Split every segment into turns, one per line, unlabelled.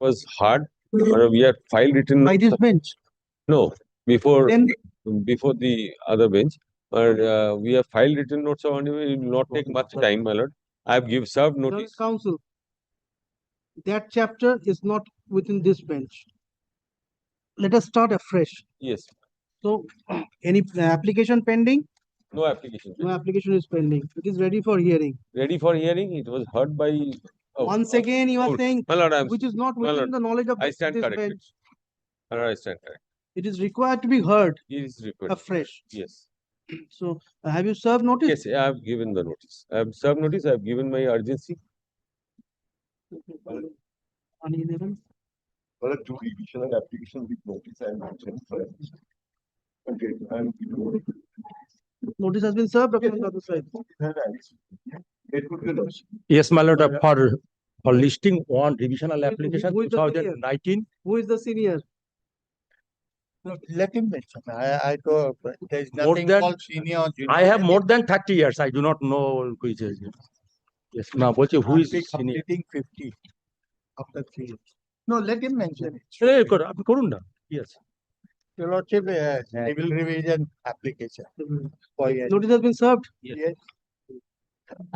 was hard. We had filed it in
by this bench.
no before
Then
before the other bench. We have filed written notes on it. It will not take much time, my lord. I have served
Learned
notice.
counsel, that chapter is not within this bench. Let us start afresh.
Yes,
So, any application pending?
no application.
No application is pending. It is ready for hearing.
Ready for hearing. It was heard by.
Once again, you are saying
my lord,
which is not
my
within
lord,
the knowledge of
I stand
this
corrected.
bench.
My lord, I stand corrected.
It is required to be heard
It is required.
afresh.
Yes.
So, have you served notice?
Yes, I have given the notice. I have served notice. I have given my urgency.
On 11.
For a two revisional application with notice I mentioned first. Okay, and
Notice has been served upon the other side.
it would be lost.
Yes, my lord, for listing one revisional application
Who is the senior?
2019.
Who is the senior?
No, let him mention. I thought there is
More
nothing
than-
called senior or junior.
I have more than 30 years. I do not know which is. Yes, now who is
After
senior?
completing 50 after 3 years. No, let him mention it.
Eh, করুন না। Yes.
Your Lordship, civil revision application. For yes.
Notice has been served.
Yes.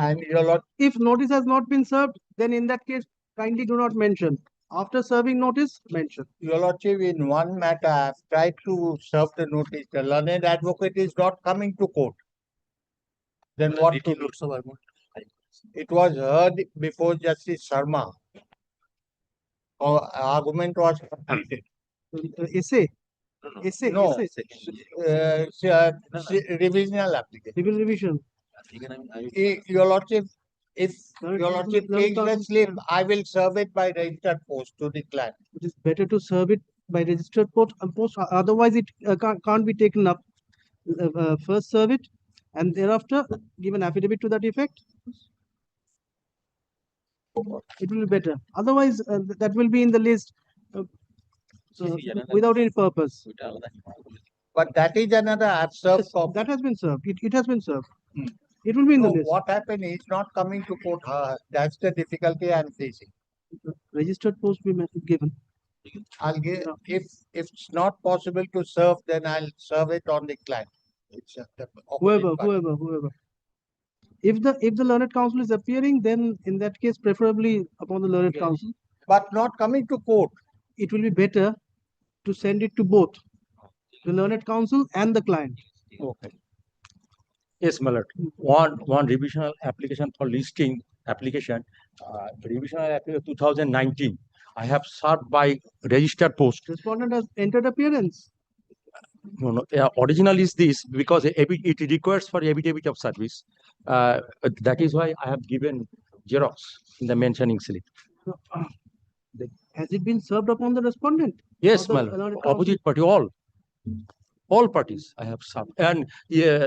And your Lord,
If notice has not been served, then in that case, kindly do not mention. After serving notice, mention.
Your Lordship, in one matter, I have tried to serve the notice. The learned advocate is not coming to court. Then what to do? It was heard before Justice Sharma. Our argument was completed.
Essay. Essay.
No.
Essay.
Revisional application.
Civil revision.
Your Lordship, if
Learned
your
counsel-
Lordship
learned
takes the
counsel-
slip, I will serve it by registered post to the client.
It is better to serve it by registered post. Otherwise, it can't be taken up. First serve it, and thereafter give an affidavit to that effect. It will be better. Otherwise, that will be in the list without any purpose.
But that is another I have served
Yes,
copy.
that has been served. It has been served. It will be in the
No,
list.
what happened is not coming to court. That's the difficulty I am facing.
Registered post be given.
I'll give if it's not possible to serve, then I'll serve it on the client. It's the opposite party.
Whoever. If the learned counsel is appearing, then in that case, preferably upon the learned counsel,
But not coming to court.
it will be better to send it to both the learned counsel and the client.
Okay. Yes, my lord. One revisional application for listing application, revisional application 2019. I have served by registered post.
Respondent has entered appearance.
No, original is this because it requires for affidavit of service. That is why I have given Xerox in the mentioning slip.
Has it been served upon the respondent?
Yes,
Or the
my
learned
lord.
counsel?
Opposite party, all parties I have served. And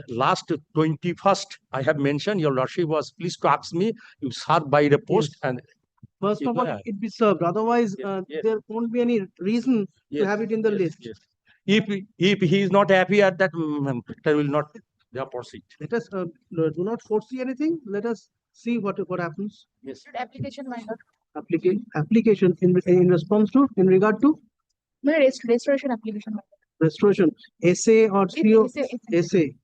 last 21st, I have mentioned, your lordship was pleased to ask me, you serve by the post.
Yes.
And
First of all,
Yeah.
it be served. Otherwise,
Yes.
there won't be any reason to have it in the list.
Yes. If he is not happy at that, I will not proceed.
Let us do not foresee anything. Let us see what happens.
Yes.
Application, my lord.
Application in response to, in regard to
No, restoration application, my lord.
restoration, essay or CO essay.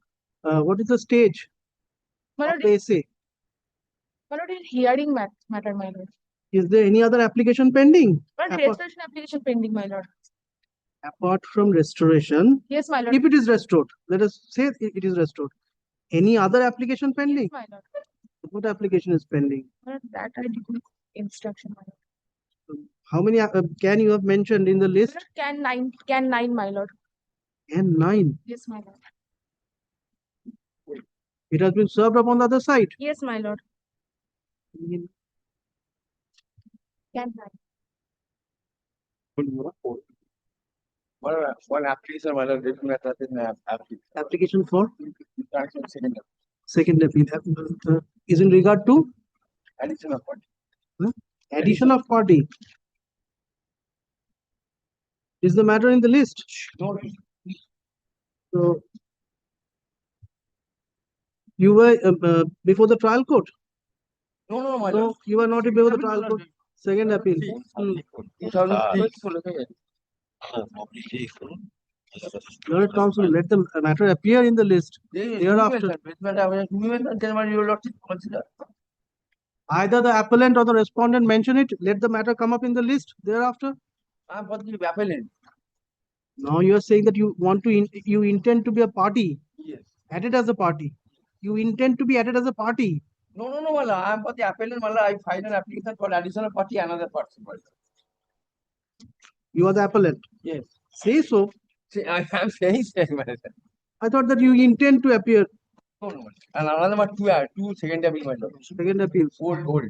What is the stage
My
of
lord,
the essay?
my lord, in hearing matter, my lord.
Is there any other application pending
But
Apart-
restoration application pending, my lord.
apart from restoration?
Yes, my lord.
If it is restored, let us say it is restored. Any other application pending?
Yes, my lord.
What application is pending?
My lord, that I did not instruction, my lord.
How many can you have mentioned in the
My
list?
lord, can nine, my lord.
And 9.
Yes, my lord.
It has been served upon the other side.
Yes, my lord. Can nine.
One application, my lord, written matter in application.
Application for
Second
second application is in regard to
addition of what?
addition of party. Is the matter in the list?
No,
So you were before the trial court.
my
No,
lord.
you were not before the trial court. Second appeal. Learned counsel, let the matter appear in the list. Thereafter, either the appellant or the respondent mention it, let the matter come up in the list thereafter.
I'm for the appellant.
Now you are saying that you want to, you intend to be a party,
Yes.
added as a party. You intend to be added as a party.
No, Mala. I'm for the appellant, Mala. I filed an application for additional party, another person.
You are the appellant.
Yes.
Say so.
See, I am saying, Manager.
I thought that you intend to appear.
No. And another one, two second appeal, Manager.
Second appeal.
Old.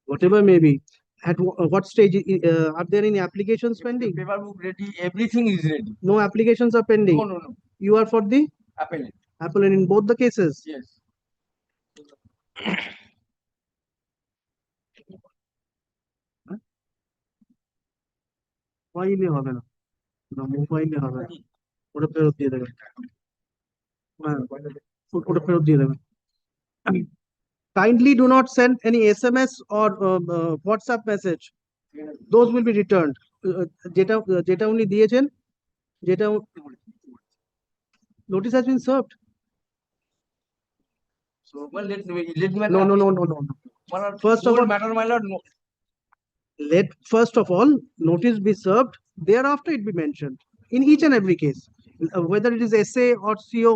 Whatever may be. At what stage are there any applications pending?
Paperwork ready, everything is ready.
No applications are pending.
No.
You are for the
Appellant.
appellant in both the cases.
Yes.
মোবাইলে হবে না, মোবাইলে হবে না, ওটা ফেরত দিয়ে দেবেন। হ্যাঁ, ওটা ফেরত দিয়ে দেবেন। Kindly do not send any SMS or WhatsApp message. Those will be returned. যেটা উনি দিয়েছেন, যেটা notice has been served.
So, well, let me.
No. First of all,
matter, my lord. No.
Let first of all notice be served. Thereafter, it be mentioned in each and every case, whether it is SA or CO.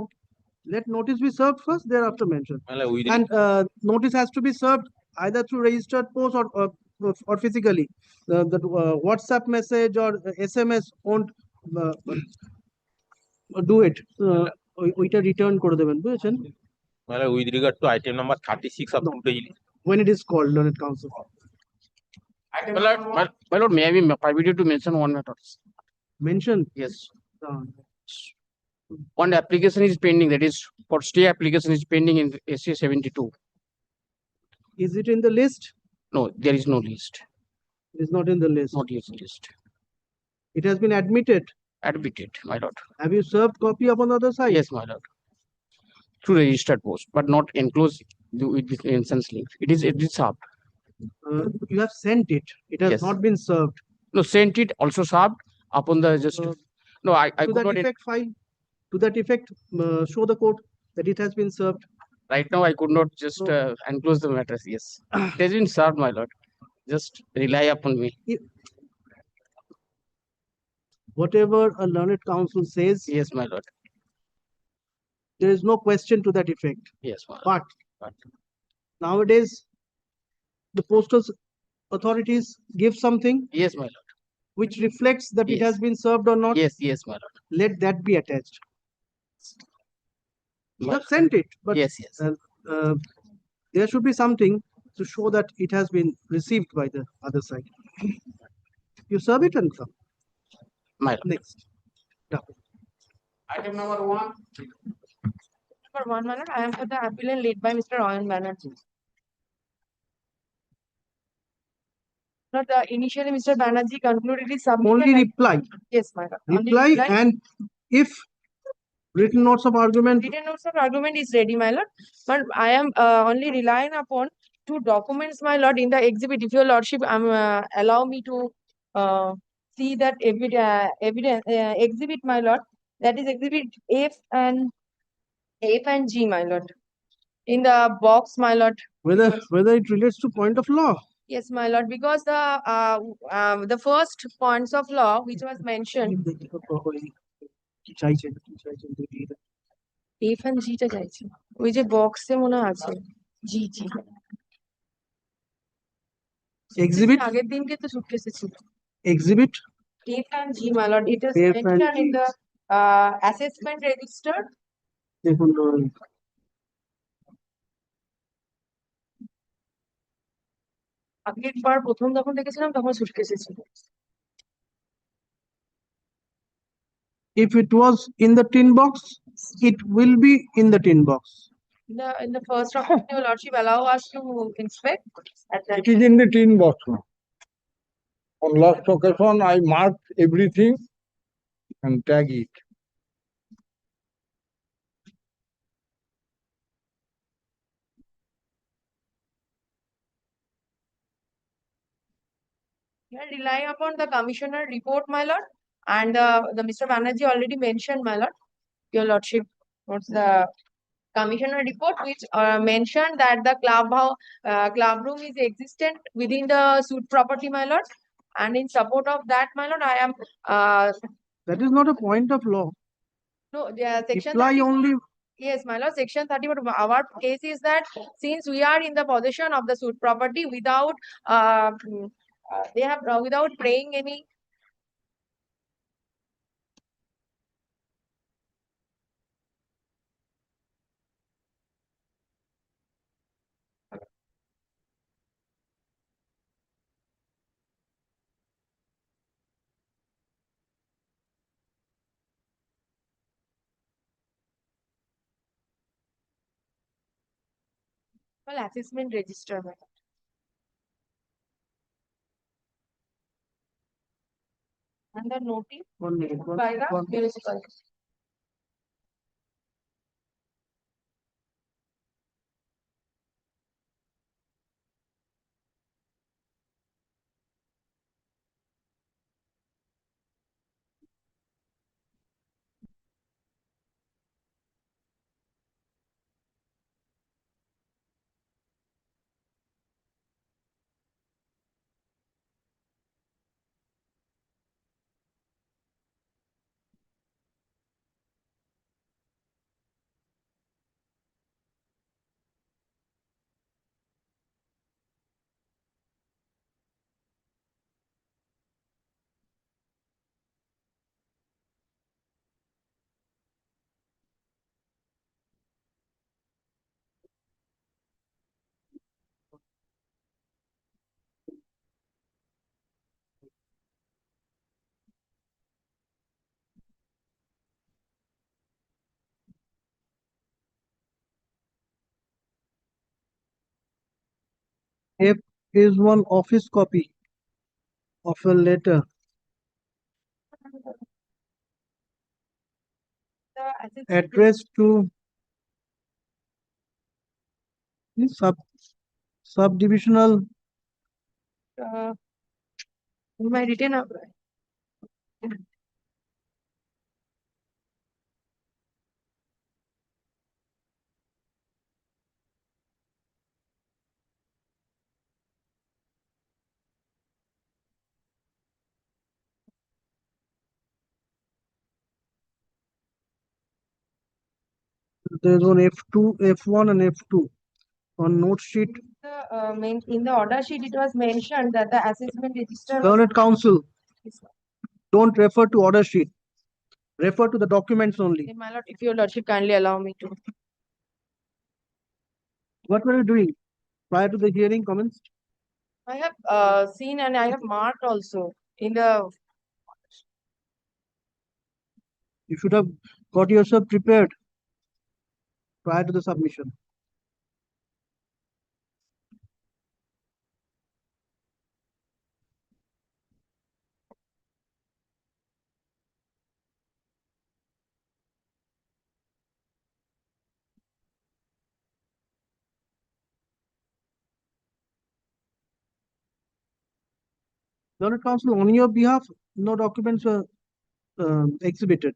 Let notice be served first. Thereafter, mentioned. And notice has to be served either through registered post or physically. The WhatsApp message or SMS won't do it. ওইটা return করে দেবেন, বুঝেছেন?
With regard to item number 36 of today's list.
When it is called, learned counsel.
My lord, may I be permitted to mention one matter?
Mention.
Yes. One application is pending, that is for stay application is pending in SA 72.
Is it in the list?
No, there is no list.
It is not in the list.
Not yet list.
It has been admitted.
Admitted, my lord.
Have you served copy upon the other side?
Yes, my lord. Through registered post, but not enclosed with the instance link. It is served.
You have sent it. It has
Yes.
not been served.
No, sent it, also served upon the just. No, I
To
could
that
not.
effect, file. To that effect, show the court that it has been served.
Right now, I could not just enclose the matters. Yes, it has been served, my lord. Just rely upon me.
Whatever a learned counsel says,
Yes, my lord.
there is no question to that effect.
Yes, my lord.
But nowadays, the postal authorities give something
Yes, my lord.
which reflects that it
Yes.
has been served or not.
Yes, my lord.
Let that be attached. You have sent it, but
Yes.
there should be something to show that it has been received by the other side. You serve it and come.
My lord.
Next.
Item number 1.
Number 1, my lord, I am for the appellant led by Mr. Royan Banerjee. Not initially, Mr. Banerjee concluded his submission.
Only reply.
Yes, my lord. Only
Reply, and if written notes of argument,
written notes of argument is ready, my lord. But I am only relying upon 2 documents, my lord, in the exhibit. If your lordship allow me to see that evidence exhibit, my lord. That is exhibit F and G, my lord. In the box, my lord.
whether it relates to point of law.
Yes, my lord, because the first points of law which was mentioned.
কি চাইছেন দিয়ে দেন।
F and G টা চাইছি ওই যে বক্সে মনে আছে জি
Exhibit,
আগের দিনকে তো সুটকেসে ছিল
exhibit,
F and G, my lord, it is
F and
mentioned in
G.
the assessment register.
দেখুন
আগের বার প্রথম যখন দেখেছিলাম তখন সুটকেসে ছিল
if it was in the tin box, it will be in the tin box.
in the first round, your lordship allow us to inspect at that.
It is in the tin box now. On last occasion, I marked everything and tag it.
I rely upon the commissioner report, my lord, and the Mr. Banerjee already mentioned, my lord, your lordship, what's the commissioner report which mentioned that the club room is existent within the suit property, my lord, and in support of that, my lord, I am
That is not a point of law.
no section
Reply
30
only.
Yes, my lord, section 30, but our case is that since we are in the possession of the suit property without they have without paying any assessment register, my lord. And the notice
1 minute.
by the municipal.
F is one office copy of a letter
The assessment
addressed to the subdivisional
my written up.
There's one F2, F1 and F2 on note sheet.
In the order sheet, it was mentioned that the assessment register was
Learned counsel, don't refer to order sheet. Refer to the documents only.
my lord, if your lordship kindly allow me to.
What were you doing prior to the hearing comments?
I have seen and I have marked also in the
You should have got yourself prepared prior to the submission. Learned counsel, on your behalf, no documents were exhibited.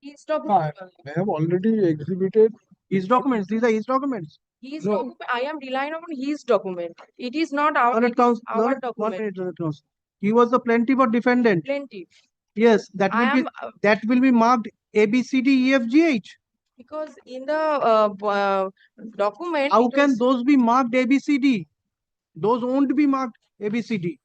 his document.
I have already exhibited.
His documents, these are his documents.
His
No.
document, I am relying on his document. It is not our,
Learned
it is
counsel,
our
one
document.
minute, Learned counsel. He was the plaintiff or defendant.
Plenty.
Yes, that
I
will be
am
that will be marked A B C D E F G H.
because in the document.
How
it
can
was-
those be marked A B C D? Those won't be marked A B C D.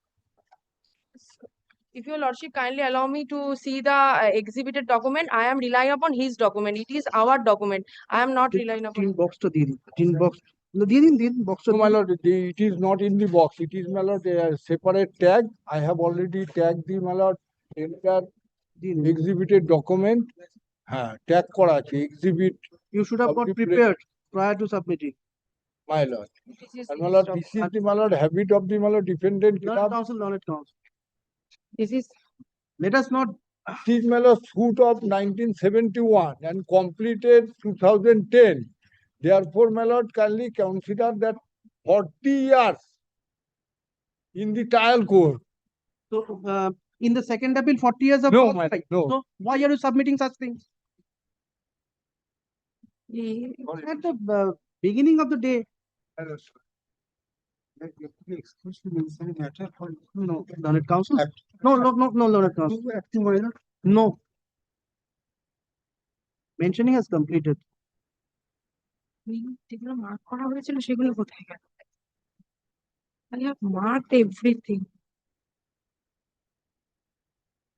If your lordship kindly allow me to see the exhibited document, I am relying upon his document. It is our document. I am not relying upon.
Tin box to din. Tin box. Din box to
No, my lord, it is not in the box. It is, my lord, a separate tag. I have already tagged the, my lord, entire
din.
exhibited document. Tag করা আছে exhibit,
You should have
of
got
the
prepared prior to submitting.
my lord.
This is
And my
his
lord,
document.
this is the, my lord, habit of the, my lord, defendant.
Learned counsel, learned counsel.
This is
Let us not.
This is, my lord, suit of 1971 and completed 2010. Therefore, my lord, kindly consider that 40 years in the trial court.
So, in the second appeal, 40 years of
No,
court,
my-
right?
no.
So why are you submitting such things?
Eh,
At the beginning of the day, no, learned counsel. No, learned counsel. No. Mentioning has completed.
যেগুলো mark করা হয়েছিল সেগুলো কোথায় গেল? I have marked everything.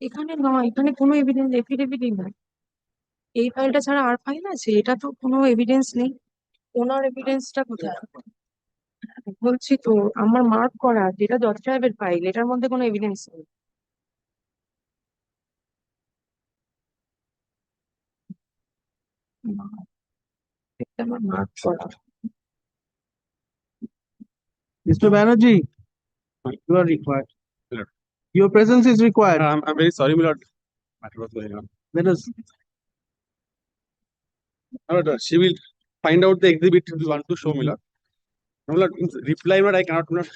এখানে নয়, এখানে কোনো এভিডেন্স এফিডেভিটই নাই। এই ফাইলটা ছাড়া আর ফাইল আছে? এটা তো কোনো এভিডেন্স নেই। ওনার এভিডেন্সটা কোথায়? বলছি তো আমার মার্ক করা যেটা জজ সাহেবের ফাইল, এটার মধ্যে কোনো এভিডেন্স নেই। না, এটা আমার মার্ক করা।
Mr. Banerjee, you are required. Your presence is required.
I'm very sorry, my lord. Matter was going on.
Let us.
My lord, she will find out the exhibit you want to show, my lord. My lord, in reply, my lord, I cannot, my lord,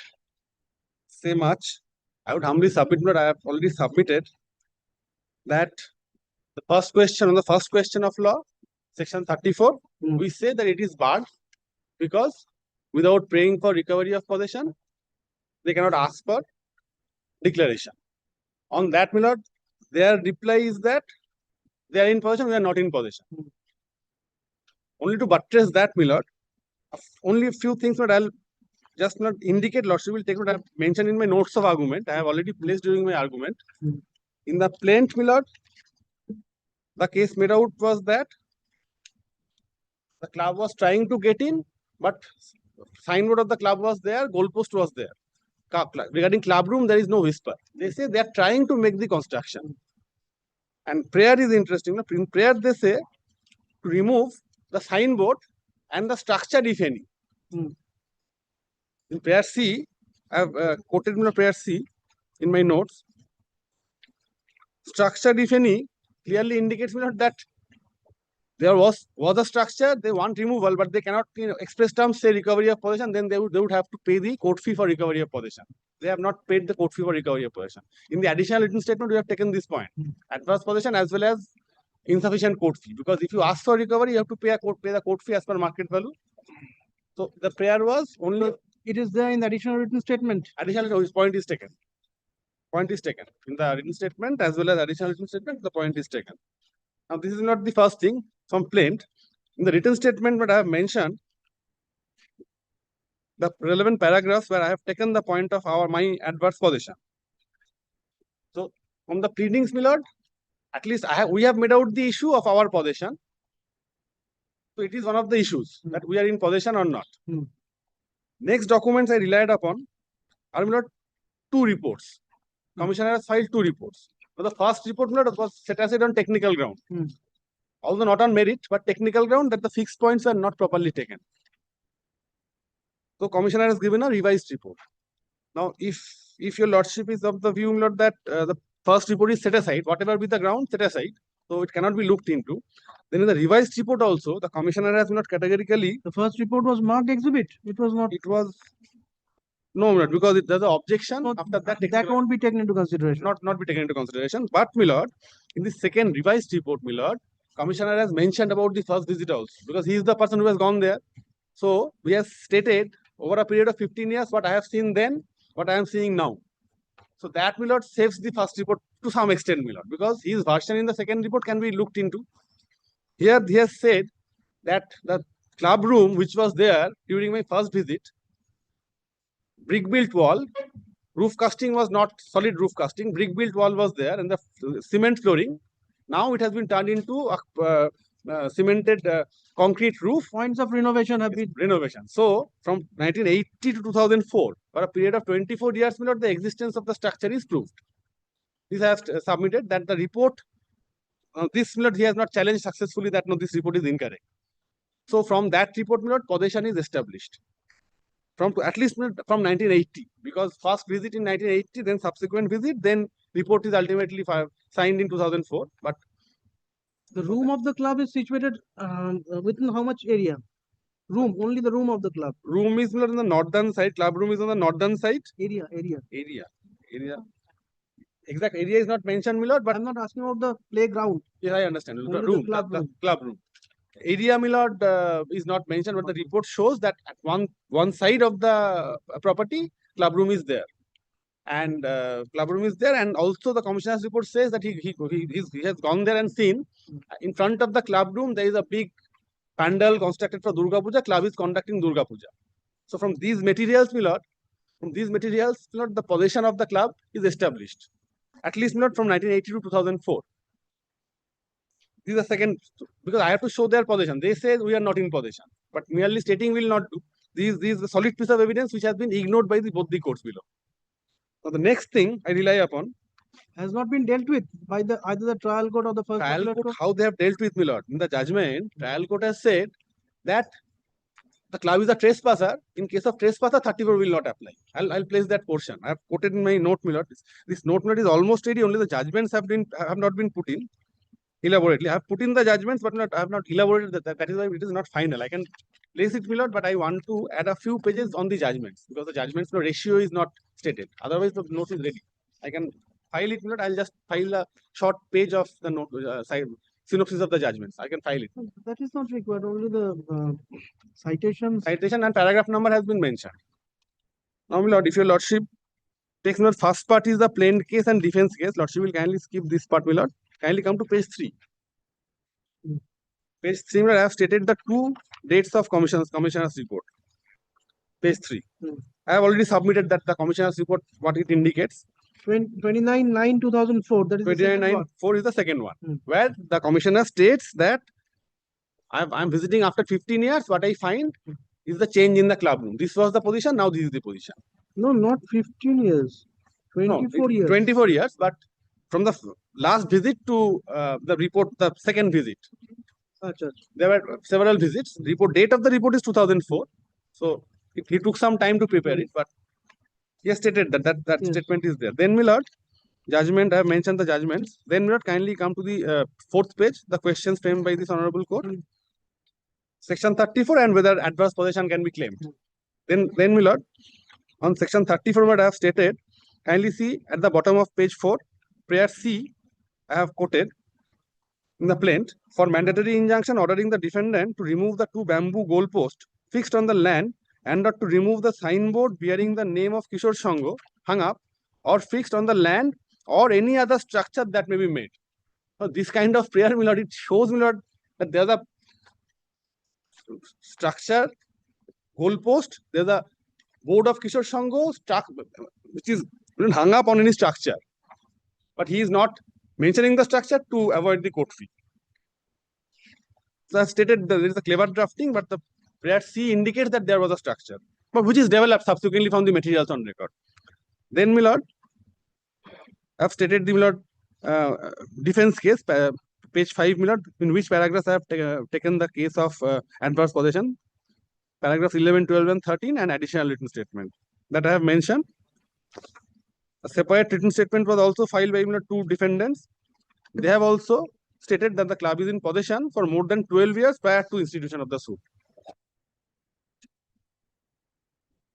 say much. I would humbly submit, my lord, I have already submitted that the first question, on the first question of law, section 34, we say that it is barred because without praying for recovery of possession, they cannot ask for declaration. On that, my lord, their reply is that they are in possession, we are not in possession. Only to buttress that, my lord, only a few things that I'll just not indicate, lordship will take note. I have mentioned in my notes of argument. I have already placed during my argument. In the plaint, my lord, the case made out was that the club was trying to get in, but signboard of the club was there, goalpost was there. Regarding club room, there is no whisper. They say they are trying to make the construction. And prayer is interesting. In prayer, they say to remove the signboard and the structure, if any. In prayer C, I have quoted in prayer C in my notes. Structure, if any, clearly indicates that there was a structure, they want removal, but they cannot, express terms say recovery of possession, then they would have to pay the court fee for recovery of possession. They have not paid the court fee for recovery of possession. In the additional written statement, we have taken this point. Adverse possession as well as insufficient court fee. Because if you ask for recovery, you have to pay the court fee as per market value. So the prayer was only.
It is there in the additional written statement.
Additional point is taken. Point is taken. In the written statement as well as additional written statement, the point is taken. Now, this is not the first thing. Complaint. In the written statement that I have mentioned, the relevant paragraphs where I have taken the point of my adverse possession. So, from the pleadings, my lord, at least we have made out the issue of our possession. So, it is one of the issues that we are in possession or not. Next documents I relied upon are, my lord, 2 reports. Commissioner has filed 2 reports. But the first report, my lord, was set aside on technical ground. Although not on merit, but technical ground that the fixed points are not properly taken. So, Commissioner has given a revised report. Now, if your lordship is of the view, my lord, that the first report is set aside, whatever be the ground, set aside, so it cannot be looked into. Then in the revised report also, the Commissioner has not categorically.
The first report was marked exhibit. It was not.
It was. No, my lord, because there's an objection.
So
after that,
that won't be taken into consideration.
Not be taken into consideration. But, my lord, in the second revised report, my lord, Commissioner has mentioned about the first visit also, because he is the person who has gone there. So, we have stated over a period of 15 years what I have seen then, what I am seeing now. So, that, my lord, saves the first report to some extent, my lord, because his version in the second report can be looked into. Here, he has said that the club room which was there during my first visit, brick built wall, roof casting was not solid roof casting, brick built wall was there and the cement flooring. Now it has been turned into a cemented concrete roof.
Points of renovation have been.
Renovation. So, from 1980 to 2004, for a period of 24 years, my lord, the existence of the structure is proved. This I have submitted that the report, this, my lord, he has not challenged successfully that no, this report is incorrect. So, from that report, my lord, possession is established. At least from 1980, because first visit in 1980, then subsequent visit, then report is ultimately signed in 2004. But
the room of the club is situated within how much area? Room, only the room of the club.
Room is on the northern side, club room is on the northern side.
Area.
Area. exact area is not mentioned, my lord, but
I'm not asking about the playground.
yes, I understand.
Only
The
the
room,
club
the
room.
club room. Area, my lord, is not mentioned, but the report shows that at one side of the property, club room is there. And club room is there, and also the commissioner's report says that he has gone there and seen in front of the club room there is a big pandal constructed for Durga Puja. Club is conducting Durga Puja. So from these materials, my lord, the possession of the club is established. At least, my lord, from 1980 to 2004. This is the second, because I have to show their possession. They say we are not in possession, but merely stating will not do. These is a solid piece of evidence which has been ignored by both the courts below. Now the next thing I rely upon,
Has not been dealt with by either the trial court or the first
trial
appellate
court,
court.
how they have dealt with, my lord. In the judgment, trial court has said that the club is a trespasser. In case of trespasser, 34 will not apply. I'll place that portion. I have quoted in my note, my lord. This note, my lord, is almost ready. Only the judgments have not been put in elaborately. I have put in the judgments, but I have not elaborated that. That is why it is not final. I can place it, my lord, but I want to add a few pages on the judgments, because the judgments ratio is not stated. Otherwise, the note is ready. I can file it, my lord. I'll just file a short page of the note, synopsis of the judgments. I can file it.
That is not required. Only the citations.
Citation and paragraph number has been mentioned. Now, my lord, if your lordship takes, my lord, first part is the plain case and defense case. Lordship will kindly skip this part, my lord. Kindly come to page 3. Page 3, I have stated the two dates of commissioner's report. Page 3. I have already submitted that the commissioner's report, what it indicates.
29/9/2004. That is the second one.
29/4 is the second one, where the commissioner states that I'm visiting after 15 years. What I find is the change in the club room. This was the position, now this is the position.
No, not 15 years. 24 years.
24 years, but from the last visit to the report, the second visit. There were several visits. Report date of the report is 2004. So he took some time to prepare it, but he has stated that
Yes.
statement is there. Then, my lord, judgment, I have mentioned the judgments. Then, my lord, kindly come to the fourth page, the questions framed by this honorable court. Section 34 and whether adverse possession can be claimed. Then, my lord, on section 34, what I have stated, kindly see at the bottom of page 4, prayer C, I have quoted in the plaint, for mandatory injunction ordering the defendant to remove the two bamboo goalposts fixed on the land and not to remove the signboard bearing the name of Kishore Sangho hung up or fixed on the land or any other structure that may be made. So this kind of prayer, my lord, it shows, my lord, that there's a structure, goalpost, there's a board of Kishore Sangho which is hung up on any structure. But he is not mentioning the structure to avoid the court fee. So I stated there is a clever drafting, but the prayer C indicates that there was a structure, but which is developed subsequently from the materials on record. Then, my lord, I have stated the, my lord, defense case, page 5, my lord, in which paragraphs I have taken the case of adverse possession, paragraphs 11, 12, and 13, and additional written statement that I have mentioned. A separate written statement was also filed by, my lord, two defendants. They have also stated that the club is in possession for more than 12 years prior to institution of the suit.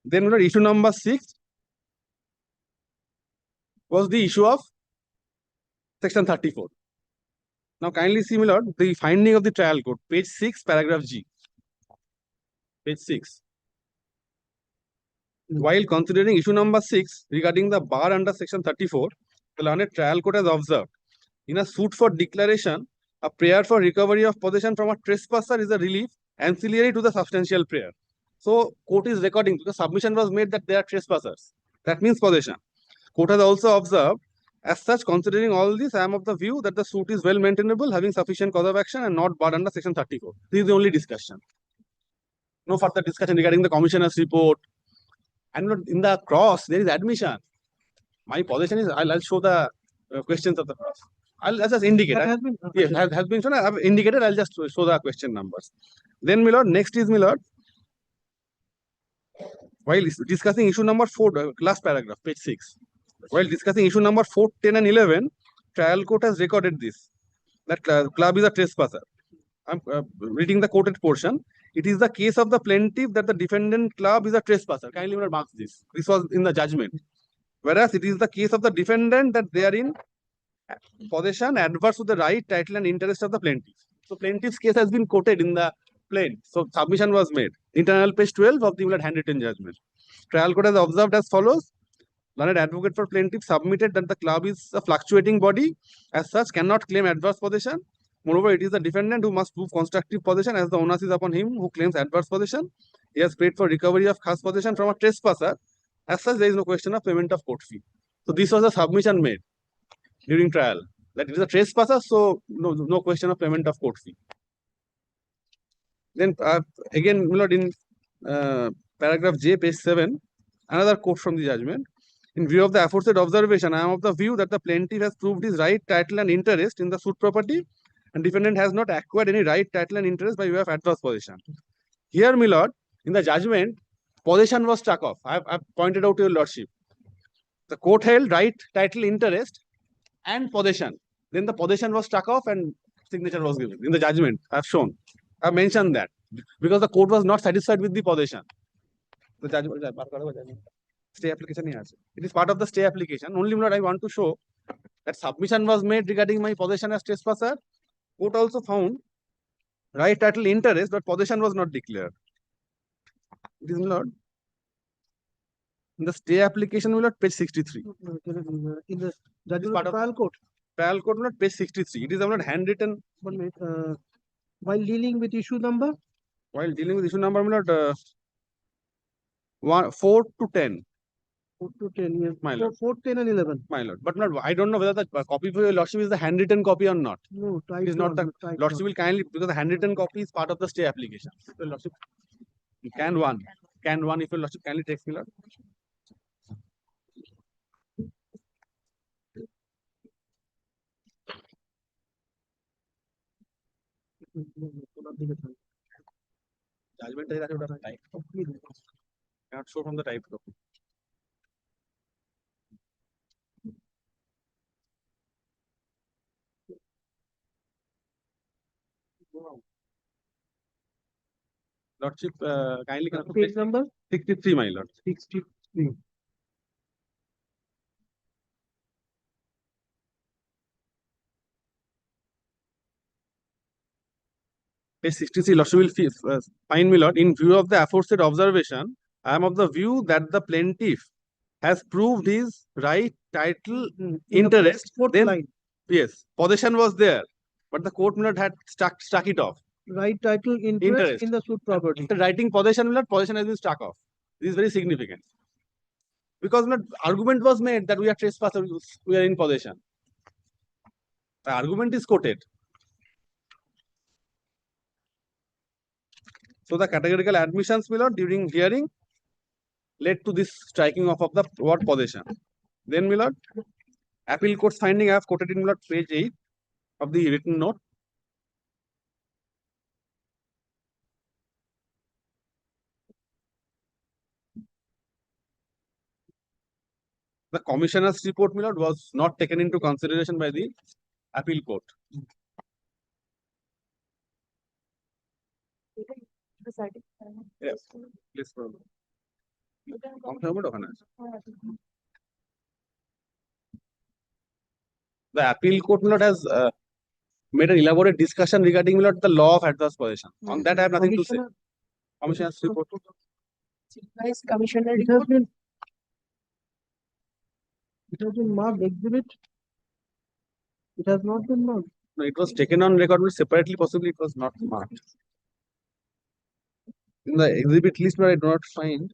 Then, my lord, issue number 6 was the issue of section 34. Now, kindly see, my lord, the finding of the trial court, page 6, paragraph G. Page 6. While considering issue number 6 regarding the bar under section 34, the learned trial court has observed, in a suit for declaration, a prayer for recovery of possession from a trespasser is a relief ancillary to the substantial prayer. So, court is recording because submission was made that they are trespassers. That means possession. Court has also observed, as such, considering all this, I am of the view that the suit is well maintainable, having sufficient cause of action and not barred under section 34. This is the only discussion. No further discussion regarding the commissioner's report. And in the cross, there is admission. My possession is, I'll show the questions of the cross. I'll just indicate.
That has been,
yes, has been shown. I have indicated. I'll just show the question numbers. Then, my lord, next is, my lord, while discussing issue number 4, last paragraph, page 6. While discussing issue number 4, 10, and 11, trial court has recorded this, that club is a trespasser. I'm reading the quoted portion. It is the case of the plaintiff that the defendant club is a trespasser. Kindly mark this. This was in the judgment. Whereas it is the case of the defendant that they are in possession adverse to the right, title, and interest of the plaintiff. So plaintiff's case has been quoted in the plain. So submission was made. Internal page 12 of the handwritten judgment. Trial court has observed as follows. Learned advocate for plaintiff submitted that the club is a fluctuating body, as such cannot claim adverse possession. Moreover, it is the defendant who must prove constructive possession, as the onus is upon him who claims adverse possession. He has paid for recovery of khas possession from a trespasser. As such, there is no question of payment of court fee. So this was a submission made during trial, that it is a trespasser, so no question of payment of court fee. Then again, my lord, in paragraph J, page 7, another quote from the judgment. In view of the aforesaid observation, I am of the view that the plaintiff has proved his right, title, and interest in the suit property, and defendant has not acquired any right, title, and interest by way of adverse possession. Here, my lord, in the judgment, possession was struck off. I have pointed out to your lordship. The court held right, title, interest, and possession. Then the possession was struck off and signature was given. In the judgment, I have shown. I have mentioned that because the court was not satisfied with the possession. The judgment, stay application here. It is part of the stay application. Only, my lord, I want to show that submission was made regarding my possession as trespasser. Court also found right, title, interest, but possession was not declared. It is, my lord, in the stay application, my lord, page 63.
In the judgment
part
of
of
trial court.
Trial court, my lord, page 63. It is, my lord, handwritten.
1 minute. While dealing with issue number.
While dealing with issue number, my lord, 4 to 10.
4 to 10, yes.
My lord.
4, 10, and 11.
My lord. But not, I don't know whether the copy for your lordship is the handwritten copy or not.
No, try
It is not the lordship will kindly, because the handwritten copy is part of the stay application. So lordship, can one, if your lordship kindly takes me, lord. Judgment is type. Cannot show from the type copy. Lordship, kindly can
Page number
63, my lord.
63.
Page 63, lordship will find, my lord, in view of the aforesaid observation, I am of the view that the plaintiff has proved his right, title, interest.
Fourth
Then,
line.
yes, possession was there, but the court, my lord, had struck it off.
Right, title, interest in the suit property.
After writing possession, my lord, possession has been struck off. This is very significant. Because, my lord, argument was made that we are trespassers, we are in possession. The argument is quoted. So the categorical admissions, my lord, during hearing led to this striking off of the word possession. Then, my lord, appeal court's finding I have quoted in, my lord, page 8 of the written note. The commissioner's report, my lord, was not taken into consideration by the appeal court. Yes, please. The appeal court, my lord, has made an elaborate discussion regarding, my lord, the law of adverse possession. On that, I have nothing to say. Commissioner's report.
Commissioner
It has been marked exhibit. It has not been marked.
No, it was taken on record, but separately, possibly it was not marked. In the exhibit list, where I do not find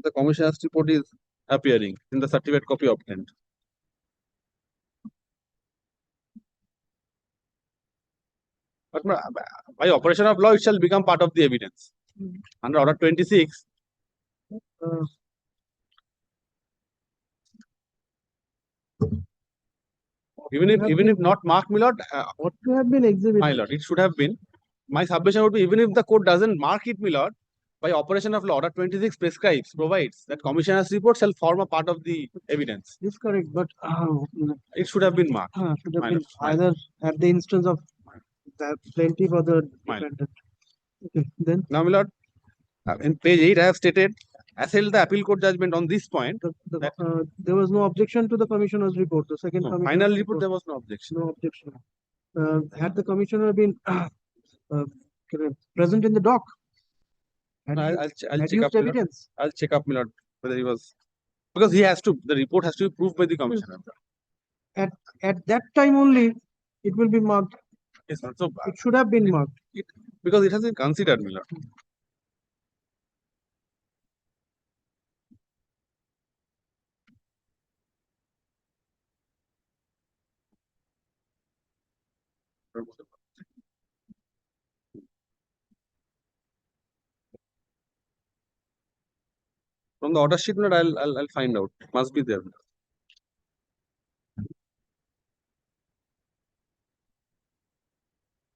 the commissioner's report is appearing in the certificate copy obtained. But by operation of law, it shall become part of the evidence. Under order 26, even if not marked, my lord,
What to have been exhibited?
my lord, it should have been. My submission would be, even if the court doesn't mark it, my lord, by operation of law, order 26 provides that commissioner's report shall form a part of the evidence.
This is correct, but
It should have been marked.
should have
My
been
lord.
either at the instance of the plaintiff or the
My lord.
defendant. Okay, then
Now, my lord, in page 8, I have stated assailed the appeal court judgment on this point.
There was no objection to the commissioner's report, the second
No,
commissioner's
final report, there was no objection.
no objection. Had the commissioner been present in the dock? Had
No,
he
I'll check
adduced
up, my lord.
evidence?
I'll check up, my lord, whether he was, because he has to, the report has to be proved by the commissioner.
At that time only, it will be marked.
Yes, sir. So,
It should have been marked.
because it has been considered, my lord. From the order sheet, my lord, I'll find out. It must be there.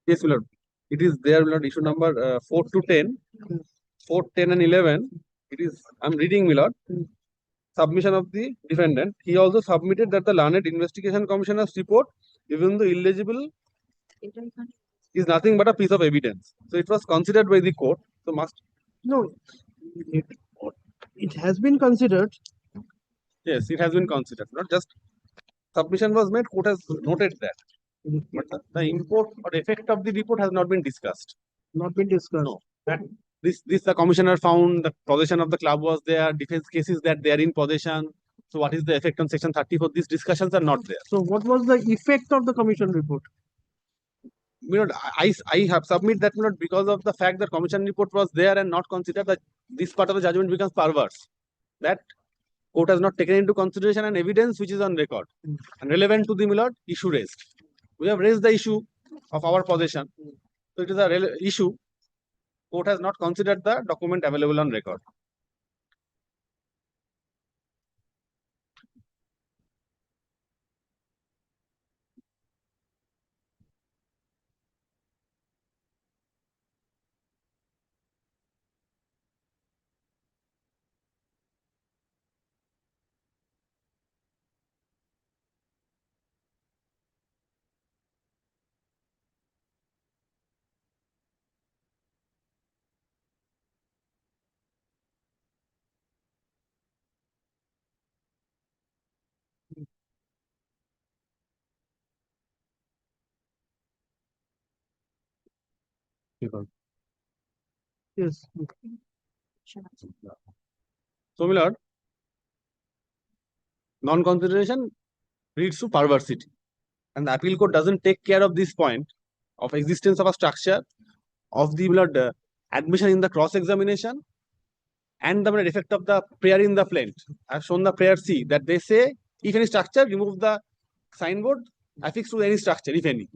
Yes, my lord. It is there, my lord, issue number 4 to 10, 4, 10 and 11. It is, I'm reading, my lord. Submission of the defendant. He also submitted that the learned investigation commissioner's report, even though illegible, is nothing but a piece of evidence. So it was considered by the court. So must,
No, it has been considered.
yes, it has been considered. Not just submission was made, court has noted that. But the import or effect of the report has not been discussed.
Not been discussed.
No. That this the commissioner found the possession of the club was there, defense cases that they are in possession. So what is the effect on section 34? These discussions are not there.
So what was the effect of the commission report?
You know, I have submit that, you know, because of the fact that commission report was there and not considered, that this part of the judgment becomes perverse. That court has not taken into consideration an evidence which is on record and relevant to the, my lord, issue raised. We have raised the issue of our possession. So it is a issue. Court has not considered the document available on record.
Yes.
So, my lord, non-consideration leads to perversity. And the appeal court doesn't take care of this point of existence of a structure of the, my lord, admission in the cross-examination and the, my lord, effect of the prayer in the plaint. I have shown the prayer C that they say, if any structure, remove the signboard affixed to any structure, if any.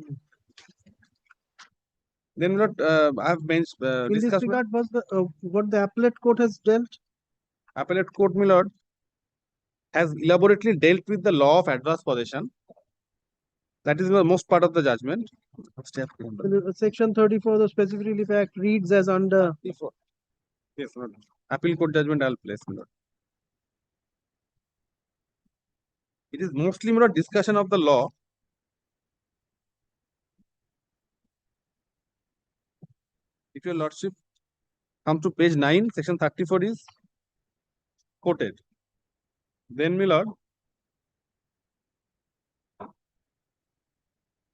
Then, my lord, I have mentioned,
In this
discussed
regard, was the what the appellate court has dealt?
appellate court, my lord, has elaborately dealt with the law of adverse possession. That is the most part of the judgment.
Section 34 of the Specific Relief Act reads as under.
Yes, Lord. Appeal court judgment I'll place, my lord. It is mostly, my lord, discussion of the law. If your lordship come to page 9, section 34 is quoted. Then, my lord,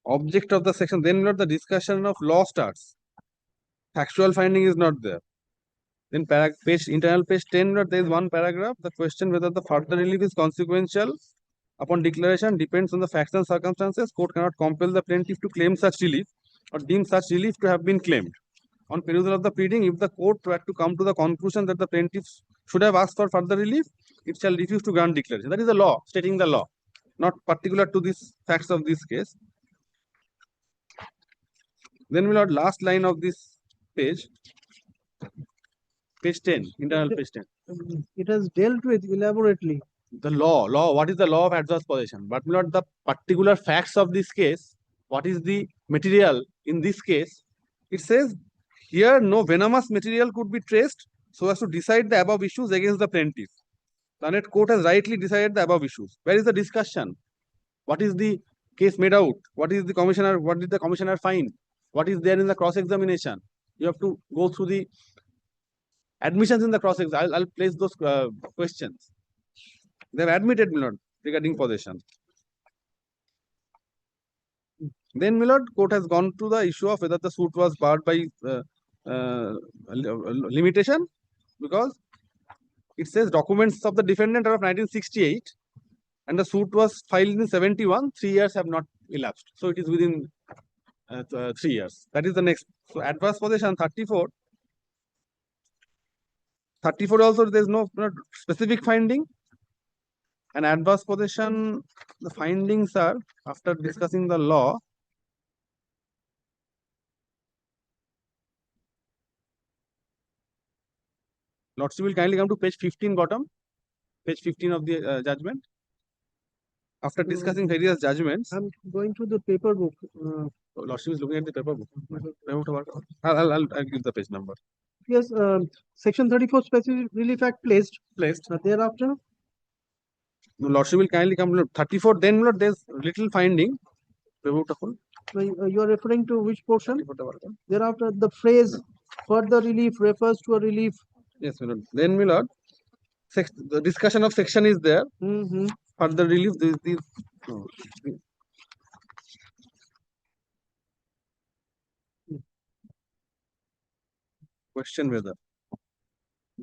object of the section, then, my lord, the discussion of law starts. Factual finding is not there. Then internal page 10, there is one paragraph. The question whether the further relief is consequential upon declaration depends on the facts and circumstances. Court cannot compel the plaintiff to claim such relief or deem such relief to have been claimed. On perusal of the pleading, if the court were to come to the conclusion that the plaintiff should have asked for further relief, it shall refuse to grant declaration. That is the law, stating the law, not particular to this facts of this case. Then, my lord, last line of this page. Page 10, internal page 10.
It has dealt with elaborately.
The law, what is the law of adverse possession? But not the particular facts of this case. What is the material in this case? It says, here no venomous material could be traced so as to decide the above issues against the plaintiff. The Learned Court has rightly decided the above issues. Where is the discussion? What is the case made out? What is the commissioner? What did the commissioner find? What is there in the cross-examination? You have to go through the admissions in the cross exam. I'll place those questions. They have admitted, my lord, regarding possession. Then, my lord, court has gone to the issue of whether the suit was barred by limitation, because it says documents of the defendant are of 1968 and the suit was filed in 71. 3 years have not elapsed, so it is within 3 years. That is the next. So adverse possession 34. 34 also there is no specific finding. And adverse possession, the findings are, after discussing the law, Lordship will kindly come to page 15 bottom, page 15 of the judgment. After discussing various judgments,
I'm going to the paper book.
Lordship is looking at the paper book. I'll give the page number.
Yes, section 34 specific relief act placed. Thereafter,
Lordship will kindly come to 34. Then there's little finding. You
are referring to which portion? Thereafter, the phrase further relief refers to a relief.
Yes, my lord. Then, my lord, the discussion of section is there. Further relief, question whether.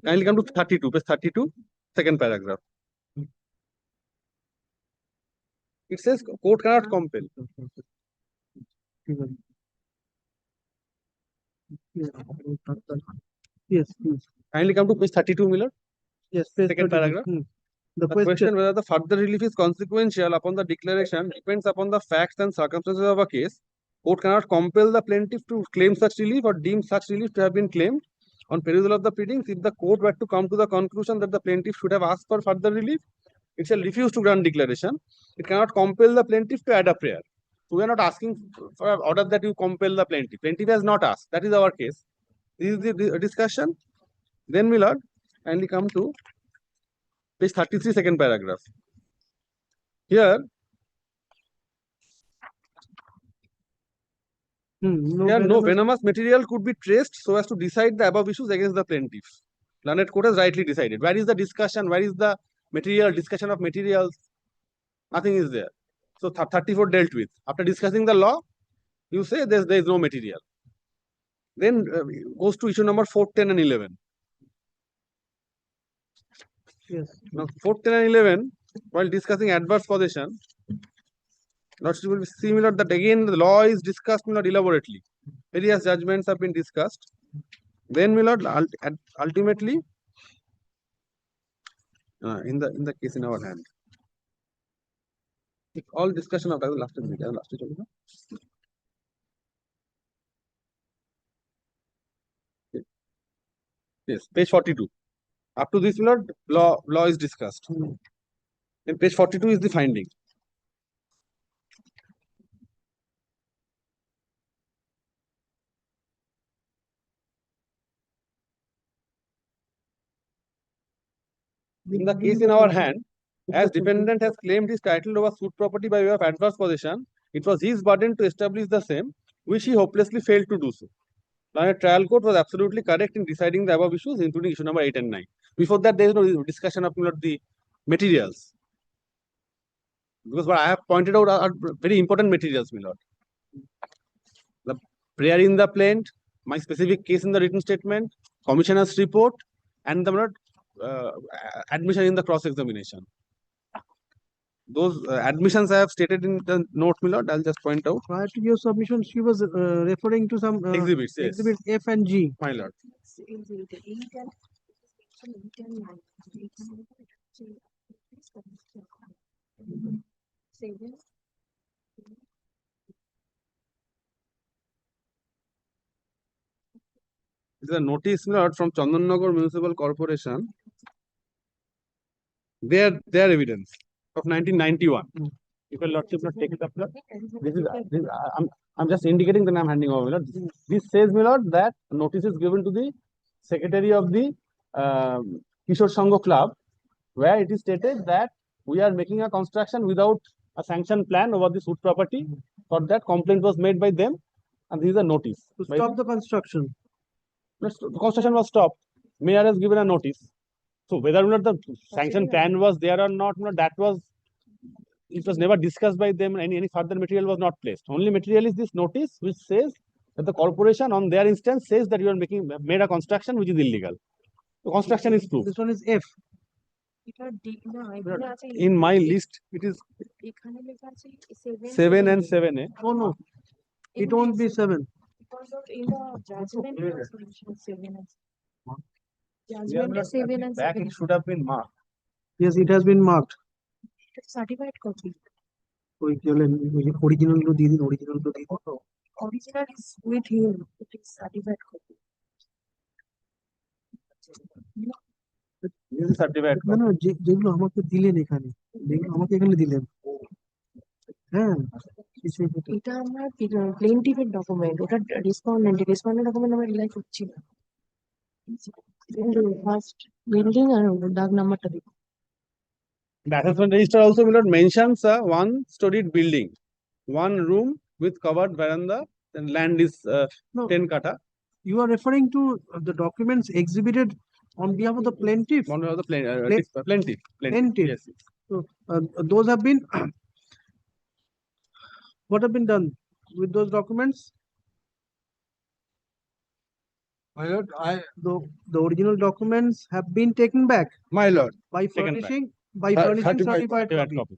Kindly come to 32, page 32, second paragraph. It says court cannot compel.
Yes.
Kindly come to page 32, my lord.
Yes, page
Second
32.
paragraph.
The
question whether the further relief is consequential upon the declaration depends upon the facts and circumstances of a case. Court cannot compel the plaintiff to claim such relief or deem such relief to have been claimed. On perusal of the pleadings, if the court were to come to the conclusion that the plaintiff should have asked for further relief, it shall refuse to grant declaration. It cannot compel the plaintiff to add a prayer. So we are not asking for an order that you compel the plaintiff. Plaintiff has not asked. That is our case. This is the discussion. Then, my lord, kindly come to page 33, second paragraph. Here, no venomous material could be traced so as to decide the above issues against the plaintiff. Learned court has rightly decided. Where is the discussion? Where is the material, discussion of materials? Nothing is there. So 34 dealt with. After discussing the law, you say there is no material. Then goes to issue number 4, 10 and 11.
Yes.
Now 4, 10 and 11, while discussing adverse possession, Lordship will be similar that again the law is discussed elaborately. Various judgments have been discussed. Then, my lord, ultimately, in the case in our hand, all discussion of last yes, page 42. Up to this, my lord, law is discussed. In page 42 is the finding. In the case in our hand, as defendant has claimed his title over suit property by way of adverse possession, it was his burden to establish the same, which he hopelessly failed to do so. Now, a trial court was absolutely correct in deciding the above issues, including issue number 8 and 9. Before that, there is no discussion of the materials. Because what I have pointed out are very important materials, my lord. The prayer in the plaint, my specific case in the written statement, commissioner's report, and the admission in the cross-examination. Those admissions I have stated in the note, my lord, I'll just point out.
Prior to your submission, she was referring to some
Exhibits, yes.
exhibit F and G.
My lord. This is a notice, my lord, from Chandannagar Municipal Corporation. Their evidence of 1991. If your lordship not take it up, I'm just indicating that I'm handing over, my lord. This says, my lord, that notice is given to the secretary of the Kishore Sangha Club, where it is stated that we are making a construction without a sanctioned plan over the suit property. For that, complaint was made by them, and this is a notice.
To stop the construction.
The construction was stopped. mayor has given a notice. So whether or not the sanction plan was there or not, that was, it was never discussed by them. Any further material was not placed. Only material is this notice which says that the corporation on their instance says that you are made a construction which is illegal. The construction is proof.
This one is F.
In my list, it is 7 and 7A.
Oh no, it won't be 7.
Because of in the judgment, it was mentioned 7 and
Back it should have been marked.
Yes, it has been marked.
certified copy.
ওই কি হলেন, original গুলো দিয়ে দিন, original গুলো দিয়ে দিন।
Original is with him. It is certified copy.
This is certified
না না, যেগুলো আমাকে দিলেন এখানে, যেগুলো আমাকে এখানে দিলেন, হ্যাঁ
এটা আমার প্লেনটিভের ডকুমেন্ট, ওটা রেসপন্ডেন্ট ডকুমেন্ট আমরা রিলাই করছি না। ফার্স্ট বিল্ডিং আর দাগ নাম্বারটা দেখো।
The assessment register also mentions a one-storied building, one room with covered veranda, and land is
No.
10 kata.
You are referring to the documents exhibited on behalf of the plaintiff.
One of the
Plaintiff.
plaintiff. Yes.
So those have been what have been done with those documents?
My lord,
The original documents have been taken back
my lord,
by
Taken back.
furnishing certified
Certified
copies.
copy.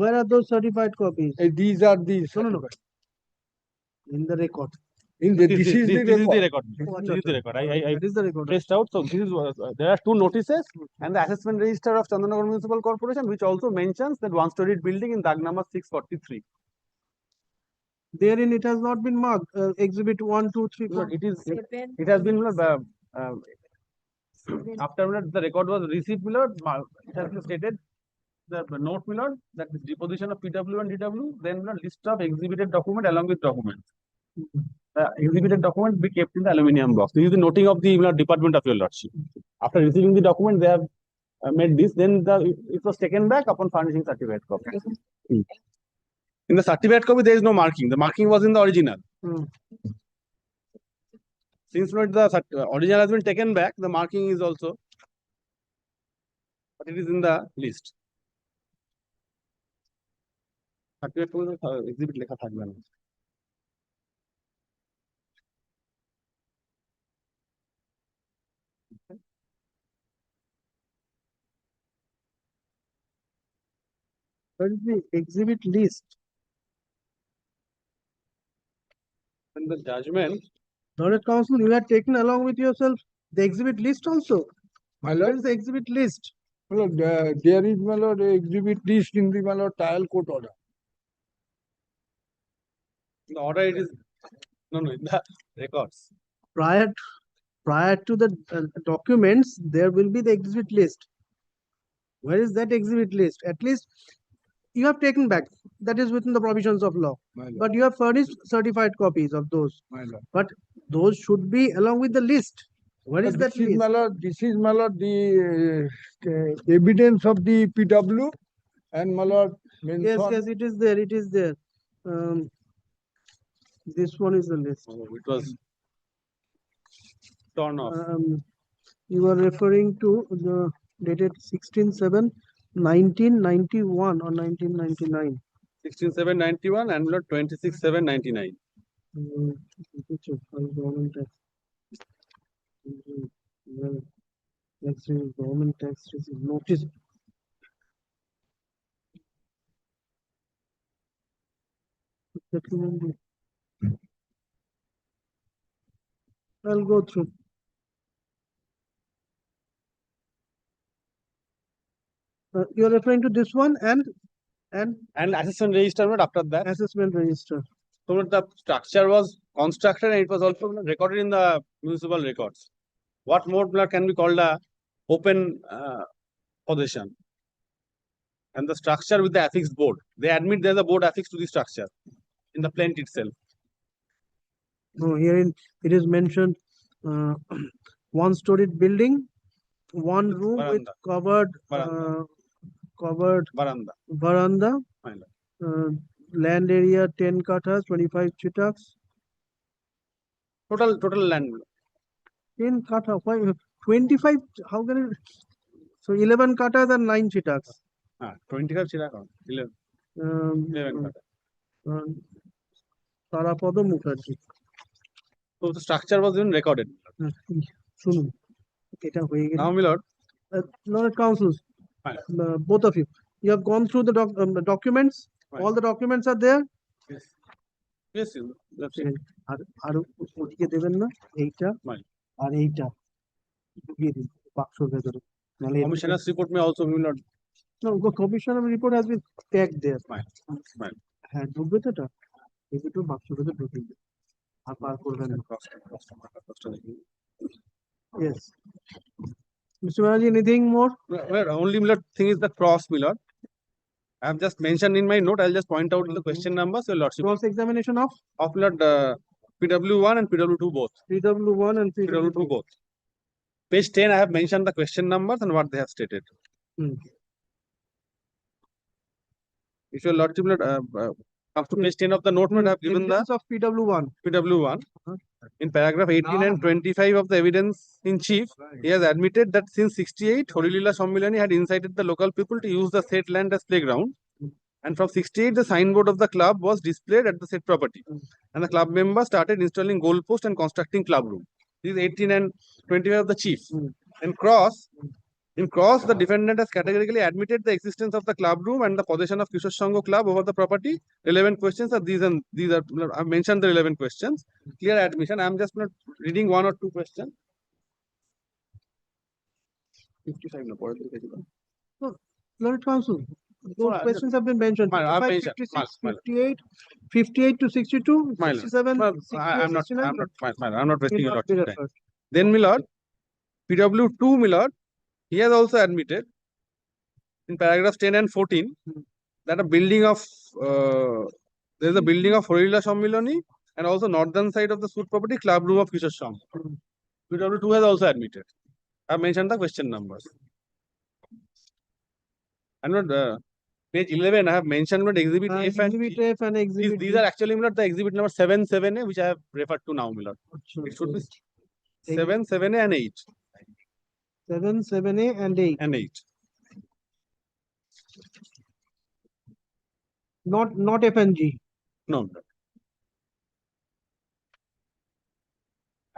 Where are those certified copies?
these are the.
No. In the record.
This is the record. This is the record.
That is the record.
Traced out. So this is there are two notices and the assessment register of Chandanagar Municipal Corporation, which also mentions that one-storied building in Dag number 643.
Therein it has not been marked. Exhibit 1, 2, 3, 4.
It has been after the record was received, it has been stated the note, that is deposition of PW and DW, then list of exhibited document along with documents. The exhibited document be kept in the aluminium box. This is the noting of the department of your lordship. After receiving the document, they have made this. Then it was taken back upon furnishing certificate copy. In the certificate copy, there is no marking. The marking was in the original. Since the original has been taken back, the marking is also, but it is in the list. Certificate copy exhibit lekha thakbe na.
What is the exhibit list?
And the judgment.
Lord Counsel, you had taken along with yourself the exhibit list also.
My
Where
lord,
is the exhibit list?
my lord, there is, my lord, exhibit list in the, my lord, trial court order.
The order it is in the records.
Prior to the documents, there will be the exhibit list. Where is that exhibit list? At least you have taken back. That is within the provisions of law.
My lord,
But you have furnished certified copies of those.
my lord.
But those should be along with the list. Where is that
This is,
list?
my lord, this is, my lord, the evidence of the PW and, my lord,
Yes, it is there. It is there. This one is the list.
It was torn off.
You are referring to the dated 16/7/1991 or 1999.
16/7/91 and 26/7/99.
Government tax. Tax receipt, government tax receipt, notice. I'll go through. You're referring to this one and
assessment register after that.
assessment register.
So the structure was constructed and it was also recorded in the municipal records. What more can be called a open possession? And the structure with the affixed board. They admit there's a board affixed to the structure in the plant itself.
No, herein it is mentioned one-storied building, one room with covered veranda, land area 10 kathas, 25 chitaks.
Total land.
10 katha. 25, how can it? So 11 katas and 9 chitaks.
25 Chirag, 11
Um,
kata.
Tarapada Mukherjee.
So the structure was even recorded.
শুনুন এটা হয়ে গেল
Now, my lord,
Lord Councils,
Fine.
both of you, you have gone through the documents.
Fine.
All the documents are there.
yes, yes, that's it.
আর আর ওদিকে দেবেন না এইটা
Fine.
আর এইটা ঢুকিয়ে দিন বাক্সর ভেতরে নাহলে
Commissioner's report may also, my lord.
no commissioner report has been tagged there.
Fine. Fine.
হ্যাঁ ঢুকবে তো এটা এই দুটো বাক্সর ভেতরে ঢুকিয়ে দিন আর পার করবেন না। Yes. Mr. Banerjee, anything more?
Well, only my lord, thing is the cross, my lord. I have just mentioned in my note. I'll just point out the question numbers, your lordship.
Cross examination of
Of my lord, PW1 and PW2 both.
PW1 and
PW2 both. Page 10, I have mentioned the question numbers and what they have stated.
Hmm.
If your lordship, my lord, comes to page 10 of the note, my lord, I have given the
Evidence of PW1.
PW1. In paragraph 18 and 25 of the evidence in chief, he has admitted that since 68, Holilila Sammilani had incited the local people to use the said land as playground. And from 68, the signboard of the club was displayed at the said property. And the club members started installing goalposts and constructing club room. This is 18 and 25 of the chief. In cross, the defendant has categorically admitted the existence of the club room and the possession of Kishore Sangho club over the property. 11 questions are these, and these are, I've mentioned the 11 questions. Clear admission. I'm just not reading one or two questions. 55 no,
Lord Council, those questions have been mentioned.
My lord,
55,
my
56,
lord.
58, 58 to 62,
My lord.
67,
Well,
68,
I'm not,
69.
I'm not wasting
will
your
not be
lordship's time.
referred.
Then, my lord, PW2, my lord, he has also admitted in paragraphs 10 and 14 that a building of, there is a building of Holilila Sammilani and also northern side of the suit property, club room of Kishore Sangho. PW2 has also admitted. I have mentioned the question numbers. And not, page 11, I have mentioned what exhibit F and
Exhibit F and exhibit
these
B.
are actually, my lord, the exhibit number 7, 7A, which I have referred to now, my lord. It should be 7, 7A and 8.
7, 7A and 8.
And 8.
Not F and G.
No, my lord.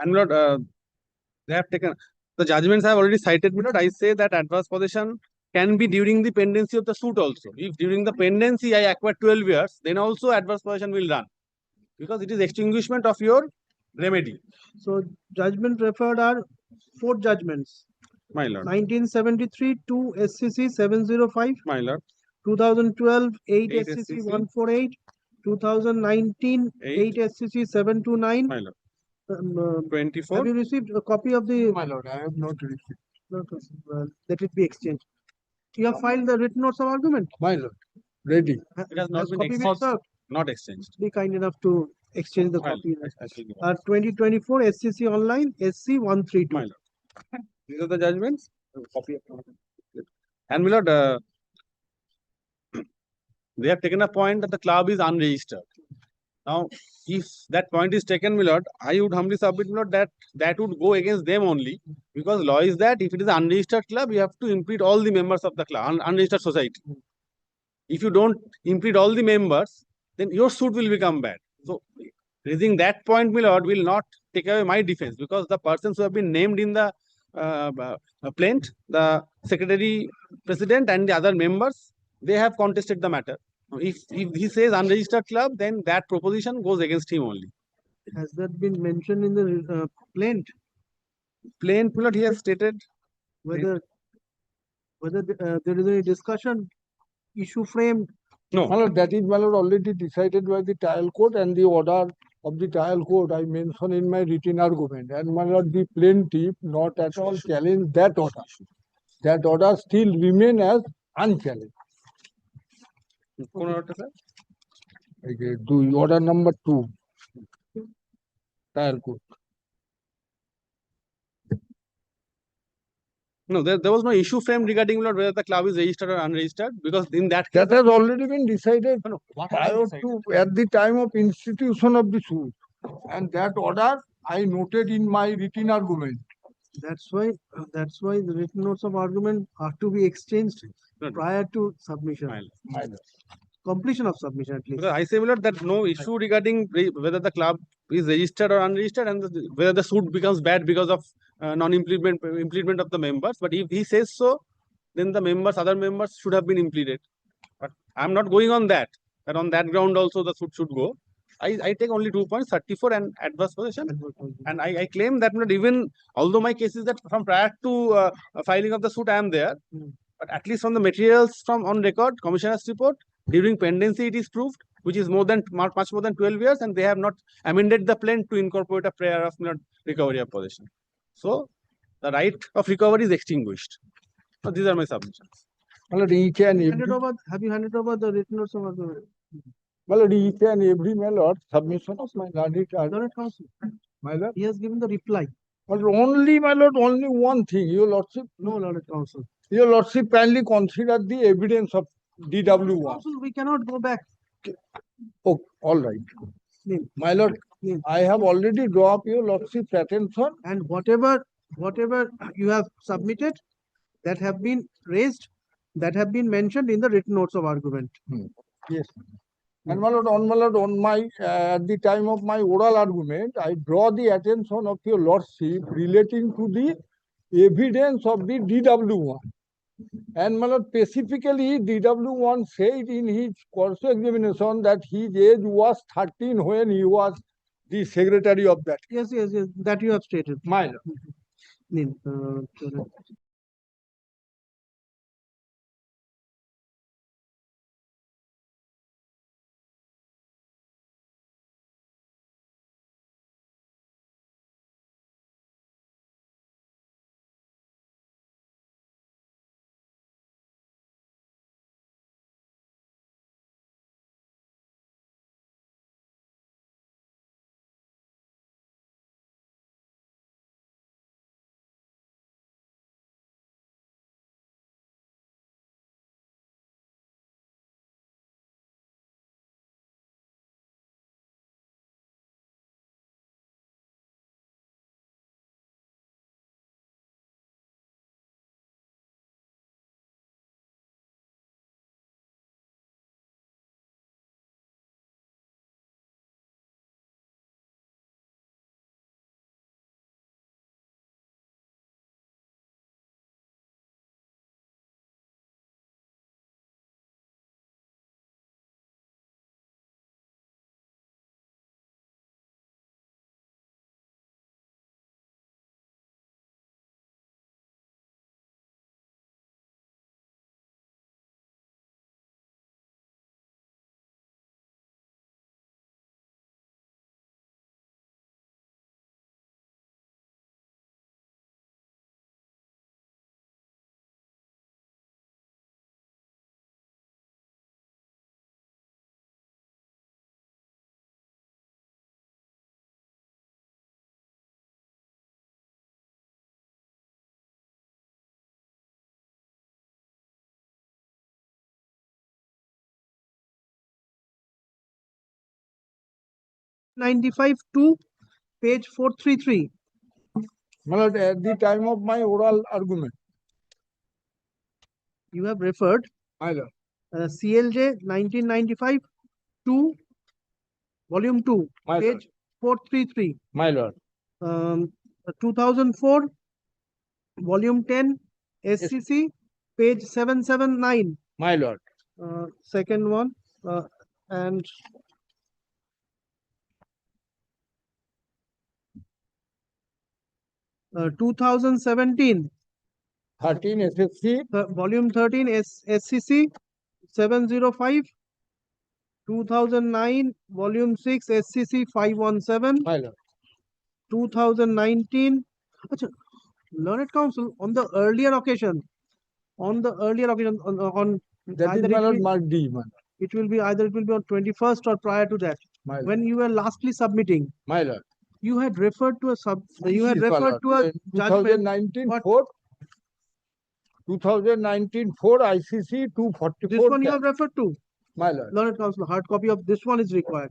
And my lord, they have taken the judgments I have already cited, my lord. I say that adverse possession can be during the pendency of the suit also. If during the pendency I acquire 12 years, then also adverse possession will run because it is extinguishment of your remedy.
So judgment referred are 4 judgments.
My lord.
1973 2 SCC 705,
My lord.
2012 8
8
SCC
SCC
148, 2019 8 SCC 729.
My lord.
24. Have you received a copy of the?
My lord, I have not received.
Let it be exchanged. You have filed the written notes of argument.
My lord, ready.
It has not been
copy been
exchanged.
served?
Not exchanged.
Be kind enough to exchange the
My
copy.
lord, I shall give
2024 SCC online SC 132.
My lord. These are the judgments. Copy of and my lord, they have taken a point that the club is unregistered. Now, if that point is taken, my lord, I would humbly submit, my lord, that that would go against them only, because law is that if it is an unregistered club, you have to impede all the members of the club, unregistered society. If you don't impede all the members, then your suit will become bad. So, raising that point, my lord, will not take away my defense, because the persons who have been named in the plaint, the secretary, president, and the other members, they have contested the matter. If he says unregistered club, then that proposition goes against him only.
Has that been mentioned in the plaint?
Plaint, my lord, he has stated
Whether there is any discussion, issue framed?
no.
My lord, that is, my lord, already decided by the trial court, and the order of the trial court I mentioned in my written argument. And my lord, the plaintiff not at all challenge that order. That order still remain as unchallenged.
কোন order, sir?
Order number 2. Trial court.
No, there was no issue framed regarding, my lord, whether the club is registered or unregistered, because in that case,
That has already been decided
no, what
prior to at the time of institution of the suit. And that order I noted in my written argument.
That's why the written notes of argument are to be exchanged
No,
prior to submission,
my lord.
completion of submission at least.
Because I say, my lord, that no issue regarding whether the club is registered or unregistered and whether the suit becomes bad because of non-implement of the members. But if he says so, then the other members should have been implemented. But I'm not going on that. And on that ground also the suit should go. I take only 2 points, 34 and adverse possession. And I claim that not even, although my case is that from prior to filing of the suit, I am there. But at least from the materials from on record, commissioner's report, during pendency it is proved, which is much more than 12 years, and they have not amended the plan to incorporate a prayer of recovery of possession. So the right of recovery is extinguished. So these are my submissions.
Well, each and
Handed over, have you handed over the written notes of argument?
each and every my lord submission of my learned
Lord Counsel,
my lord.
he has given the reply.
But only my lord, only one thing, your lordship.
No, Lord Counsel.
Your lordship kindly consider the evidence of DW1.
Counsel, we cannot go back.
Oh, all right.
Name.
My lord,
Name.
I have already drawn up your lordship's attention.
And whatever you have submitted that have been raised, that have been mentioned in the written notes of argument.
Yes. And my lord, on my at the time of my oral argument, I draw the attention of your lordship relating to the evidence of the DW1. And my lord, specifically, DW1 said in his course of examination that his age was 13 when he was the secretary of that.
Yes, that you have stated.
My lord.
Name. 95 to page 433.
My lord, at the time of my oral argument.
You have referred
My lord.
CLJ 1995 to volume 2,
My
page 433.
My lord.
2004, volume 10, SCC, page 779.
My lord.
Second one, and 2017,
13 SSC.
volume 13, SCC, 705. 2009, volume 6, SCC 517.
My lord.
2019. Achha, Learned Counsel, on the earlier occasion, on
that is
either
my
it
lord
will-
mark D, man.
it will be either on 21st or prior to that.
My lord.
When you were lastly submitting,
My lord.
you had referred to a
Yes, my lord.
judgment.
2019
What?
4. 2019 4 ICC 244.
This one you have referred to.
My lord.
Learned Counsel, hard copy of this one is required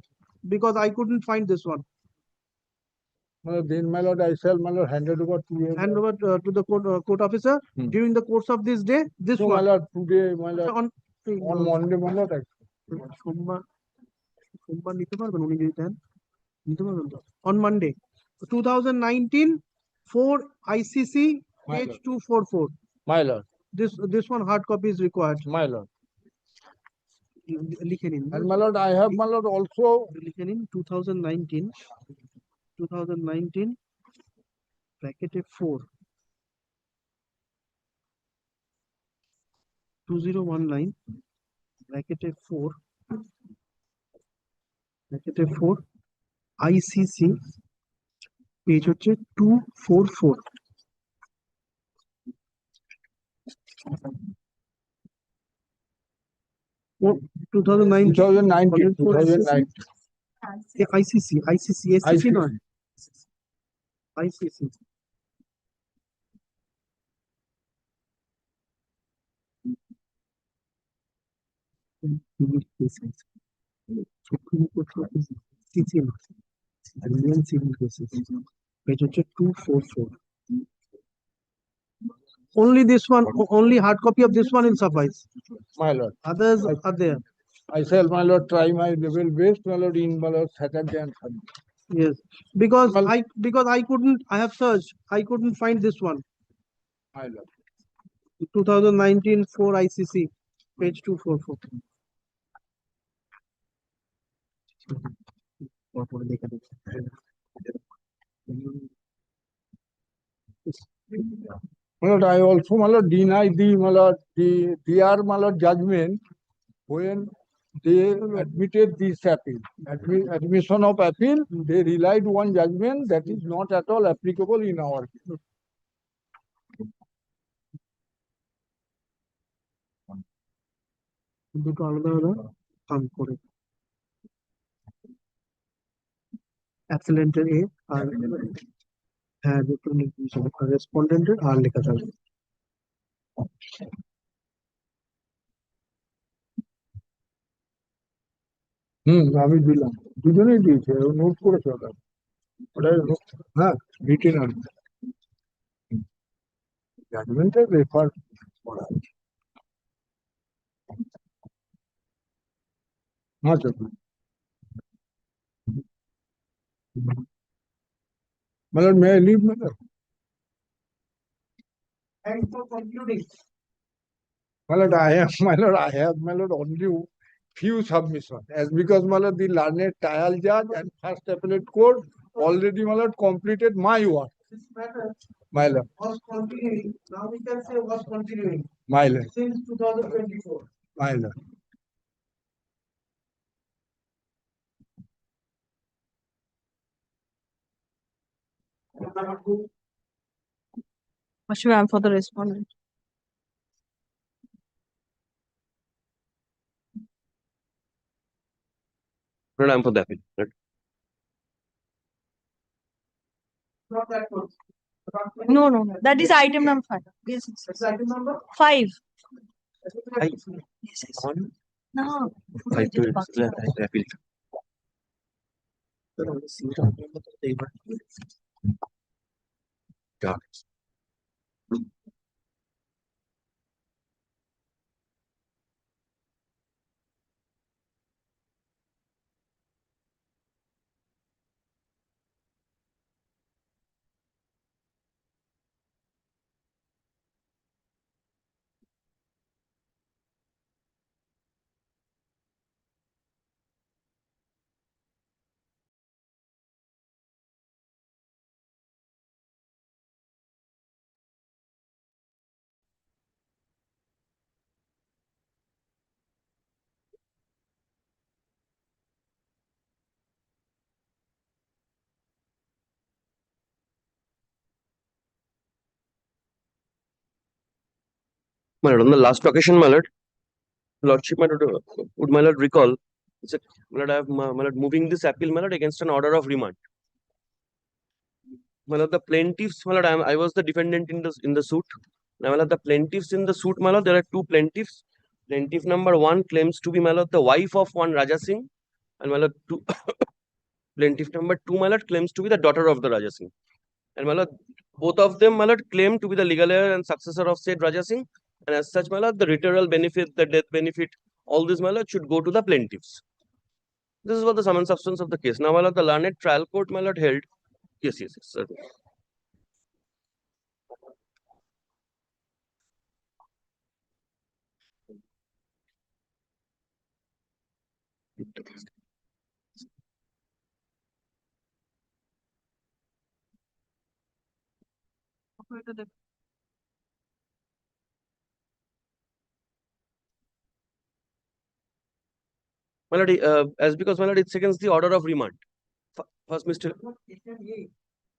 because I couldn't find this one.
Then my lord, I shall my lord handed over to
Hand over to the court officer during the course of this day. This
So my
one
lord, today my lord,
on
on Monday my lord,
সোমবার সোমবার নিতে পারবেন উনি যদি দেন নিতে পারবেন তো on Monday 2019 4 ICC page 244
my lord,
this one hard copy is required
my lord.
লিখে নিন
And my lord, I have my lord also
লিখে নিন 2019 ব্র্যাকেটে 4 2019 ব্র্যাকেটে 4 ICC পেজ হচ্ছে 244
2019.
ICC SCC নয় ICC Supreme Court is CC Indian civil cases page হচ্ছে 244 only this one only hard copy of this one will suffice
My lord,
others are there
I shall my lord try my level best my lord in my lord Saturday and Sunday.
yes because I couldn't I have searched I couldn't find this one
My lord.
2019 4 ICC page 244 পরপর দেখে দেখে
My lord, I also my lord deny the my lord their my lord judgment when they admitted this appeal. Admission of appeal, they relied one judgment that is not at all applicable in our case.
দুটো আলাদা আলাদা কাম করে অ্যাপ্লিকেন্টের এ আর হ্যাঁ দুটো রেসপন্ডেন্টের আর লেখা থাকবে
আমি দিলাম দুজনেই দিয়েছে নোট করেছে ওটা হ্যাঁ রিটেন আর জাজমেন্টের রেফার করা আছে আচ্ছা মানে মে লিভ মানে
and for concluding
my lord, I have my lord only few submissions as because my lord the learned trial judge and first appellate court already my lord completed my work.
this matter
My lord,
was continuing now we can say was continuing
my lord,
since 2024
my lord.
Ashwin, I'm for the respondent.
But I'm for the appeal. Right?
not that one
No. That is item number 5. Yes.
that's item number
5.
Yes. On
No.
5 to appeal. Got it. My lord, on the last occasion, my lord, lordship, my lord, would my lord recall, he said, my lord, I have my lord moving this appeal, my lord, against an order of remand. My lord, the plaintiffs, my lord, I was the defendant in the suit. Now, my lord, the plaintiffs in the suit, my lord, there are two plaintiffs. Plaintiff number 1 claims to be, my lord, the wife of one Raja Singh, and my lord, Plaintiff number 2, my lord, claims to be the daughter of the Raja Singh. And my lord, both of them, my lord, claim to be the legal heir and successor of said Raja Singh. And as such, my lord, the retirement benefit, the death benefit, all this, my lord, should go to the plaintiffs. This is what the sum and substance of the case. Now, my lord, the learned trial court, my lord, held. Yes, certainly. My lord, as because, my lord, it's against the order of remand. First, Mr.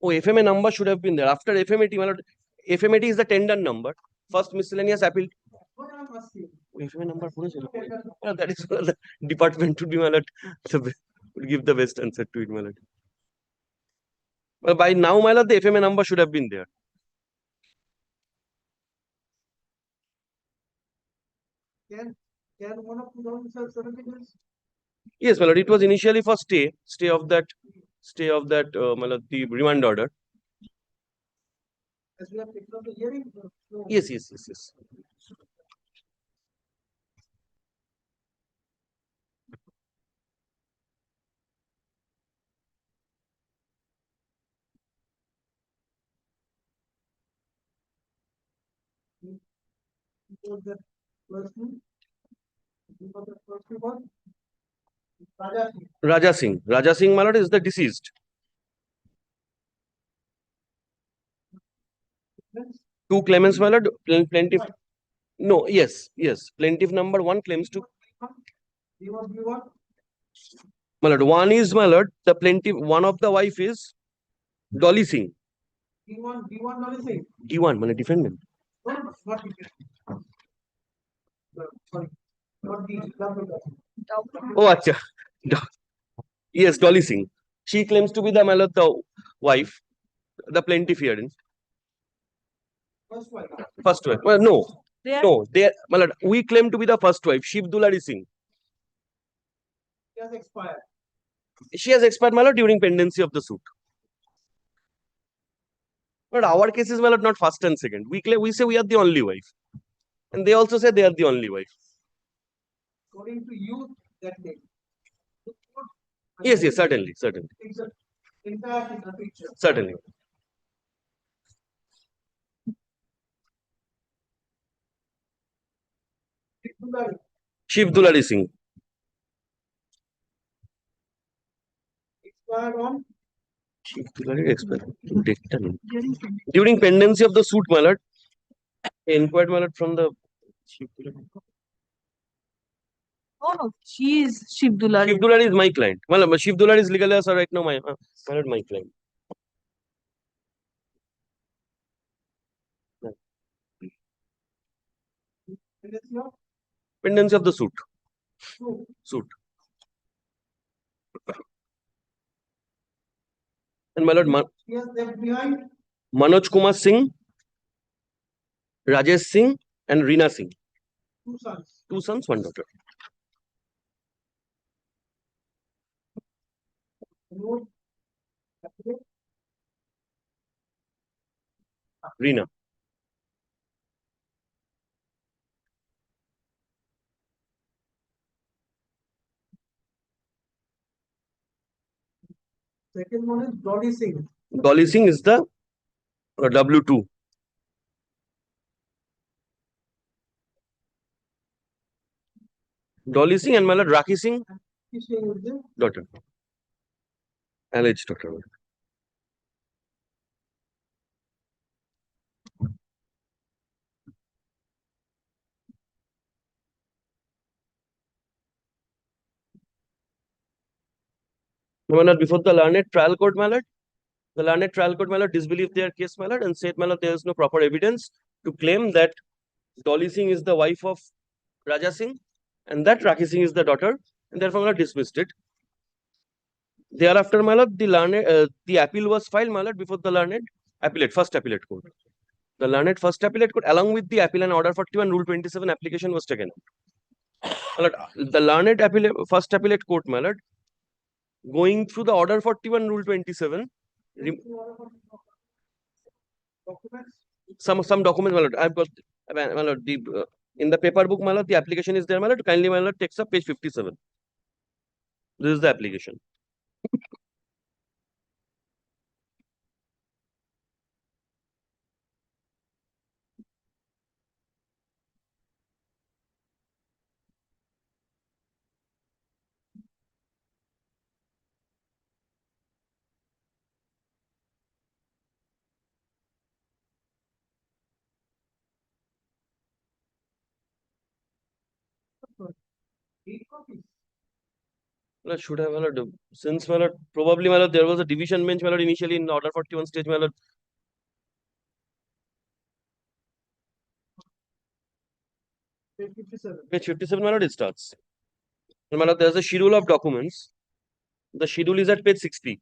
Oh, FMA number should have been there. After FMAT, my lord, FMAT is the tender number. First miscellaneous appeal. FMA number, that is the department to be, my lord, would give the best answer to it, my lord. Well, by now, my lord, the FMA number should have been there.
Can one of the officers certificates?
Yes, my lord, it was initially for stay of that, my lord, the remand order.
As we have taken up the hearing? No.
Yes.
Before that person, before that person was Raja Singh.
Raja Singh. Raja Singh, my lord, is the deceased. Two claimants, my lord, plaintiff. No, yes. Plaintiff number 1 claims to. My lord, one is, my lord, the plaintiff, one of the wife is Dolly Singh.
D1 Dolly Singh.
D1, my lord, defendant.
Not sorry. Not D.
Oh, acha. Yes, Dolly Singh. She claims to be the, my lord, the wife, the plaintiff herein. First wife. Well, no. My lord, we claim to be the first wife, Shiv Dulari Singh.
She has expired.
She has expired, my lord, during pendency of the suit. But our case is, my lord, not first and second. We say we are the only wife. And they also say they are the only wife.
According to you, that name.
Yes, certainly.
Entire picture.
Certainly. Shiv Dulari Singh.
Expired on?
Shiv Dulari expired. During pendency of the suit, my lord. Inquired, my lord, from the Shiv Dulari.
Oh, she is Shiv Dulari.
Shiv Dulari is my client. Well, Shiv Dulari is legal as right now my client. Pendency of the suit. And my lord, Manoj Kumar Singh, Rajesh Singh, and Reena Singh. Two sons, one daughter. Reena.
Second one is Dolly Singh.
Dolly Singh is the W2. Dolly Singh and my lord Rakhi Singh, daughter. Alleged daughter. My lord, before the learned trial court, my lord, the learned trial court, my lord, disbelieved their case, my lord, and said, my lord, there is no proper evidence to claim that Dolly Singh is the wife of Raja Singh and that Rakhi Singh is the daughter, and therefore, my lord, dismissed it. Thereafter, my lord, the appeal was filed, my lord, before the learned first appellate court. The learned first appellate court, along with the appeal and order 41, Rule 27 application was taken. My lord, the learned first appellate court, my lord, going through the order 41 rule 27. Some documents, my lord. I've got, my lord, in the paper book, my lord, the application is there, my lord. Kindly, my lord, takes up page 57. This is the application. My lord, should have, my lord, since, my lord, probably, my lord, there was a division bench, my lord, initially in order 41 stage, my lord. Page 57, my lord, it starts. And, my lord, there's a schedule of documents. The schedule is at page 60.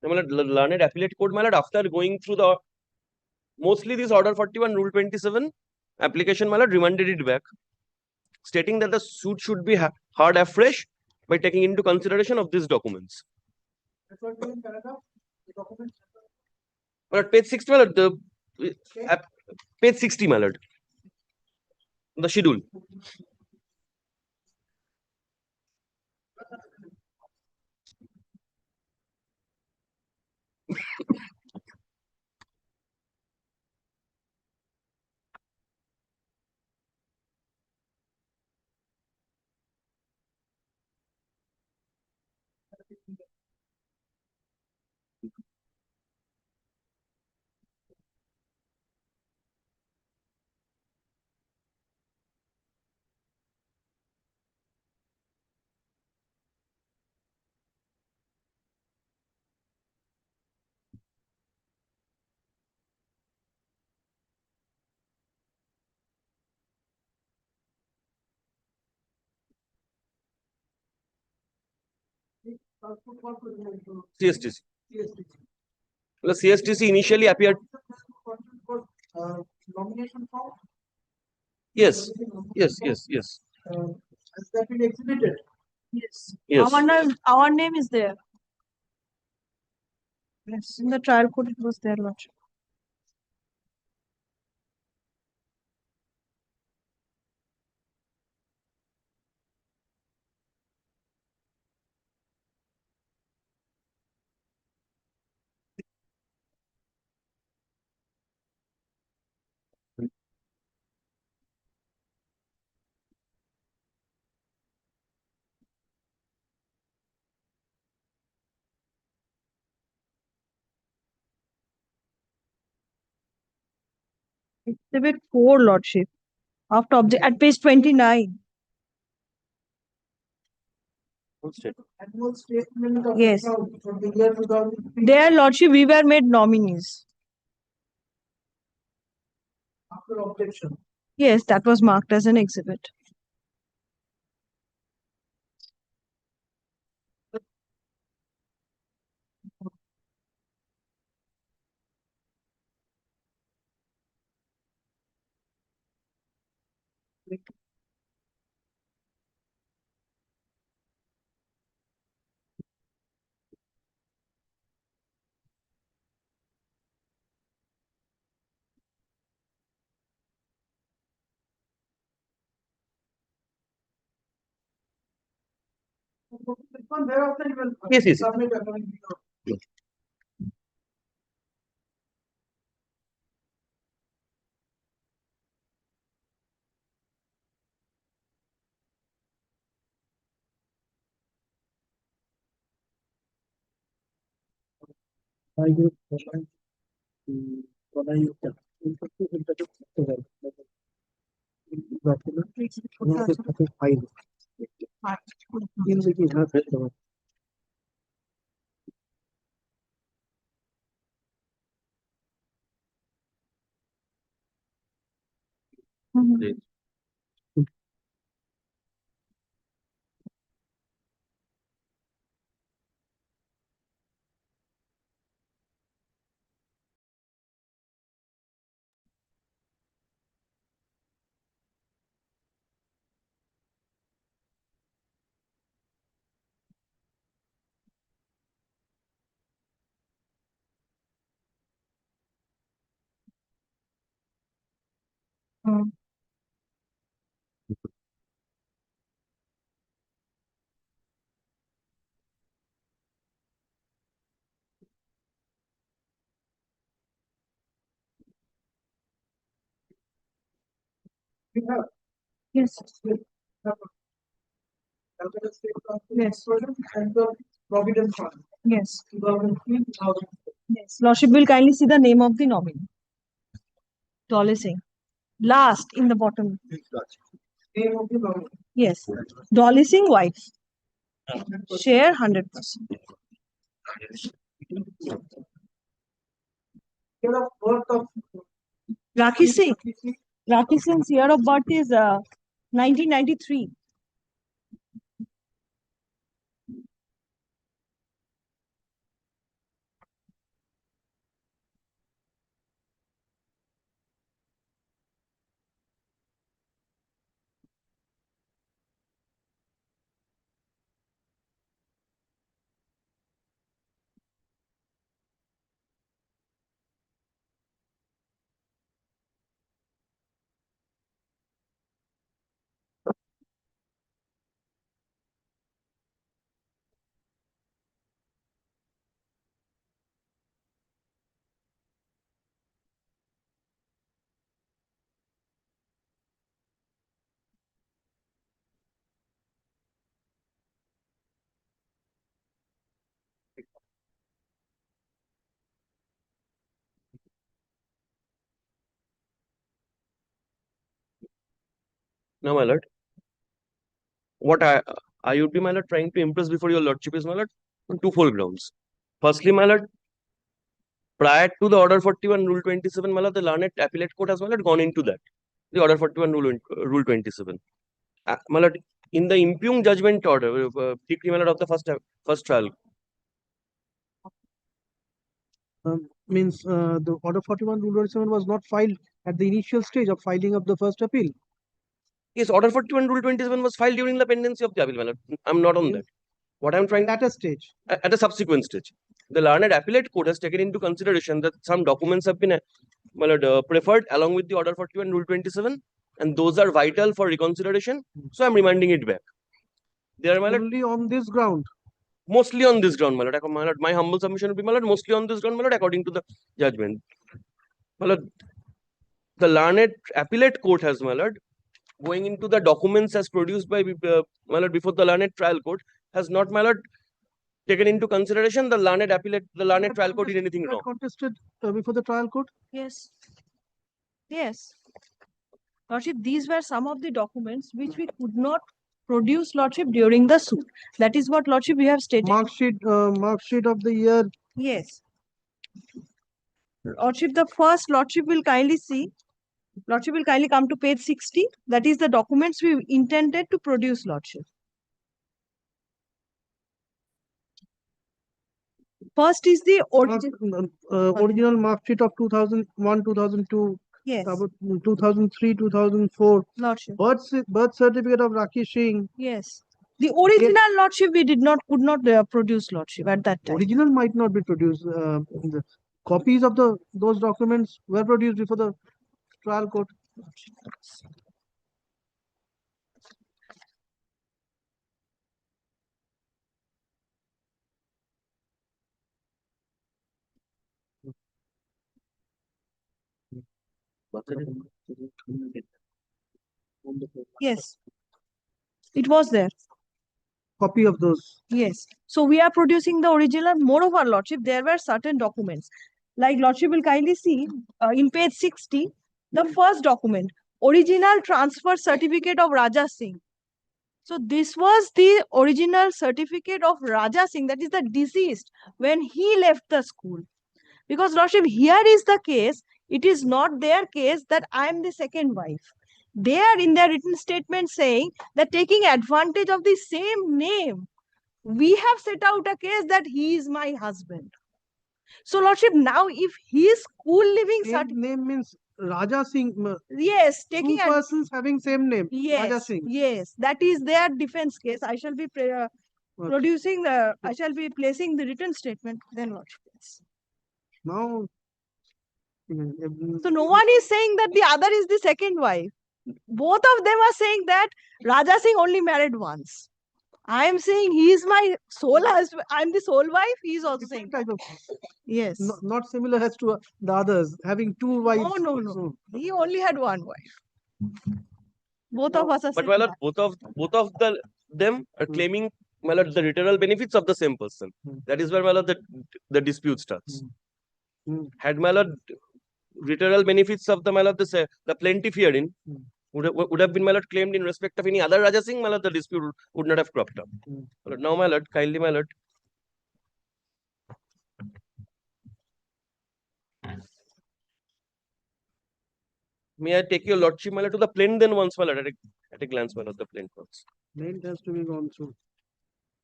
My lord, learned appellate court, my lord, after going through the mostly this order 41 rule 27 application, my lord, remanded it back, stating that the suit should be heard afresh by taking into consideration of these documents. But page 60, my lord, page 60, my lord, the schedule. CSTC. The CSTC initially appeared.
Nomination form?
Yes, yes, yes, yes.
Has that been exhibited?
Yes.
Yes.
Our name is there. Yes, in the trial court it was there, Lordship. Exhibit 4, Lordship. After object at page 29.
Annual statement of
Yes.
account for the year 2003.
There, Lordship, we were made nominees.
After objection.
Yes, that was marked as an exhibit.
Thereafter you will
Yes, yes.
submit according to your
Mhm. Yes. Yes.
And the Provident Fund.
Yes.
2003, 2004.
Yes. Lordship will kindly see the name of the nominee. Dolly Singh. Last in the bottom.
Name of the nominee.
Yes. Dolly Singh, wife. Share 100%.
Year of birth of
Rakhi Singh. Rakhi Singh's year of birth is 1993.
Now, my lord, what I would be, my lord, trying to impress before your lordship is, my lord, on twofold grounds. Firstly, my lord, prior to the Order 41 Rule 27, my lord, the learned appellate court has, my lord, gone into that. The Order 41 Rule 27. My lord, in the impugned judgment order, decree, my lord, of the first trial.
Means the Order 41 Rule 27 was not filed at the initial stage of filing of the first appeal.
Yes, Order 41 Rule 27 was filed during the pendency of the appeal, my lord. I'm not on that. What I'm trying
At a stage.
at a subsequent stage. The learned appellate court has taken into consideration that some documents have been preferred along with the Order 41 Rule 27, and those are vital for reconsideration. So I'm reminding it back. They are, my lord,
Only on this ground.
mostly on this ground, my lord. My humble submission would be, my lord, mostly on this ground, my lord, according to the judgment. My lord, the learned appellate court has, my lord, going into the documents as produced by my lord before the learned trial court, has not, my lord, taken into consideration the learned trial court did anything wrong.
Contested before the trial court?
Yes. Yes. Lordship, these were some of the documents which we could not produce, Lordship, during the suit. That is what, Lordship, we have stated.
Mark sheet of the year.
Yes. Lordship, the first Lordship will kindly see. Lordship will kindly come to page 60. That is the documents we intended to produce, Lordship. First is the
original mark sheet of 2001, 2002.
Yes.
2003, 2004.
Lordship.
Birth certificate of Rakhi Singh.
Yes. The original Lordship we could not produce, Lordship, at that time.
Original might not be produced. The copies of those documents were produced before the trial court.
Yes. It was there.
Copy of those.
Yes. So we are producing the original. Moreover, Lordship, there were certain documents. Like Lordship will kindly see in page 60, the first document, original transfer certificate of Raja Singh. So this was the original certificate of Raja Singh, that is the deceased, when he left the school. Because Lordship, here is the case. It is not their case that I am the second wife. They are in their written statement saying that taking advantage of the same name, we have set out a case that he is my husband. So, Lordship, now if his school living
Same name means Raja Singh.
Yes, taking
two persons having same name.
Yes,
Raja Singh.
yes, that is their defense case. I shall be producing the. I shall be placing the written statement. Then, Lordship. Yes.
Now,
So no one is saying that the other is the second wife. Both of them are saying that Raja Singh only married once. I am saying he is my sole husband. I am the sole wife. He is also saying
Different
that.
type of,
Yes.
not similar as to the others, having two wives.
No. He only had one wife. Both of us are
But
saying
my lord,
that.
both of them are claiming, my lord, the literal benefits of the same person. That is where, my lord, the dispute starts. Had, my lord, literal benefits of the, my lord, the plaintiff herein would have been, my lord, claimed in respect of any other Raja Singh, my lord, the dispute would not have cropped up. My lord, now, my lord, kindly, my lord, may I take your lordship, my lord, to the plain then once, my lord, at a glance, my lord, the plain once.
Main has to be gone through.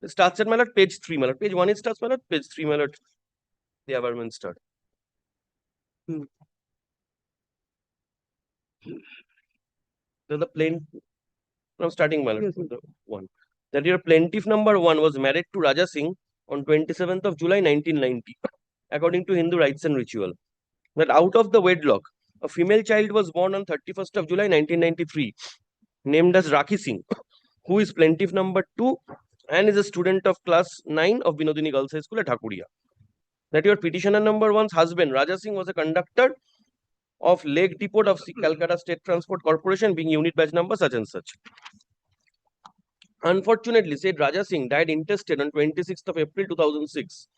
It starts at, my lord, page 3, my lord. Page 1 it starts, my lord. Page 3, my lord, the averment start. The plain, now starting, my lord,
Yes,
with the one. That your plaintiff number 1 was married to Raja Singh on 27th of July 1990, according to Hindu rites and ritual. That out of the wedlock, a female child was born on 31st of July 1993, named as Rakhi Singh, who is plaintiff number 2 and is a student of class 9 of Binodini Girls High School at Hakuria. That your petitioner number 1's husband, Raja Singh, was a conductor of Lake Depot of Calcutta State Transport Corporation, being unit badge number such and such. Unfortunately, said Raja Singh died intestate on 26th of April 2006,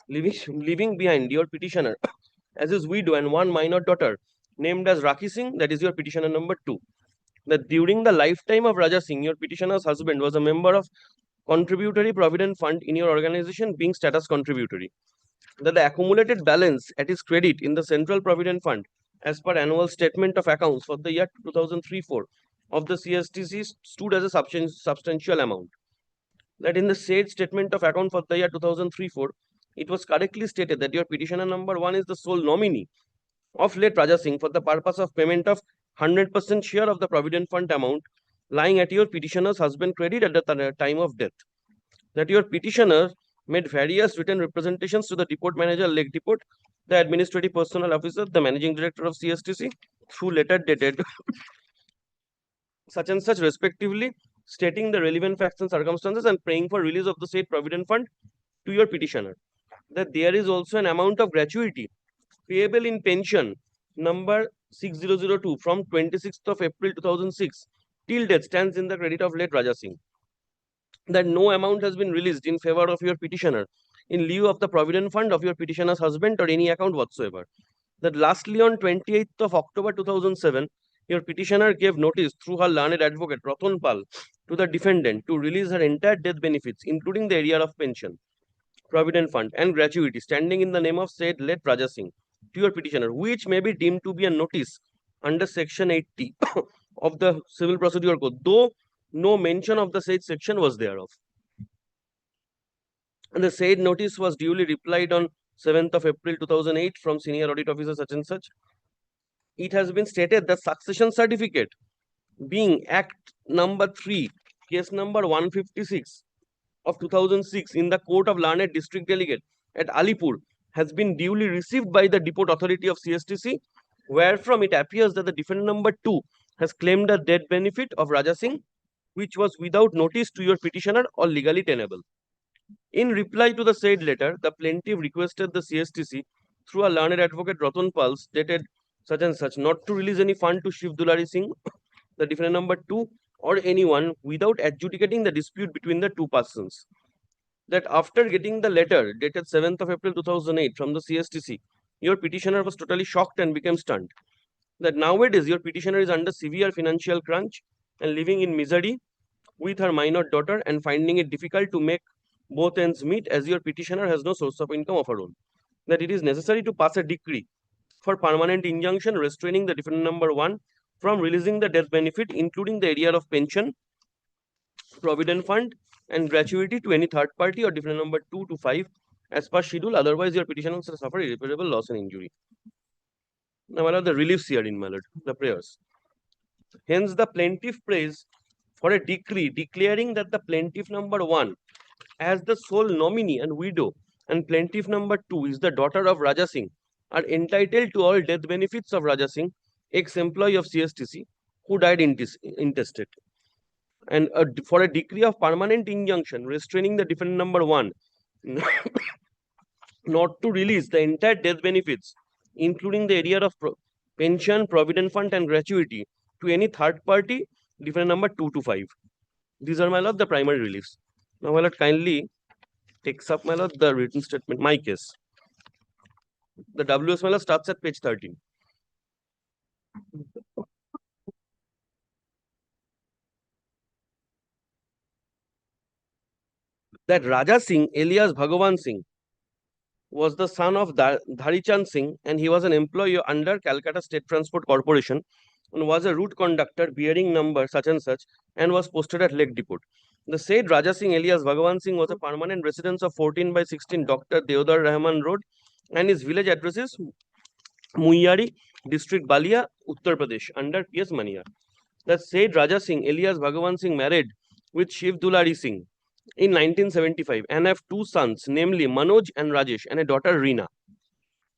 leaving behind your petitioner as his widow and one minor daughter named as Rakhi Singh, that is your petitioner number 2. That during the lifetime of Raja Singh, your petitioner's husband was a member of Contributory Provident Fund in your organization, being status contributory. That the accumulated balance at his credit in the Central Provident Fund, as per annual statement of accounts for the year 2003-4 of the CSTC, stood as a substantial amount. That in the said statement of account for the year 2003-4, it was correctly stated that your petitioner number 1 is the sole nominee of late Raja Singh for the purpose of payment of 100% share of the Provident Fund amount lying at your petitioner's husband credit at the time of death. That your petitioner made various written representations to the depot manager, Lake Depot, the administrative personnel officer, the managing director of CSTC, through letter dated such and such respectively, stating the relevant facts and circumstances and praying for release of the said Provident Fund to your petitioner. That there is also an amount of gratuity payable in pension number 6002 from 26th of April 2006 till date stands in the credit of late Raja Singh. That no amount has been released in favor of your petitioner in lieu of the Provident Fund of your petitioner's husband or any account whatsoever. That lastly, on 28th of October 2007, your petitioner gave notice through her learned advocate Ratan Pal to the defendant to release her entire death benefits, including the area of pension, Provident Fund, and gratuity standing in the name of said late Raja Singh to your petitioner, which may be deemed to be a notice under Section 80 of the Civil Procedure Code, though no mention of the said section was thereof. And the said notice was duly replied on 7th of April 2008 from Senior Audit Officer such and such. It has been stated that succession certificate being Act number 3, case number 156 of 2006 in the Court of Learned District Delegate at Alipur has been duly received by the Depot Authority of CSTC, wherefrom it appears that the defendant number 2 has claimed a death benefit of Raja Singh, which was without notice to your petitioner or legally tenable. In reply to the said letter, the plaintiff requested the CSTC through a learned advocate Ratan Pal stated such and such not to release any fund to Shiv Dulari Singh, the defendant number 2, or anyone without adjudicating the dispute between the two persons. That after getting the letter dated 7th of April 2008 from the CSTC, your petitioner was totally shocked and became stunned. That nowadays your petitioner is under severe financial crunch and living in misery with her minor daughter and finding it difficult to make both ends meet as your petitioner has no source of income of her own. That it is necessary to pass a decree for permanent injunction restraining the defendant number 1 from releasing the death benefit, including the area of pension, Provident Fund, and gratuity to any third party or defendant number 2 to 5 as per schedule. Otherwise, your petitioner will suffer irreparable loss and injury. Now, my lord, the reliefs here in my lord, the prayers. Hence, the plaintiff prays for a decree declaring that the plaintiff number 1 as the sole nominee and widow and plaintiff number 2 is the daughter of Raja Singh are entitled to all death benefits of Raja Singh, ex-employee of CSTC, who died intestate. And for a decree of permanent injunction restraining the defendant number 1 not to release the entire death benefits, including the area of pension, provident fund, and gratuity to any third party, defendant number 2 to 5. These are, my lord, the primary reliefs. Now, my lord, kindly takes up, my lord, the written statement, my case. The WS, my lord, starts at page 13. That Raja Singh, alias Bhagavan Singh, was the son of Dharichand Singh, and he was an employee under Calcutta State Transport Corporation and was a route conductor bearing number such and such and was posted at Lake Depot. The said Raja Singh alias Bhagavan Singh was a permanent resident of 14/16 Dr. Deodar Rahman Road, and his village address is Muiyari, district Balia, Uttar Pradesh, under PS Maniar. The said Raja Singh alias Bhagavan Singh married with Shiv Dulari Singh in 1975 and have 2 sons, namely Manoj and Rajesh, and a daughter Reena.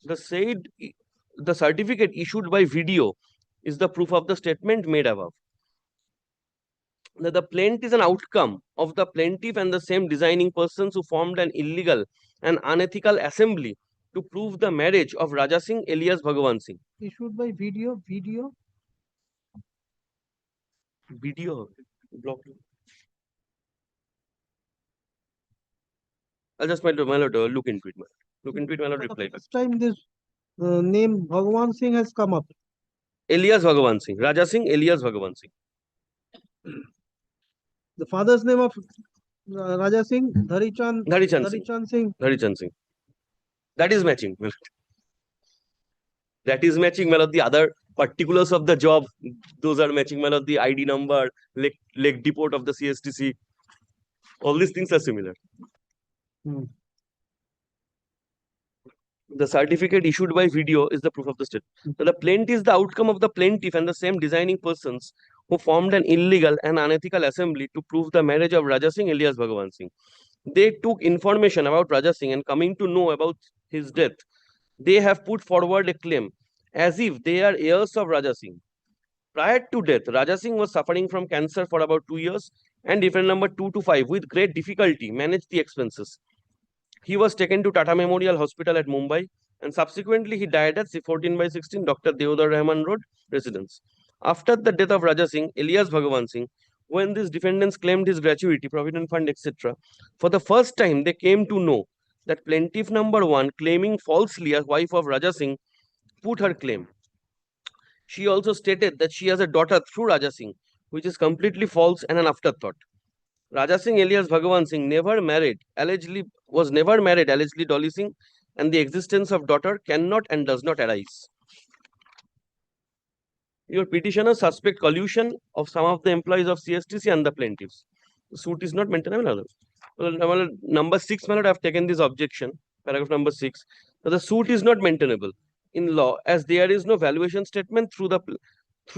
The certificate issued by video is the proof of the statement made above. That the plaint is an outcome of the plaintiff and the same designing persons who formed an illegal and unethical assembly to prove the marriage of Raja Singh alias Bhagavan Singh.
Issued by video.
Block. I'll just, my lord, look into it, look into it, my lord, reply back.
This time this name Bhagavan Singh has come up.
Alias Bhagavan Singh, Raja Singh alias Bhagavan Singh.
The father's name of Raja Singh, Dharichand Singh.
Dharichand Singh. That is matching, my lord. That is matching, my lord. The other particulars of the job, those are matching, my lord. The ID number, Lake Depot of the CSTC. All these things are similar. The certificate issued by video is the proof of the statement. So the plaintiff is the outcome of the plaintiff and the same designing persons who formed an illegal and unethical assembly to prove the marriage of Raja Singh alias Bhagavan Singh. They took information about Raja Singh, and coming to know about his death, they have put forward a claim as if they are heirs of Raja Singh. Prior to death, Raja Singh was suffering from cancer for about 2 years, and defendant number 2 to 5 with great difficulty managed the expenses. He was taken to Tata Memorial Hospital at Mumbai, and subsequently he died at 14/16 Dr. Deodar Rahman Road residence. After the death of Raja Singh alias Bhagavan Singh, when these defendants claimed his gratuity, provident fund, etc., for the first time they came to know that plaintiff number 1, claiming falsely as wife of Raja Singh, put her claim. She also stated that she has a daughter through Raja Singh, which is completely false and an afterthought. Raja Singh alias Bhagavan Singh was never married, allegedly Dolly Singh, and the existence of daughter cannot and does not arise. Your petitioner suspect collusion of some of the employees of CSTC and the plaintiffs. The suit is not maintainable. Well, number 6, my lord, I have taken this objection, paragraph number 6. So the suit is not maintainable in law, as there is no valuation statement through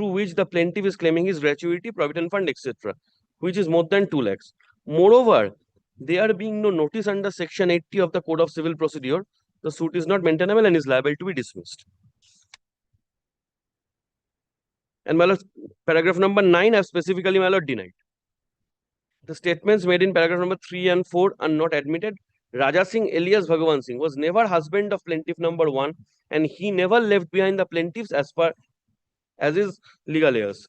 which the plaintiff is claiming his gratuity, provident fund, etc., which is more than 2 lakhs. Moreover, there being no notice under section 80 of the Code of Civil Procedure, the suit is not maintainable and is liable to be dismissed. And, my lord, paragraph number 9, I have specifically, my lord, denied. The statements made in paragraph number 3 and 4 are not admitted. Raja Singh alias Bhagavan Singh was never husband of plaintiff number 1, and he never left behind the plaintiffs as his legal heirs.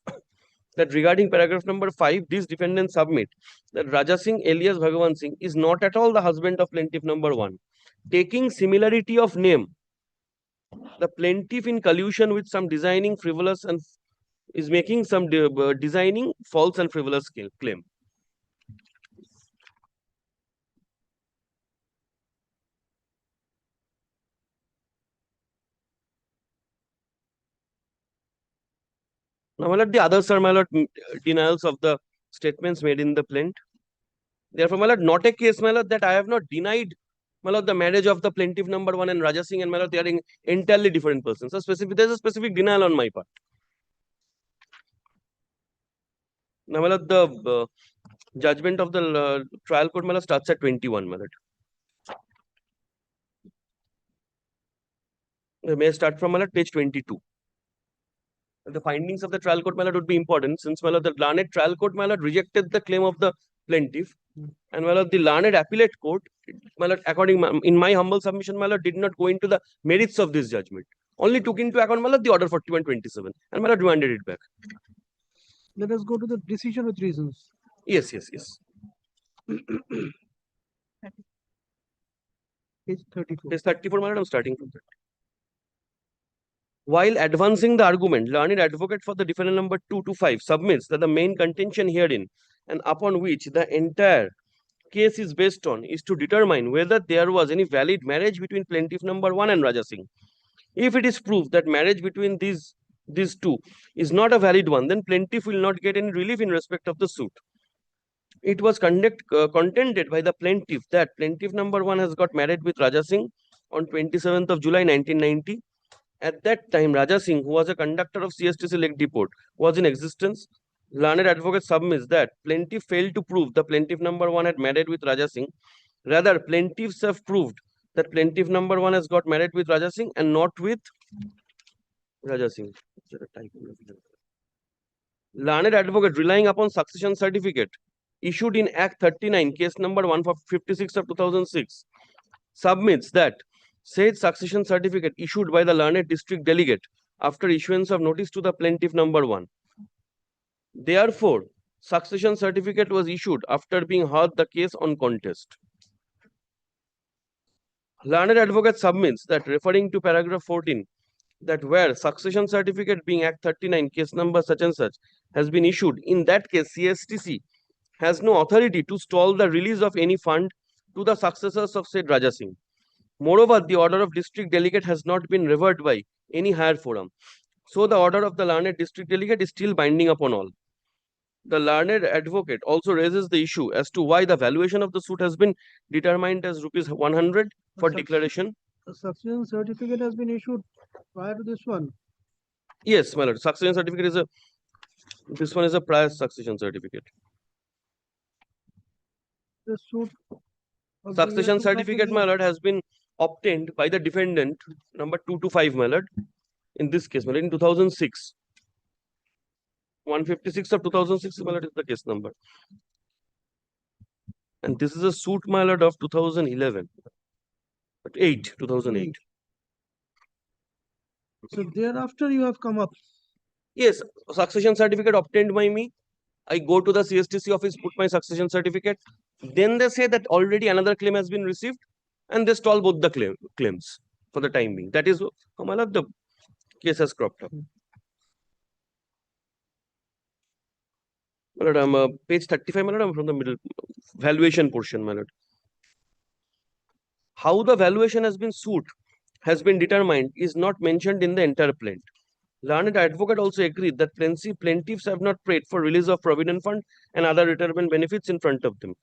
That regarding paragraph number 5, these defendants submit that Raja Singh alias Bhagavan Singh is not at all the husband of plaintiff number 1. Taking similarity of name, the plaintiff in collusion with some designing frivolous and is making some designing false and frivolous claim. Now, my lord, the others are, my lord, denials of the statements made in the plaint. Therefore, my lord, not a case, my lord, that I have not denied, my lord, the marriage of the plaintiff number 1 and Raja Singh, and my lord, they are entirely different persons. So there's a specific denial on my part. Now, my lord, the judgment of the trial court, my lord, starts at 21, my lord. May I start from, my lord, page 22. The findings of the trial court, my lord, would be important, since, my lord, the learned trial court, my lord, rejected the claim of the plaintiff, and, my lord, the learned appellate court, my lord, in my humble submission, my lord, did not go into the merits of this judgment, only took into account, my lord, the order 4127, and, my lord, remanded it back.
Let us go to the decision with reasons.
Yes.
Page 34.
Page 34, my lord, I'm starting from that. While advancing the argument, learned advocate for the defendant number 2 to 5 submits that the main contention herein, and upon which the entire case is based on, is to determine whether there was any valid marriage between plaintiff number 1 and Raja Singh. If it is proved that marriage between these two is not a valid one, then plaintiff will not get any relief in respect of the suit. It was contended by the plaintiff that plaintiff number 1 has got married with Raja Singh on 27th of July 1990. At that time, Raja Singh, who was a conductor of CSTC Lake Depot, was in existence. Learned advocate submits that plaintiff failed to prove the plaintiff number 1 had married with Raja Singh. Rather, plaintiffs have proved that plaintiff number 1 has got married with Raja Singh and not with Raja Singh. Learned advocate, relying upon succession certificate issued in Act 39, case number 156 of 2006, submits that said succession certificate issued by the learned district delegate after issuance of notice to the plaintiff number 1. Therefore, succession certificate was issued after being heard the case on contest. Learned advocate submits that, referring to paragraph 14, that where succession certificate being Act 39, case number such and such, has been issued, in that case CSTC has no authority to stall the release of any fund to the successors of said Raja Singh. Moreover, the order of district delegate has not been reversed by any higher forum. So the order of the learned district delegate is still binding upon all. The learned advocate also raises the issue as to why the valuation of the suit has been determined as rupees 100 for declaration.
The succession certificate has been issued prior to this one.
Yes, my lord. Succession certificate is this one is a prior succession certificate.
The suit.
Succession certificate, my lord, has been obtained by the defendant number 2 to 5, my lord. In this case, my lord, in 2006. 156 of 2006, my lord, is the case number. And this is a suit, my lord, of 2011. 2008.
So thereafter you have come up.
Yes, succession certificate obtained by me. I go to the CSTC office, put my succession certificate. Then they say that already another claim has been received, and they stall both the claims for the time being. That is how, my lord, the case has cropped up. My lord, I'm page 35, my lord, I'm from the middle valuation portion, my lord. How the valuation has been determined is not mentioned in the entire plaint. Learned advocate also agreed that plaintiffs have not prayed for release of provident fund and other retirement benefits in front of them.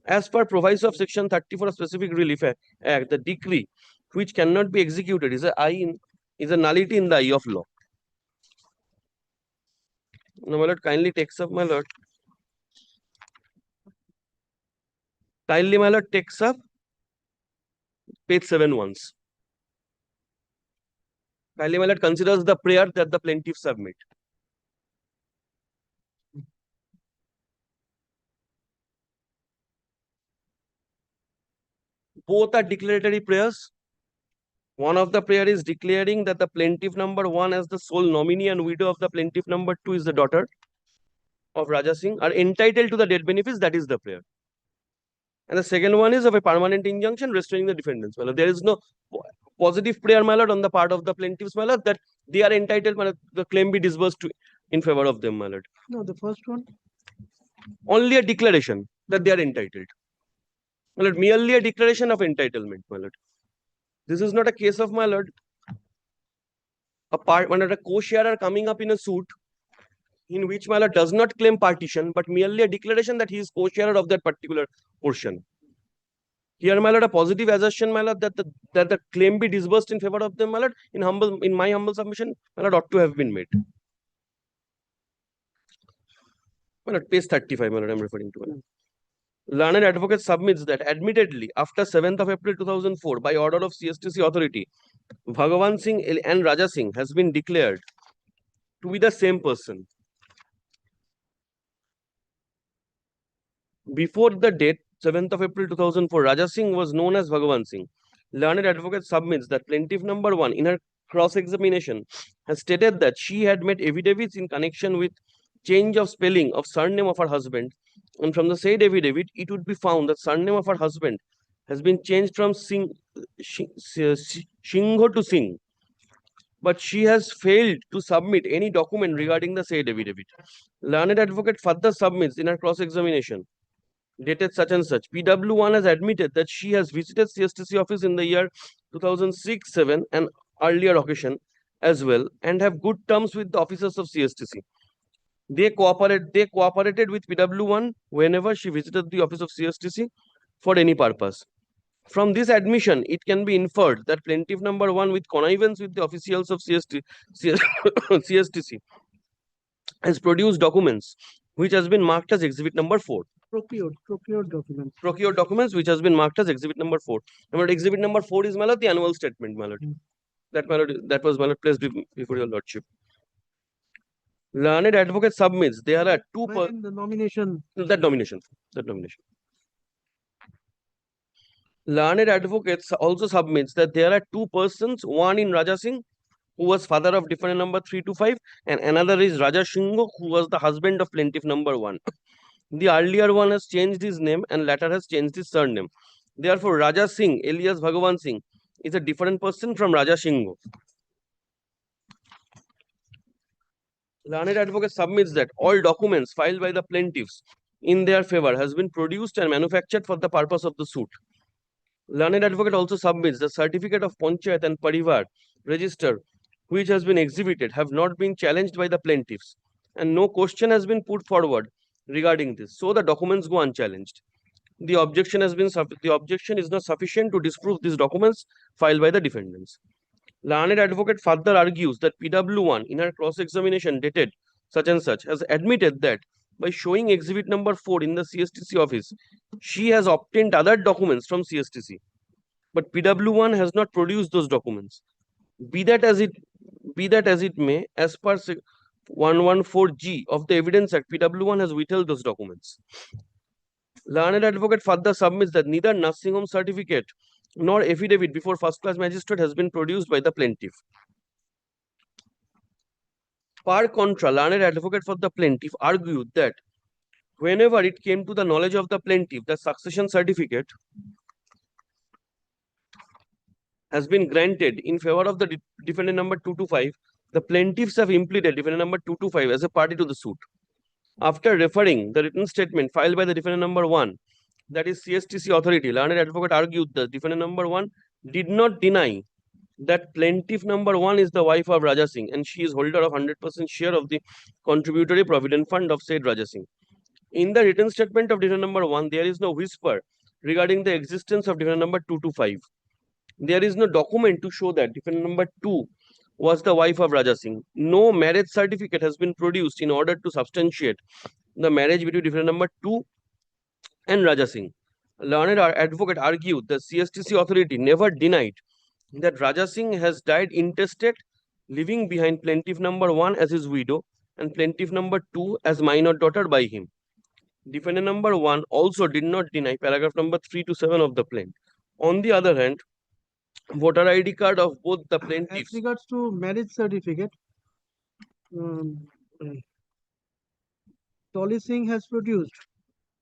As per proviso of section 34 of Specific Relief Act, the decree which cannot be executed is a nullity in the eye of law. Now, my lord, kindly takes up, my lord. Kindly, my lord, takes up page 7 once. Kindly, my lord, considers the prayer that the plaintiff submit. Both are declaratory prayers. One of the prayer is declaring that the plaintiff number 1 as the sole nominee and widow of the plaintiff number 2 is the daughter of Raja Singh are entitled to the death benefits. That is the prayer. And the second one is of a permanent injunction restraining the defendants. Well, there is no positive prayer, my lord, on the part of the plaintiffs, my lord, that they are entitled, my lord, the claim be disbursed in favor of them, my lord.
No, the first one.
Only a declaration that they are entitled. My lord, merely a declaration of entitlement, my lord. This is not a case of, my lord, a co-sharer coming up in a suit in which, my lord, does not claim partition, but merely a declaration that he is co-sharer of that particular portion. Here, my lord, a positive assertion, my lord, that the claim be disbursed in favor of them, my lord, in my humble submission, my lord, ought to have been made. My lord, page 35, my lord, I'm referring to. Learned advocate submits that, admittedly, after 7th of April 2004, by order of CSTC authority, Bhagavan Singh and Raja Singh has been declared to be the same person. Before the date 7th of April 2004, Raja Singh was known as Bhagavan Singh. Learned advocate submits that plaintiff number 1 in her cross-examination has stated that she had made affidavits in connection with change of spelling of surname of her husband, and from the said affidavit, it would be found that surname of her husband has been changed from Singho to Singh, but she has failed to submit any document regarding the said affidavit. Learned advocate further submits in her cross-examination dated such and such. PW1 has admitted that she has visited CSTC office in the year 2006-7 and earlier occasion as well, and have good terms with the officers of CSTC. They cooperated with PW1 whenever she visited the office of CSTC for any purpose. From this admission, it can be inferred that plaintiff number 1, with connivance with the officials of CSTC, has produced documents which has been marked as exhibit number 4.
Procured documents.
Procured documents which has been marked as exhibit number 4. And exhibit number 4 is, my lord, the annual statement, my lord. That, my lord, that was, my lord, placed before your lordship. Learned advocate submits there are two
The nomination.
that nomination. Learned advocates also submits that there are two persons, one in Raja Singh, who was father of defendant number 3 to 5, and another is Raja Singho, who was the husband of plaintiff number 1. The earlier one has changed his name and latter has changed his surname. Therefore, Raja Singh, alias Bhagavan Singh, is a different person from Raja Singho. Learned advocate submits that all documents filed by the plaintiffs in their favor has been produced and manufactured for the purpose of the suit. Learned advocate also submits the certificate of Panchayat and Parivar register which has been exhibited have not been challenged by the plaintiffs, and no question has been put forward regarding this. So the documents go unchallenged. The objection is not sufficient to disprove these documents filed by the defendants. Learned advocate further argues that PW1 in her cross-examination dated such and such has admitted that by showing exhibit number 4 in the CSTC office, she has obtained other documents from CSTC. But PW1 has not produced those documents. Be that as it may, as per 114G of the Evidence Act, PW1 has withheld those documents. Learned advocate further submits that neither nursing home certificate nor affidavit before first class magistrate has been produced by the plaintiff. Per contra, learned advocate for the plaintiff argued that whenever it came to the knowledge of the plaintiff, the succession certificate has been granted in favor of the defendant number 225, the plaintiffs have implemented defendant number 225 as a party to the suit. After referring the written statement filed by the defendant number 1, that is CSTC authority, learned advocate argued that defendant number 1 did not deny that plaintiff number 1 is the wife of Raja Singh and she is holder of 100% share of the contributory provident fund of said Raja Singh. In the written statement of defendant number 1, there is no whisper regarding the existence of defendant number 225. There is no document to show that defendant number 2 was the wife of Raja Singh. No marriage certificate has been produced in order to substantiate the marriage between defendant number 2 and Raja Singh. Learned advocate argued the CSTC authority never denied that Raja Singh has died intestate, leaving behind plaintiff number 1 as his widow and plaintiff number 2 as minor daughter by him. Defendant number 1 also did not deny paragraph number 3 to 7 of the plaint. On the other hand, voter ID card of both the plaintiffs.
As regards to marriage certificate, Dolly Singh has produced.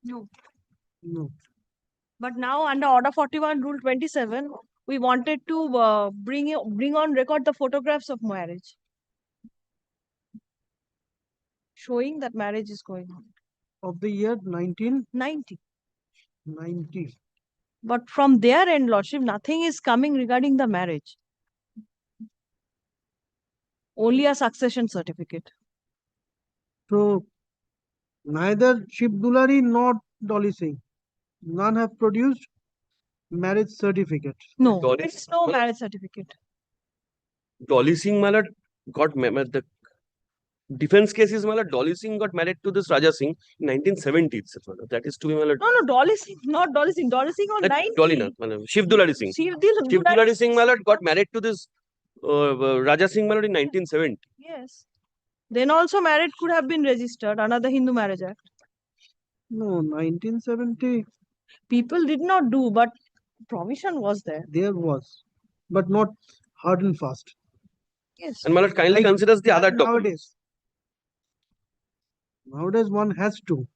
No.
No.
But now under Order 41, Rule 27, we wanted to bring on record the photographs of marriage, showing that marriage is going on.
Of the year 1990.
90. But from their end, Lordship, nothing is coming regarding the marriage. Only a succession certificate.
So neither Shiv Dulari nor Dolly Singh, none have produced marriage certificate.
No,
Dolly-
there is no marriage certificate.
Dolly Singh, my lord, got the Defense case is, my lord, Dolly Singh got married to this Raja Singh in 1970 itself, my lord. That is to be, my lord.
No, Dolly Singh, not Dolly Singh. Dolly Singh on 90.
Dolly, not, my lord. Shiv Dulari Singh. Shiv
Dulari
Dulari Singh, my lord, got married to this Raja Singh, my lord, in 1970.
Yes. Then also marriage could have been registered under the Hindu Marriage Act.
No, 1970,
People did not do, but provision was there.
there was, but not hard and fast.
Yes.
And my lord kindly
Like
considers the other documents.
Nowadays one has to.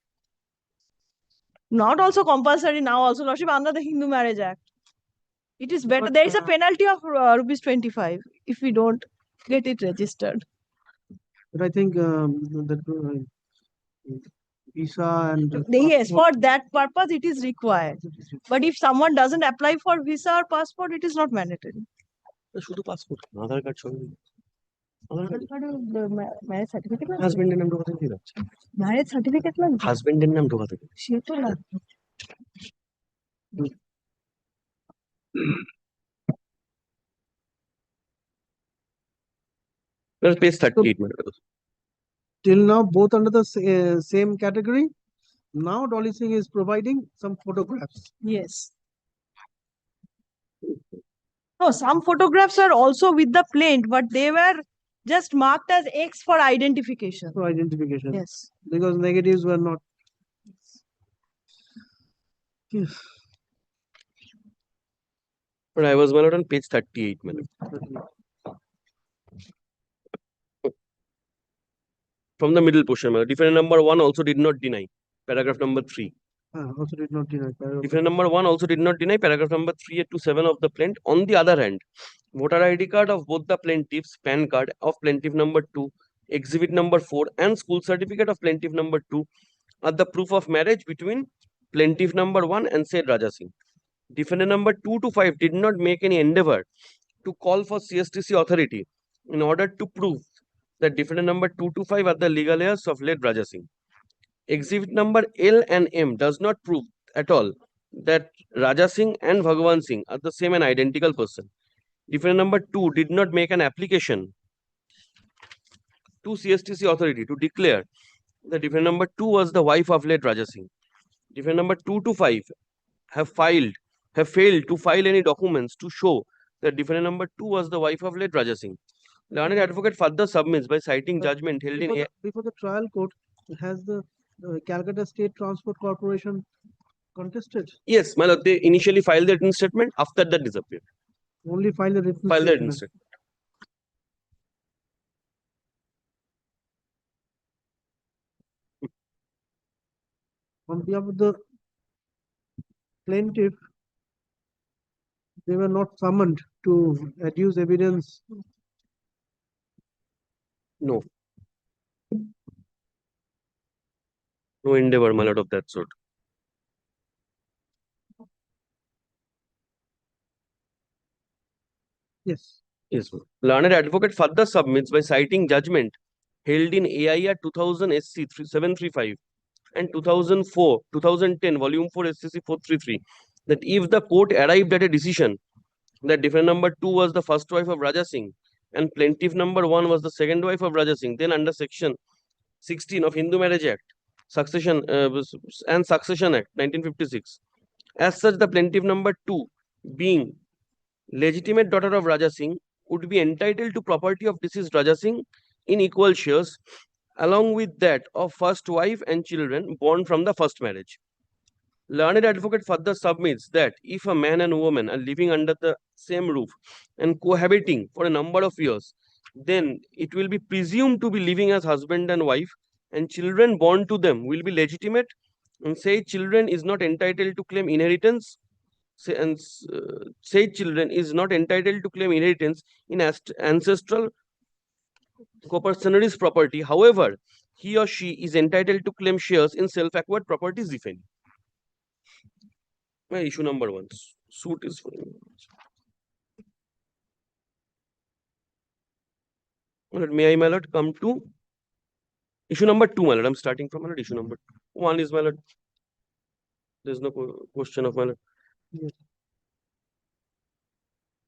Not also compulsory now, also Lordship, under the Hindu Marriage Act. It is better.
But,
There is a penalty of rupees 25 if we don't get it registered.
But I think that visa and
Yes,
passport-
for that purpose it is required. But if someone doesn't apply for visa or passport, it is not mandatory.
শুধু passport আধার card সঙ্গে
Marriage certificate
হাজবেন্ডের নাম ঢোকাতে কি লাগছে
marriage certificate লাগবে
হাজবেন্ডের নাম ঢোকাতে
সে তো লাগবে
page 38 my lord.
till now both under the same category. Now Dolly Singh is providing some photographs.
Yes. No, some photographs are also with the plaint, but they were just marked as X for identification.
For identification.
Yes.
Because negatives were not. Yes.
But I was, my lord, on page 38 my lord. From the middle portion, my lord. Defendant number 1 also did not deny paragraph number 3.
Also did not deny.
Defendant number 1 also did not deny paragraph number 3 to 7 of the plaint. On the other hand, voter ID card of both the plaintiffs, PAN card of plaintiff number 2, exhibit number 4 and school certificate of plaintiff number 2 are the proof of marriage between plaintiff number 1 and said Raja Singh. Defendant number 2 to 5 did not make any endeavor to call for CSTC authority in order to prove that defendant number 2 to 5 are the legal heirs of late Raja Singh. Exhibit number L and M does not prove at all that Raja Singh and Bhagwan Singh are the same and identical person. Defendant number 2 did not make an application to CSTC authority to declare that defendant number 2 was the wife of late Raja Singh. Defendant number 2 to 5 have failed to file any documents to show that defendant number 2 was the wife of late Raja Singh. Learned advocate further submits by citing judgment held in
before the trial court. Has the Calcutta State Transport Corporation contested?
Yes, my lord, they initially filed the written statement, after that disappeared.
Only filed the written
Filed the written
statement.
statement.
On behalf of the plaintiff, they were not summoned to adduce evidence.
No. No endeavor, my lord, of that sort.
Yes.
Yes, ma'am. Learned advocate further submits by citing judgment held in AIR 2000 SC 735 and 2010 volume 4 SCC 433 that if the court arrived at a decision that defendant number 2 was the first wife of Raja Singh and plaintiff number 1 was the second wife of Raja Singh, then under section 16 of Hindu Marriage Act, Succession Act 1956, as such the plaintiff number 2 being legitimate daughter of Raja Singh would be entitled to property of deceased Raja Singh in equal shares along with that of first wife and children born from the first marriage. Learned advocate further submits that if a man and woman are living under the same roof and cohabiting for a number of years, then it will be presumed to be living as husband and wife, and children born to them will be legitimate, and say children is not entitled to claim inheritance. Say children is not entitled to claim inheritance in ancestral coparcenarious property. However, he or she is entitled to claim shares in self-acquired properties if any. Issue number 1. Suit is for may I, my lord, come to issue number 2, my lord. I'm starting from my lord, issue number 2. 1 is, my lord, there's no question of, my lord.
Yes.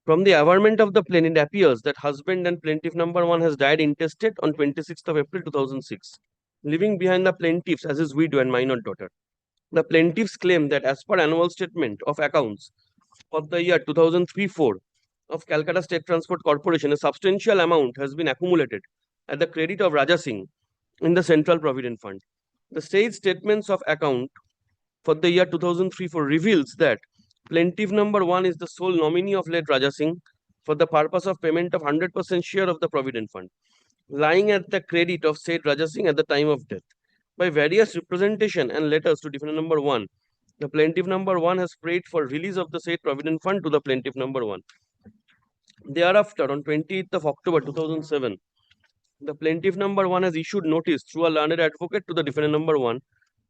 From the averment of the plaintiff, it appears that husband and plaintiff number 1 has died intestate on 26th of April 2006, leaving behind the plaintiffs as his widow and minor daughter. The plaintiffs claim that as per annual statement of accounts for the year 2003-4 of Calcutta State Transport Corporation, a substantial amount has been accumulated at the credit of Raja Singh in the Central Provident Fund. The state statements of account for the year 2003-4 reveals that plaintiff number 1 is the sole nominee of late Raja Singh for the purpose of payment of 100% share of the Provident Fund, lying at the credit of said Raja Singh at the time of death. By various representation and letters to defendant number 1, the plaintiff number 1 has prayed for release of the said Provident Fund to the plaintiff number 1. Thereafter, on 28th of October 2007, the plaintiff number 1 has issued notice through a learned advocate to the defendant number 1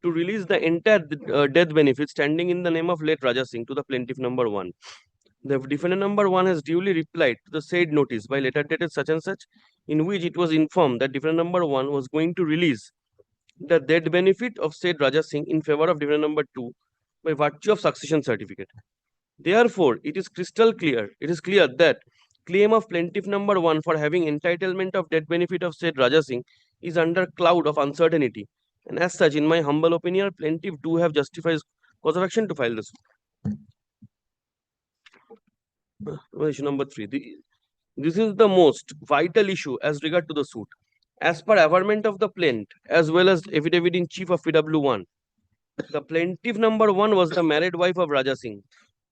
to release the entire death benefit standing in the name of late Raja Singh to the plaintiff number 1. The defendant number 1 has duly replied to the said notice by letter dated such and such, in which it was informed that defendant number 1 was going to release the death benefit of said Raja Singh in favor of defendant number 2 by virtue of succession certificate. Therefore, it is clear that claim of plaintiff number 1 for having entitlement of death benefit of said Raja Singh is under cloud of uncertainty, and as such, in my humble opinion, plaintiff do have justified cause of action to file the suit. Issue number 3. This is the most vital issue as regard to the suit. As per averment of the plaintiff, as well as affidavit in chief of PW1, the plaintiff number 1 was the married wife of Raja Singh,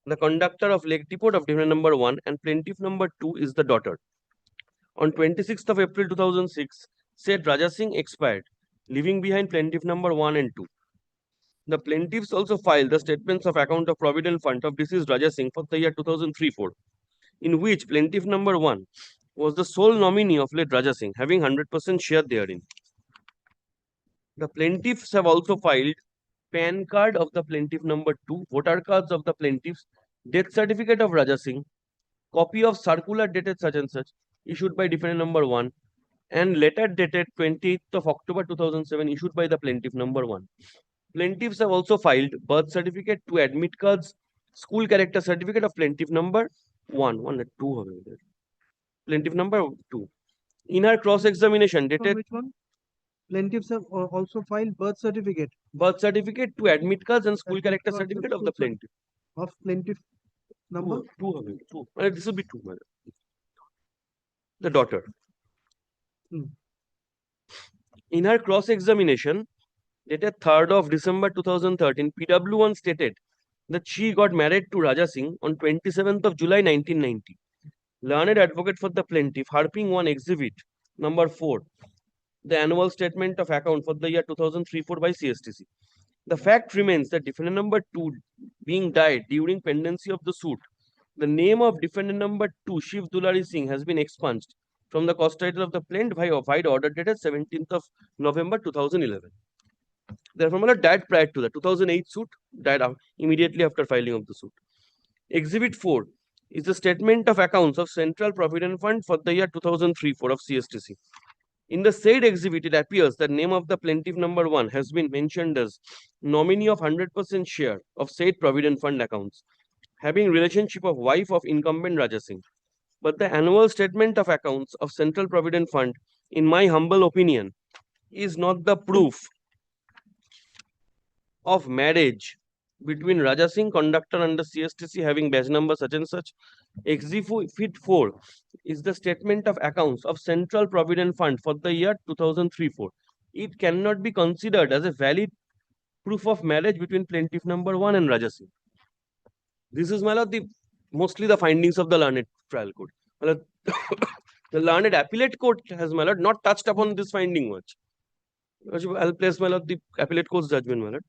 the conductor of Lake Depot of defendant number 1, and plaintiff number 2 is the daughter. On 26th of April 2006, said Raja Singh expired, leaving behind plaintiff number 1 and 2. The plaintiffs also filed the statements of account of Provident Fund of deceased Raja Singh for the year 2003-4, in which plaintiff number 1 was the sole nominee of late Raja Singh, having 100% share therein. The plaintiffs have also filed PAN card of the plaintiff number 2, voter cards of the plaintiffs, death certificate of Raja Singh, copy of circular dated such and such, issued by defendant number 1, and letter dated 28th of October 2007, issued by the plaintiff number 1. Plaintiffs have also filed birth certificate, 2 admit cards, school character certificate of plaintiff number 1, 2 plaintiff number 2. In her cross-examination dated...
Which one? Plaintiffs have also filed birth certificate.
Birth certificate, 2 admit cards, and school character certificate of the plaintiff.
Of plaintiff number?
2. This will be 2. The daughter. In her cross-examination dated 3rd of December 2013, PW1 stated that she got married to Raja Singh on 27th of July 1990. Learned advocate for the plaintiff, harping on exhibit number 4, the annual statement of account for the year 2003-4 by CSTC. The fact remains that defendant number 2 being died during pendency of the suit, the name of defendant number 2, Shiv Dulari Singh, has been expunged from the cause title of the plaintiff by order dated 17th of November 2011. Therefore, my lord died prior to the 2008 suit, died immediately after filing of the suit. Exhibit 4 is the statement of accounts of Central Provident Fund for the year 2003-4 of CSTC. In the said exhibit, it appears that name of the plaintiff number 1 has been mentioned as nominee of 100% share of said Provident Fund accounts, having relationship of wife of incumbent Raja Singh. But the annual statement of accounts of Central Provident Fund, in my humble opinion, is not the proof of marriage between Raja Singh, conductor under CSTC, having badge number such and such. Exhibit 4 is the statement of accounts of Central Provident Fund for the year 2003-4. It cannot be considered as a valid proof of marriage between plaintiff number 1 and Raja Singh. This is, my lord, mostly the findings of the learned trial court. The learned appellate court has, my lord, not touched upon this finding much. I'll place, my lord, the appellate court's judgment, my lord.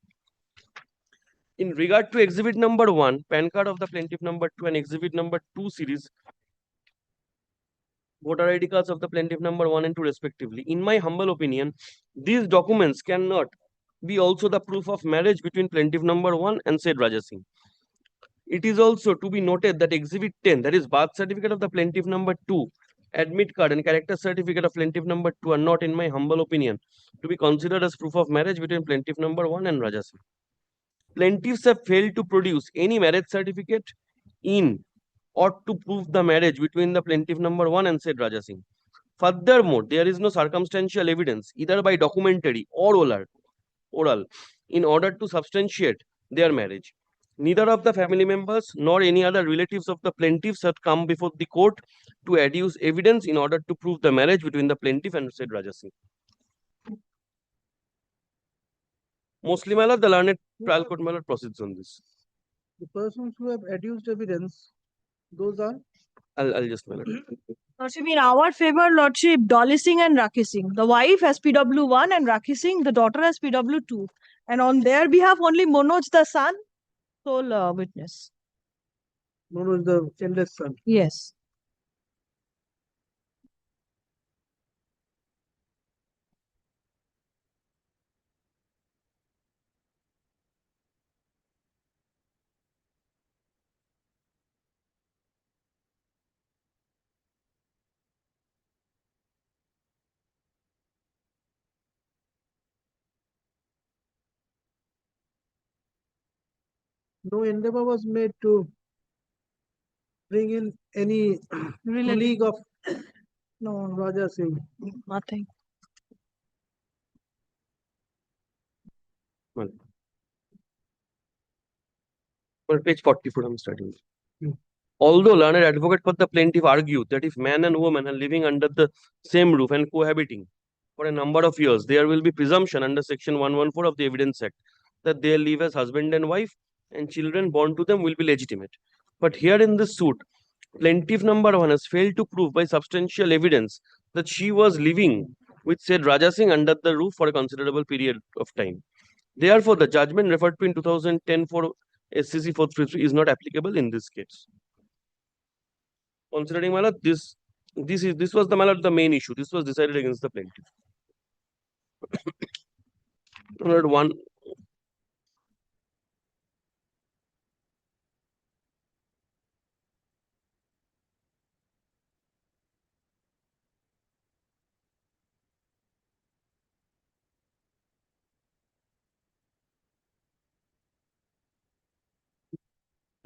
In regard to exhibit number 1, PAN card of the plaintiff number 2 and exhibit number 2 series, voter ID cards of the plaintiff number 1 and 2 respectively, in my humble opinion, these documents cannot be also the proof of marriage between plaintiff number 1 and said Raja Singh. It is also to be noted that exhibit 10, that is birth certificate of the plaintiff number 2, admit card and character certificate of plaintiff number 2 are not, in my humble opinion, to be considered as proof of marriage between plaintiff number 1 and Raja Singh. Plaintiffs have failed to produce any marriage certificate in or to prove the marriage between the plaintiff number 1 and said Raja Singh. Furthermore, there is no circumstantial evidence, either by documentary or oral, in order to substantiate their marriage. Neither of the family members nor any other relatives of the plaintiffs had come before the court to adduce evidence in order to prove the marriage between the plaintiff and said Raja Singh. Mostly, my lord, the learned trial court, my lord, proceeds on this.
The persons who have adduced evidence, those are
I'll just, my lord.
Lordship, in our favor, Lordship, Dolly Singh and Rakhi Singh. The wife has PW1 and Rakhi Singh, the daughter has PW2. And on their behalf, only Manoj, the son, sole witness.
Manoj, the eldest son.
Yes.
No endeavor was made to bring in any colleague of
No,
Raja Singh.
nothing.
Well, page 44, I'm starting. Although learned advocate for the plaintiff argued that if man and woman are living under the same roof and cohabiting for a number of years, there will be presumption under section 114 of the Evidence Act that they live as husband and wife and children born to them will be legitimate. But here in this suit, plaintiff number 1 has failed to prove by substantial evidence that she was living with said Raja Singh under the roof for a considerable period of time. Therefore, the judgment referred to in 2010 for SCC 433 is not applicable in this case. Considering, my lord, this was the, my lord, the main issue. This was decided against the plaintiff. My lord, one.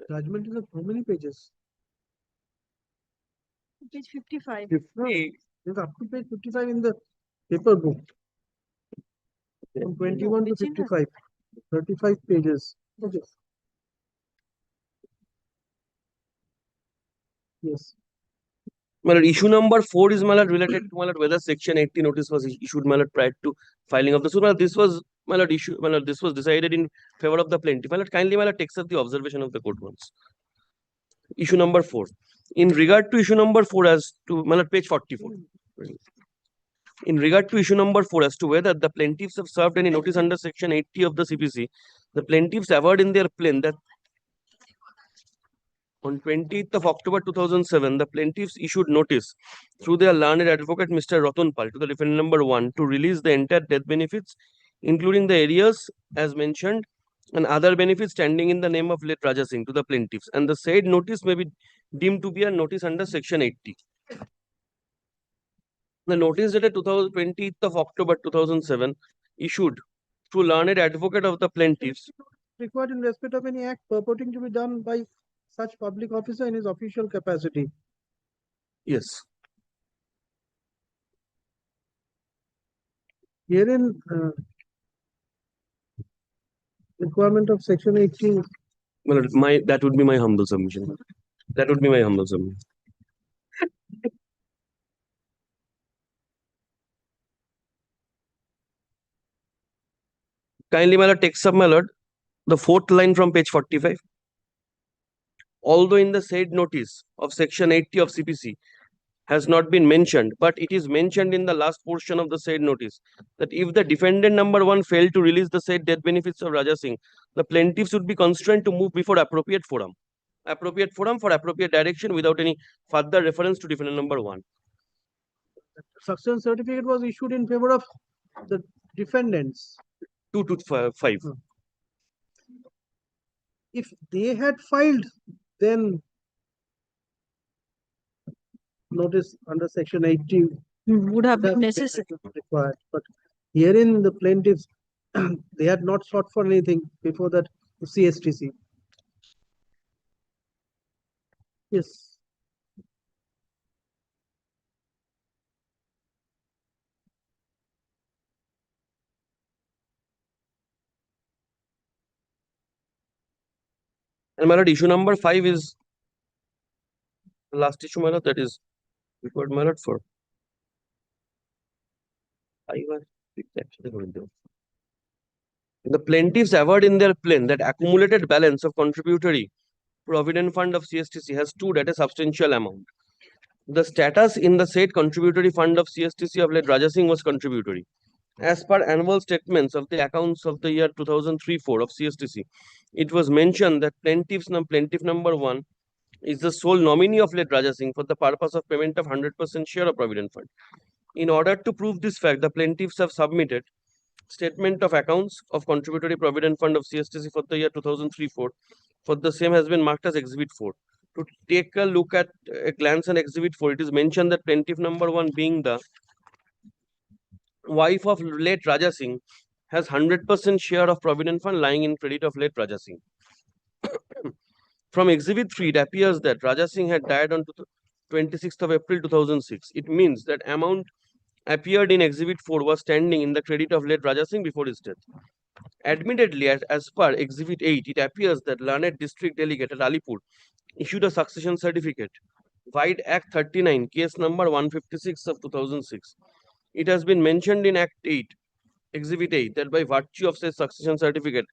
Judgment is of how many pages?
Page 55.
50. It's up to page 55 in the paper book. From 21 to 55. 35 pages. Okay. Yes.
My lord, issue number 4 is, my lord, related to, my lord, whether section 80 notice was issued, my lord, prior to filing of the suit. My lord, this was, my lord, this was decided in favor of the plaintiff. My lord, kindly, my lord, takes up the observation of the court once. Issue number 4. In regard to issue number 4 as to, my lord, page 44. In regard to issue number 4 as to whether the plaintiffs have served any notice under section 80 of the CPC, the plaintiffs averred in their plaint that on 20th of October 2007, the plaintiffs issued notice through their learned advocate Mr. Ratan Pal to the defendant number 1 to release the entire death benefits, including the areas as mentioned and other benefits standing in the name of late Raja Singh to the plaintiffs, and the said notice may be deemed to be a notice under section 80. The notice dated 20th of October 2007 issued through learned advocate of the plaintiffs
Required in respect of any act purporting to be done by such public officer in his official capacity.
Yes.
Herein, requirement of section 18.
Well, that would be my humble submission. That would be my humble submission. Kindly, my lord, takes up, my lord, the 4th line from page 45. Although in the said notice of section 80 of CPC has not been mentioned, but it is mentioned in the last portion of the said notice that if the defendant number 1 failed to release the said death benefits of Raja Singh, the plaintiffs would be constrained to move before appropriate forum for appropriate direction without any further reference to defendant number 1.
Success certificate was issued in favor of the defendants.
2 to 5.
If they had filed, then notice under section 80
would have been necessary.
Required. But herein the plaintiffs, they had not sought for anything before that CSTC. Yes.
And my lord, issue number 5 is the last issue, my lord, that is required, my lord, for 5 or 6 actually going to. The plaintiffs averred in their plaint that accumulated balance of contributory provident fund of CSTC has stood at a substantial amount. The status in the said contributory fund of CSTC of late Raja Singh was contributory. As per annual statements of the accounts of the year 2003-4 of CSTC, it was mentioned that plaintiff number 1 is the sole nominee of late Raja Singh for the purpose of payment of 100% share of provident fund. In order to prove this fact, the plaintiffs have submitted statement of accounts of contributory provident fund of CSTC for the year 2003-4. For the same has been marked as Exhibit 4. To take a look at a glance on Exhibit 4, it is mentioned that plaintiff number 1 being the wife of late Raja Singh has 100% share of provident fund lying in credit of late Raja Singh. From Exhibit 3, it appears that Raja Singh had died on 26th of April 2006. It means that amount appeared in Exhibit 4 was standing in the credit of late Raja Singh before his death. Admittedly, as per Exhibit 8, it appears that learned district delegate at Alipur issued a succession certificate, Vide Act 39, case number 156 of 2006. It has been mentioned in Act 8, Exhibit 8, that by virtue of said succession certificate,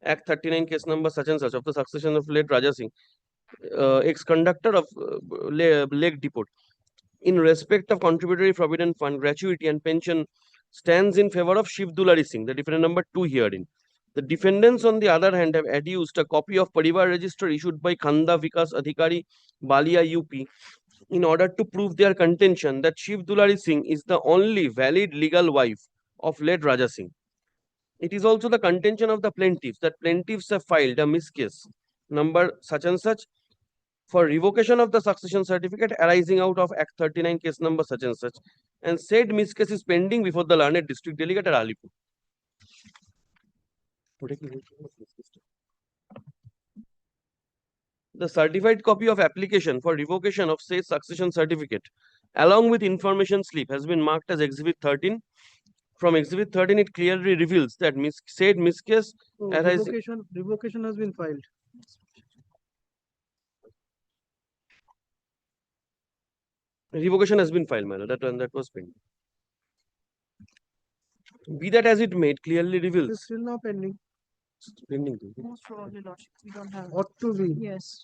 Act 39, case number such and such of the succession of late Raja Singh, ex-conductor of Lake Depot, in respect of contributory provident fund, gratuity and pension stands in favor of Shiv Dulari Singh, the defendant number 2 herein. The defendants, on the other hand, have adduced a copy of Parivar Register issued by Khanda Vikas Adhikari, Balia, UP, in order to prove their contention that Shiv Dulari Singh is the only valid legal wife of late Raja Singh. It is also the contention of the plaintiffs that plaintiffs have filed a miscase number such and such for revocation of the succession certificate arising out of Act 39, case number such and such, and said miscase is pending before the learned district delegate at Alipur. The certified copy of application for revocation of said succession certificate along with information slip has been marked as Exhibit 13. From Exhibit 13, it clearly reveals that said miscase arising.
Revocation has been filed.
Revocation has been filed, man. That was pending. Be that as it may, it clearly reveals.
It's still now pending.
Pending.
Most probably, Lordship, we don't have.
Ought to be.
Yes.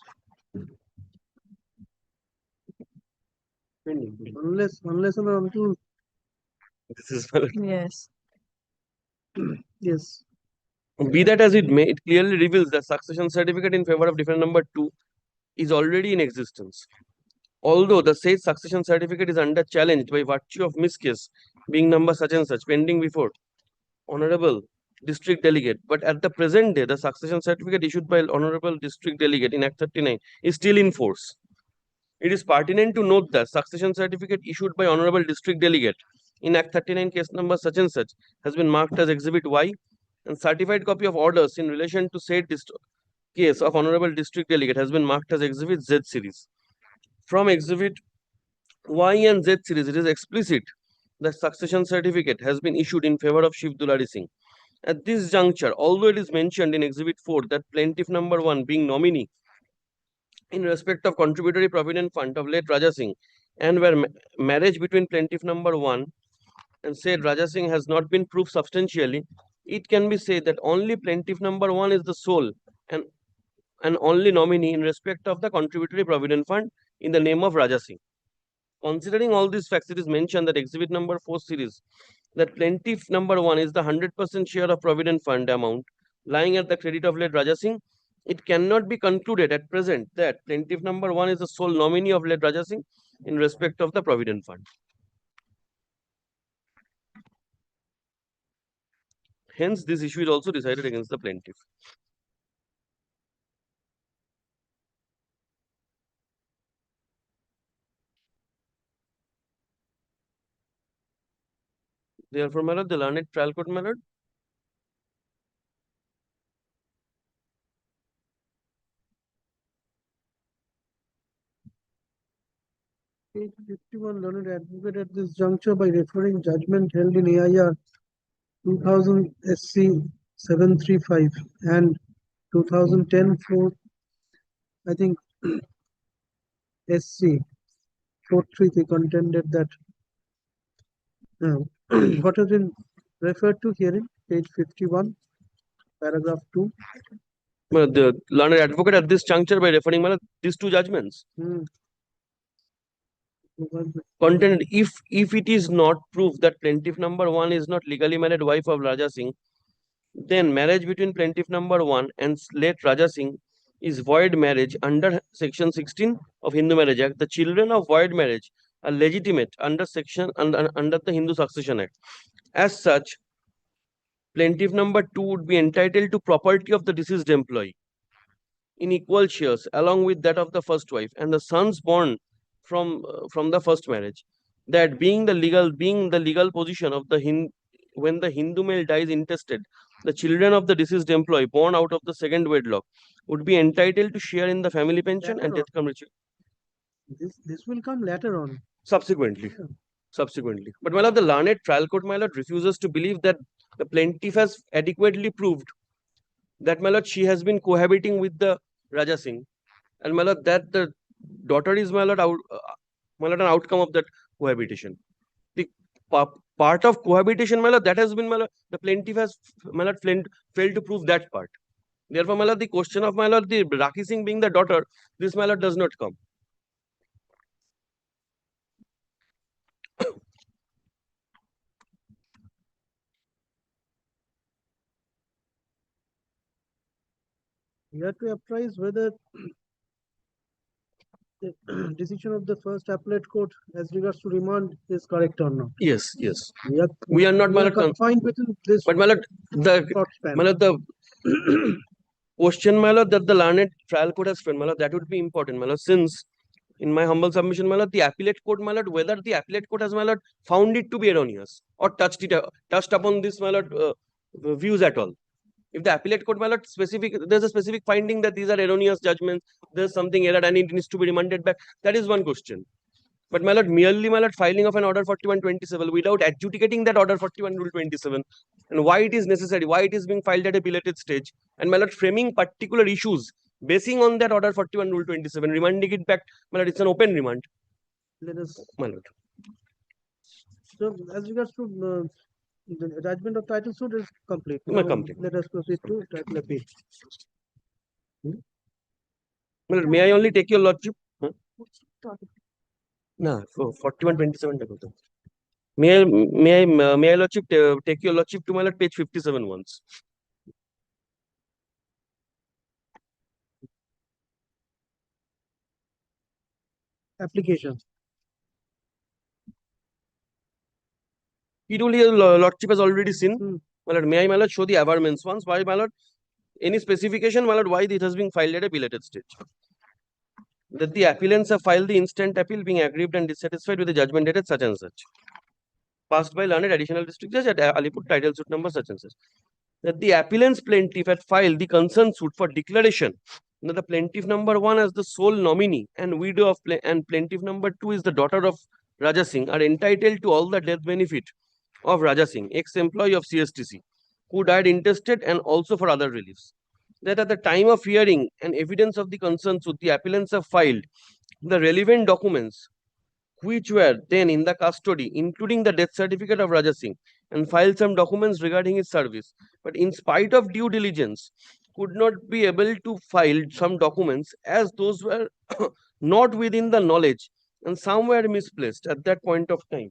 Pending.
Unless and until.
This is
Yes.
Yes.
Be that as it may, it clearly reveals that succession certificate in favor of defendant number 2 is already in existence. Although the said succession certificate is under challenge by virtue of miscase being number such and such pending before Honorable District Delegate, but at the present day, the succession certificate issued by Honorable District Delegate in Act 39 is still in force. It is pertinent to note that succession certificate issued by Honorable District Delegate in Act 39, case number such and such, has been marked as Exhibit Y, and certified copy of orders in relation to said case of Honorable District Delegate has been marked as Exhibit Z series. From Exhibit Y and Z series, it is explicit that succession certificate has been issued in favor of Shiv Dulari Singh. At this juncture, although it is mentioned in Exhibit 4 that plaintiff number 1 being nominee in respect of contributory provident fund of late Raja Singh, and where marriage between plaintiff number 1 and said Raja Singh has not been proved substantially, it can be said that only plaintiff number 1 is the sole and only nominee in respect of the contributory provident fund in the name of Raja Singh. Considering all these facts, it is mentioned that Exhibit number 4 series that plaintiff number 1 is the 100% share of provident fund amount lying at the credit of late Raja Singh. It cannot be concluded at present that plaintiff number 1 is the sole nominee of late Raja Singh in respect of the provident fund. Hence, this issue is also decided against the plaintiff. Therefore, my lord, the learned trial court, my lord,
Page 51, learned advocate at this juncture by referring judgment held in AIR 2000 SC 735 and 2010 4, I think SC 43, they contended that what has been referred to here in page 51, paragraph 2.
The learned advocate at this juncture by referring these two judgments. Contended if it is not proved that plaintiff number 1 is not legally married wife of Raja Singh, then marriage between plaintiff number 1 and late Raja Singh is void marriage under section 16 of Hindu Marriage Act. The children of void marriage are legitimate under the Hindu Succession Act. As such, plaintiff number 2 would be entitled to property of the deceased employee in equal shares along with that of the first wife and the sons born from the first marriage. That being the legal position of the when the Hindu male dies intestate, the children of the deceased employee born out of the second wedlock would be entitled to share in the family pension and death compensation.
This will come later on.
Subsequently. But my lord, the learned trial court, my lord, refuses to believe that the plaintiff has adequately proved that, my lord, she has been cohabiting with the Raja Singh, and my lord, that the daughter is, my lord, an outcome of that cohabitation. The part of cohabitation, my lord, that has been, my lord, the plaintiff has, my lord, failed to prove that part. Therefore, my lord, the question of, my lord, the Rakhi Singh being the daughter, this, my lord, does not come.
You have to apprise whether the decision of the first appellate court as regards to remand is correct or not.
Yes.
We are
not, my lord,
confined within this.
But, my lord, the question, my lord, that the learned trial court has found, my lord, that would be important, my lord, since in my humble submission, my lord, the appellate court, my lord, whether the appellate court has, my lord, found it to be erroneous or touched upon this, my lord, views at all. If the appellate court, my lord, there's a specific finding that these are erroneous judgments, there's something error and it needs to be remanded back, that is one question. But, my lord, merely, my lord, filing of an order 4127 without adjudicating that order 41 rule 27 and why it is necessary, why it is being filed at a belated stage, and, my lord, framing particular issues basing on that order 41 rule 27, remanding it back, my lord, it's an open remand.
Let us,
my lord.
So, as regards to the judgment of title suit is complete.
Complete.
Let us proceed to title appeal.
My lord, may I only take your lordship? No, 4127. May I lordship take your lordship to, my lord, page 57 once.
Application.
It only lordship has already seen. My lord, may I, my lord, show the averments once? Why, my lord? Any specification, my lord, why it has been filed at a belated stage? That the appellants have filed the instant appeal being aggrieved and dissatisfied with the judgment dated such and such, passed by learned additional district judge at Alipur title suit number such and such. That the appellant's plaintiff had filed the concerned suit for declaration that the plaintiff number 1 as the sole nominee and widow of and plaintiff number 2 is the daughter of Raja Singh are entitled to all the death benefit of Raja Singh, ex-employee of CSTC, who died intestate and also for other reliefs. That at the time of hearing and evidence of the concerned suit, the appellants have filed the relevant documents which were then in the custody, including the death certificate of Raja Singh, and filed some documents regarding his service. But in spite of due diligence, could not be able to file some documents as those were not within the knowledge and some were misplaced at that point of time.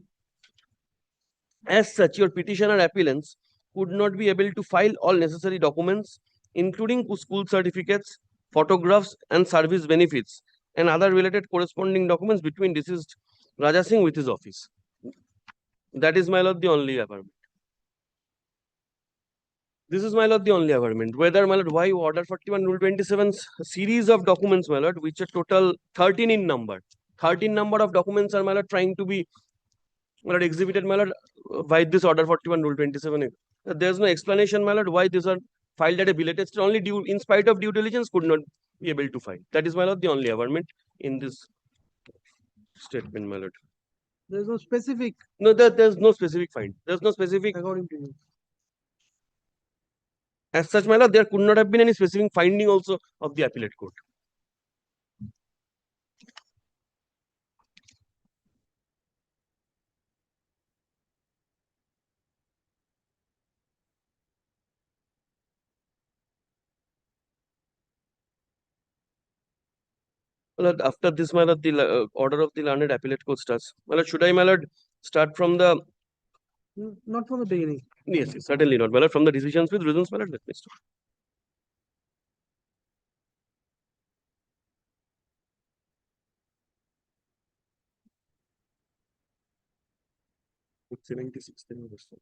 As such, your petitioner appellants could not be able to file all necessary documents, including school certificates, photographs, and service benefits, and other related corresponding documents between deceased Raja Singh with his office. That is, my lord, the only averment. This is, my lord, the only averment. Whether, my lord, why order 41 rule 27 series of documents, my lord, which are total 13 in number. 13 number of documents are, my lord, trying to be, my lord, exhibited, my lord, by this order 41 rule 27. There is no explanation, my lord, why these are filed at a belated stage. Only due, in spite of due diligence, could not be able to file. That is, my lord, the only averment in this. statement, my lord.
There is no specific
No, there's no specific find. There's no specific.
according to you.
As such, my lord, there could not have been any specific finding also of the appellate court. My lord, after this, my lord, the order of the learned appellate court starts. My lord, should I, my lord, start from the?
Not from the beginning.
Yes, yes, certainly not. My lord, from the decisions with reasons, my lord, let me start. Page 76, then we start.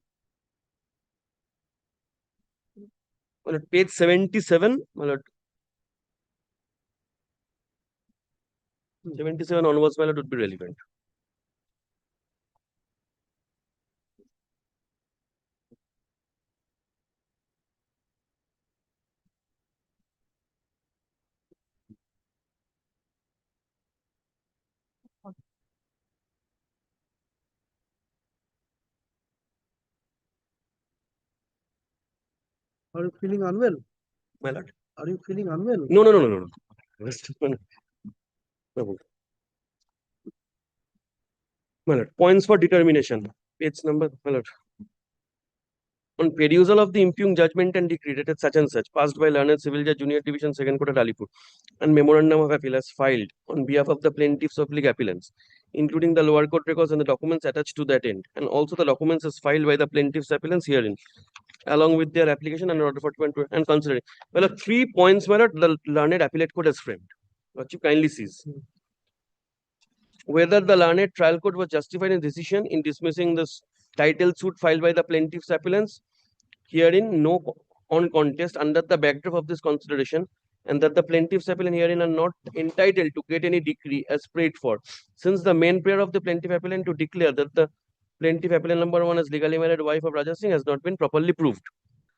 My lord, page 77, my lord. 77 onwards, my lord, would be relevant.
Are you feeling unwell?
My lord.
Are you feeling unwell?
No, no, no, no, no, no. Rest, my lord. My lord, points for determination. Page number, my lord. On perusal of the impugned judgment and decree dated such and such, passed by learned civil judge junior division second court at Alipur, and memorandum of appeal as filed on behalf of the plaintiffs of league appellants, including the lower court records and the documents attached to that end, and also the documents as filed by the plaintiffs appellants herein, along with their application and order for and considering. Well, 3 points, my lord, the learned appellate court has framed. What you kindly sees. Whether the learned trial court was justified in decision in dismissing this title suit filed by the plaintiffs appellants, herein no on contest under the backdrop of this consideration, and that the plaintiffs appellant herein are not entitled to get any decree as prayed for, since the main prayer of the plaintiff appellant to declare that the plaintiff appellant number 1 as legally married wife of Raja Singh has not been properly proved.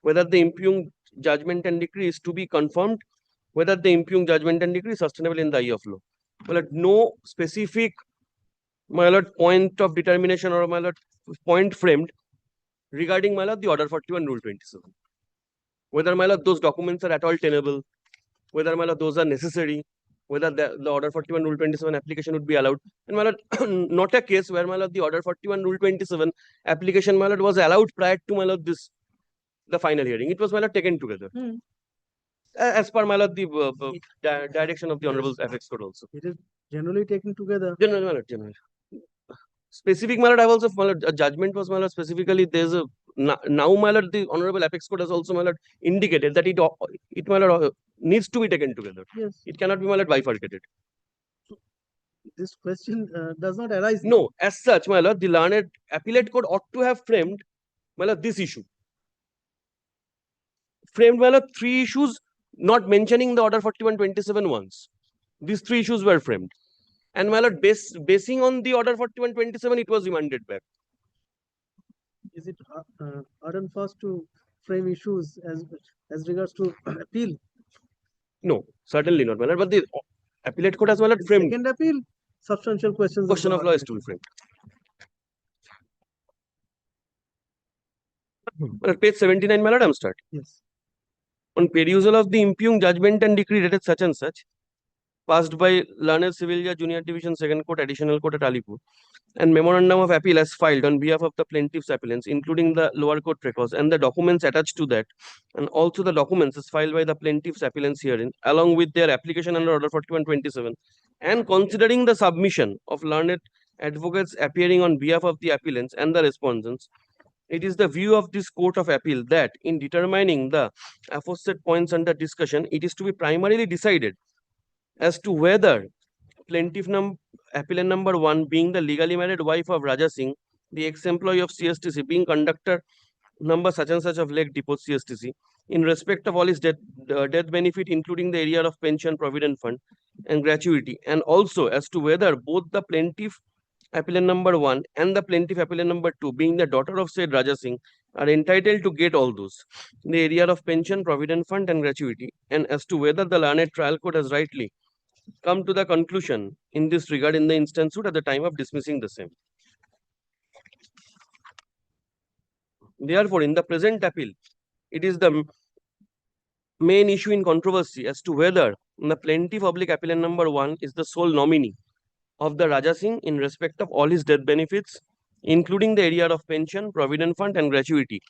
Whether the impugned judgment and decree is to be confirmed, whether the impugned judgment and decree is sustainable in the eye of law. Well, no specific, my lord, point of determination or, my lord, point framed regarding, my lord, the order 41 rule 27. Whether, my lord, those documents are at all tenable, whether, my lord, those are necessary, whether the order 41 rule 27 application would be allowed. And, my lord, not a case where, my lord, the order 41 rule 27 application, my lord, was allowed prior to, my lord, the final hearing. It was, my lord, taken together. As per, my lord, the direction of the Honorable Apex Court also.
It is generally taken together.
General, my lord, general. Specific, my lord, I have also, my lord, a judgment was, my lord, specifically there's a now, my lord, the Honorable Apex Court has also, my lord, indicated that it my lord, needs to be taken together.
Yes.
It cannot be, my lord, bifurcated.
This question does not arise.
No, as such, my lord, the learned appellate court ought to have framed, my lord, this issue. Framed, my lord, 3 issues, not mentioning the order 41-27 once. These 3 issues were framed. And, my lord, basing on the order 41-27, it was remanded back.
Is it hard and fast to frame issues as regards to appeal?
No, certainly not, my lord. But the appellate court has, my lord, framed.
Second appeal, substantial questions.
Question of law is to be framed. Page 79, my lord, I'm start.
Yes.
On perusal of the impugned judgment and decree dated such and such, passed by learned civil judge junior division second court additional court at Alipur, and memorandum of appeal as filed on behalf of the plaintiffs appellants, including the lower court records and the documents attached to that, and also the documents as filed by the plaintiffs appellants herein, along with their application under order 41-27, and considering the submission of learned advocates appearing on behalf of the appellants and the respondents, it is the view of this court of appeal that in determining the aforesaid points under discussion, it is to be primarily decided as to whether plaintiff appellant number 1 being the legally married wife of Raja Singh, the ex-employee of CSTC, being conductor number such and such of Lake Depot CSTC, in respect of all his death benefit, including the area of pension, provident fund, and gratuity, and also as to whether both the plaintiff appellant number 1 and the plaintiff appellant number 2, being the daughter of said Raja Singh, are entitled to get all those, the area of pension, provident fund, and gratuity, and as to whether the learned trial court has rightly come to the conclusion in this regard in the instant suit at the time of dismissing the same. Therefore, in the present appeal, it is the main issue in controversy as to whether the plaintiff public appellant number 1 is the sole nominee of the Raja Singh in respect of all his death benefits, including the area of pension, provident fund, and gratuity,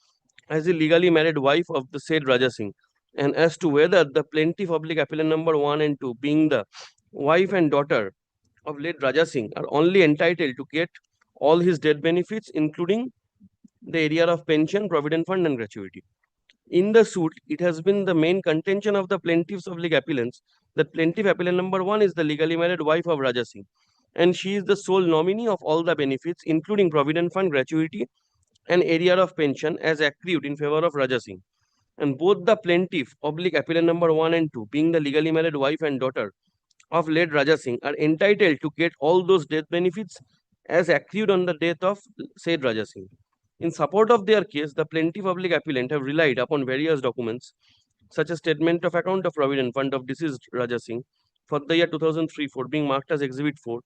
as the legally married wife of the said Raja Singh, and as to whether the plaintiff public appellant number 1 and 2, being the wife and daughter of late Raja Singh, are only entitled to get all his death benefits, including the area of pension, provident fund, and gratuity. In the suit, it has been the main contention of the plaintiff's public appellants that plaintiff appellant number 1 is the legally married wife of Raja Singh, and she is the sole nominee of all the benefits, including provident fund, gratuity, and area of pension as accrued in favor of Raja Singh. And both the plaintiff public appellant number 1 and 2, being the legally married wife and daughter of late Raja Singh, are entitled to get all those death benefits as accrued on the death of said Raja Singh. In support of their case, the plaintiff public appellant have relied upon various documents such as statement of account of provident fund of deceased Raja Singh for the year 2003-4 being marked as Exhibit 4,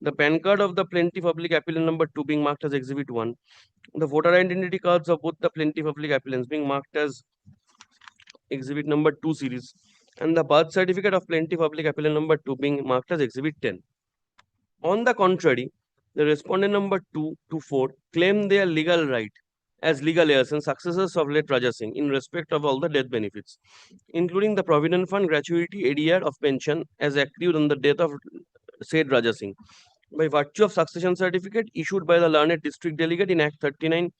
the PAN card of the plaintiff public appellant number 2 being marked as Exhibit 1, the voter identity cards of both the plaintiff public appellants being marked as Exhibit number 2 series, and the birth certificate of plaintiff public appellant number 2 being marked as Exhibit 10. On the contrary, the respondent number 2 to 4 claim their legal right as legal heirs and successors of late Raja Singh in respect of all the death benefits, including the provident fund, gratuity, ADR of pension as accrued on the death of said Raja Singh, by virtue of succession certificate issued by the learned district delegate in Act 39,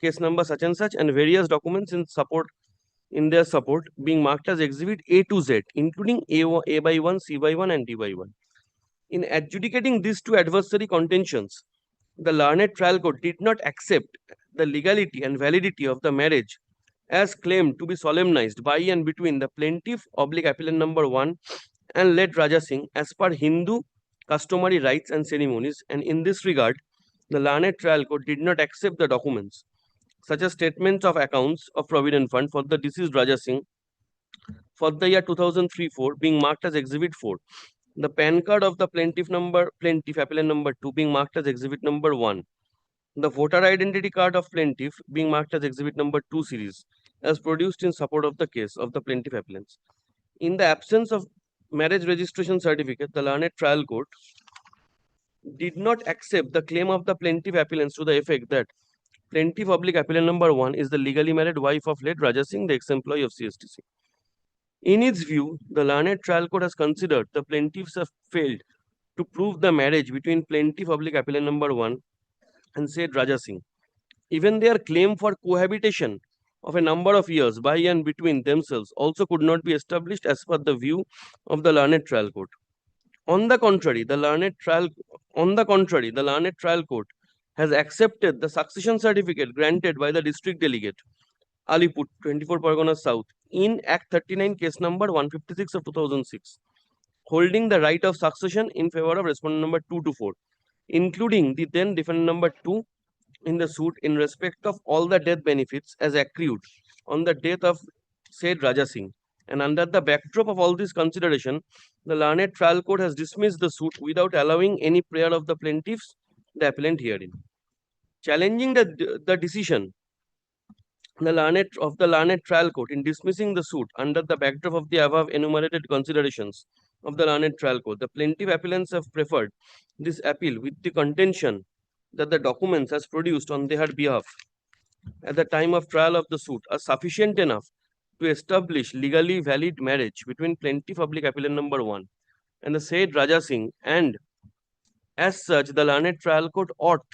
case number such and such, and various documents in their support being marked as Exhibit A to Z, including A by 1, C by 1, and D by 1. In adjudicating these two adversary contentions, the learned trial court did not accept the legality and validity of the marriage as claimed to be solemnized by and between the plaintiff public appellant number 1 and late Raja Singh as per Hindu customary rites and ceremonies, and in this regard, the learned trial court did not accept the documents such as statements of accounts of provident fund for the deceased Raja Singh for the year 2003-4 being marked as Exhibit 4, the PAN card of the plaintiff appellant number 2 being marked as Exhibit number 1, the voter identity card of plaintiff being marked as Exhibit number 2 series as produced in support of the case of the plaintiff appellants. In the absence of marriage registration certificate, the learned trial court did not accept the claim of the plaintiff appellants to the effect that plaintiff public appellant number 1 is the legally married wife of late Raja Singh, the ex-employee of CSTC. In its view, the learned trial court has considered the plaintiffs have failed to prove the marriage between plaintiff public appellant number 1 and said Raja Singh. Even their claim for cohabitation of a number of years by and between themselves also could not be established as per the view of the learned trial court. On the contrary, the learned trial court has accepted the succession certificate granted by the district delegate Alipur, 24 Pargana South, in Act 39, case number 156 of 2006, holding the right of succession in favor of respondent number 2 to 4, including the then defendant number 2 in the suit in respect of all the death benefits as accrued on the death of said Raja Singh. And under the backdrop of all this consideration, the learned trial court has dismissed the suit without allowing any prayer of the plaintiffs, the appellant herein. Challenging the decision the learned trial court in dismissing the suit under the backdrop of the above enumerated considerations of the learned trial court, the plaintiff appellants have preferred this appeal with the contention that the documents as produced on their behalf at the time of trial of the suit are sufficient enough to establish legally valid marriage between plaintiff public appellant number 1 and the said Raja Singh, and as such, the learned trial court ought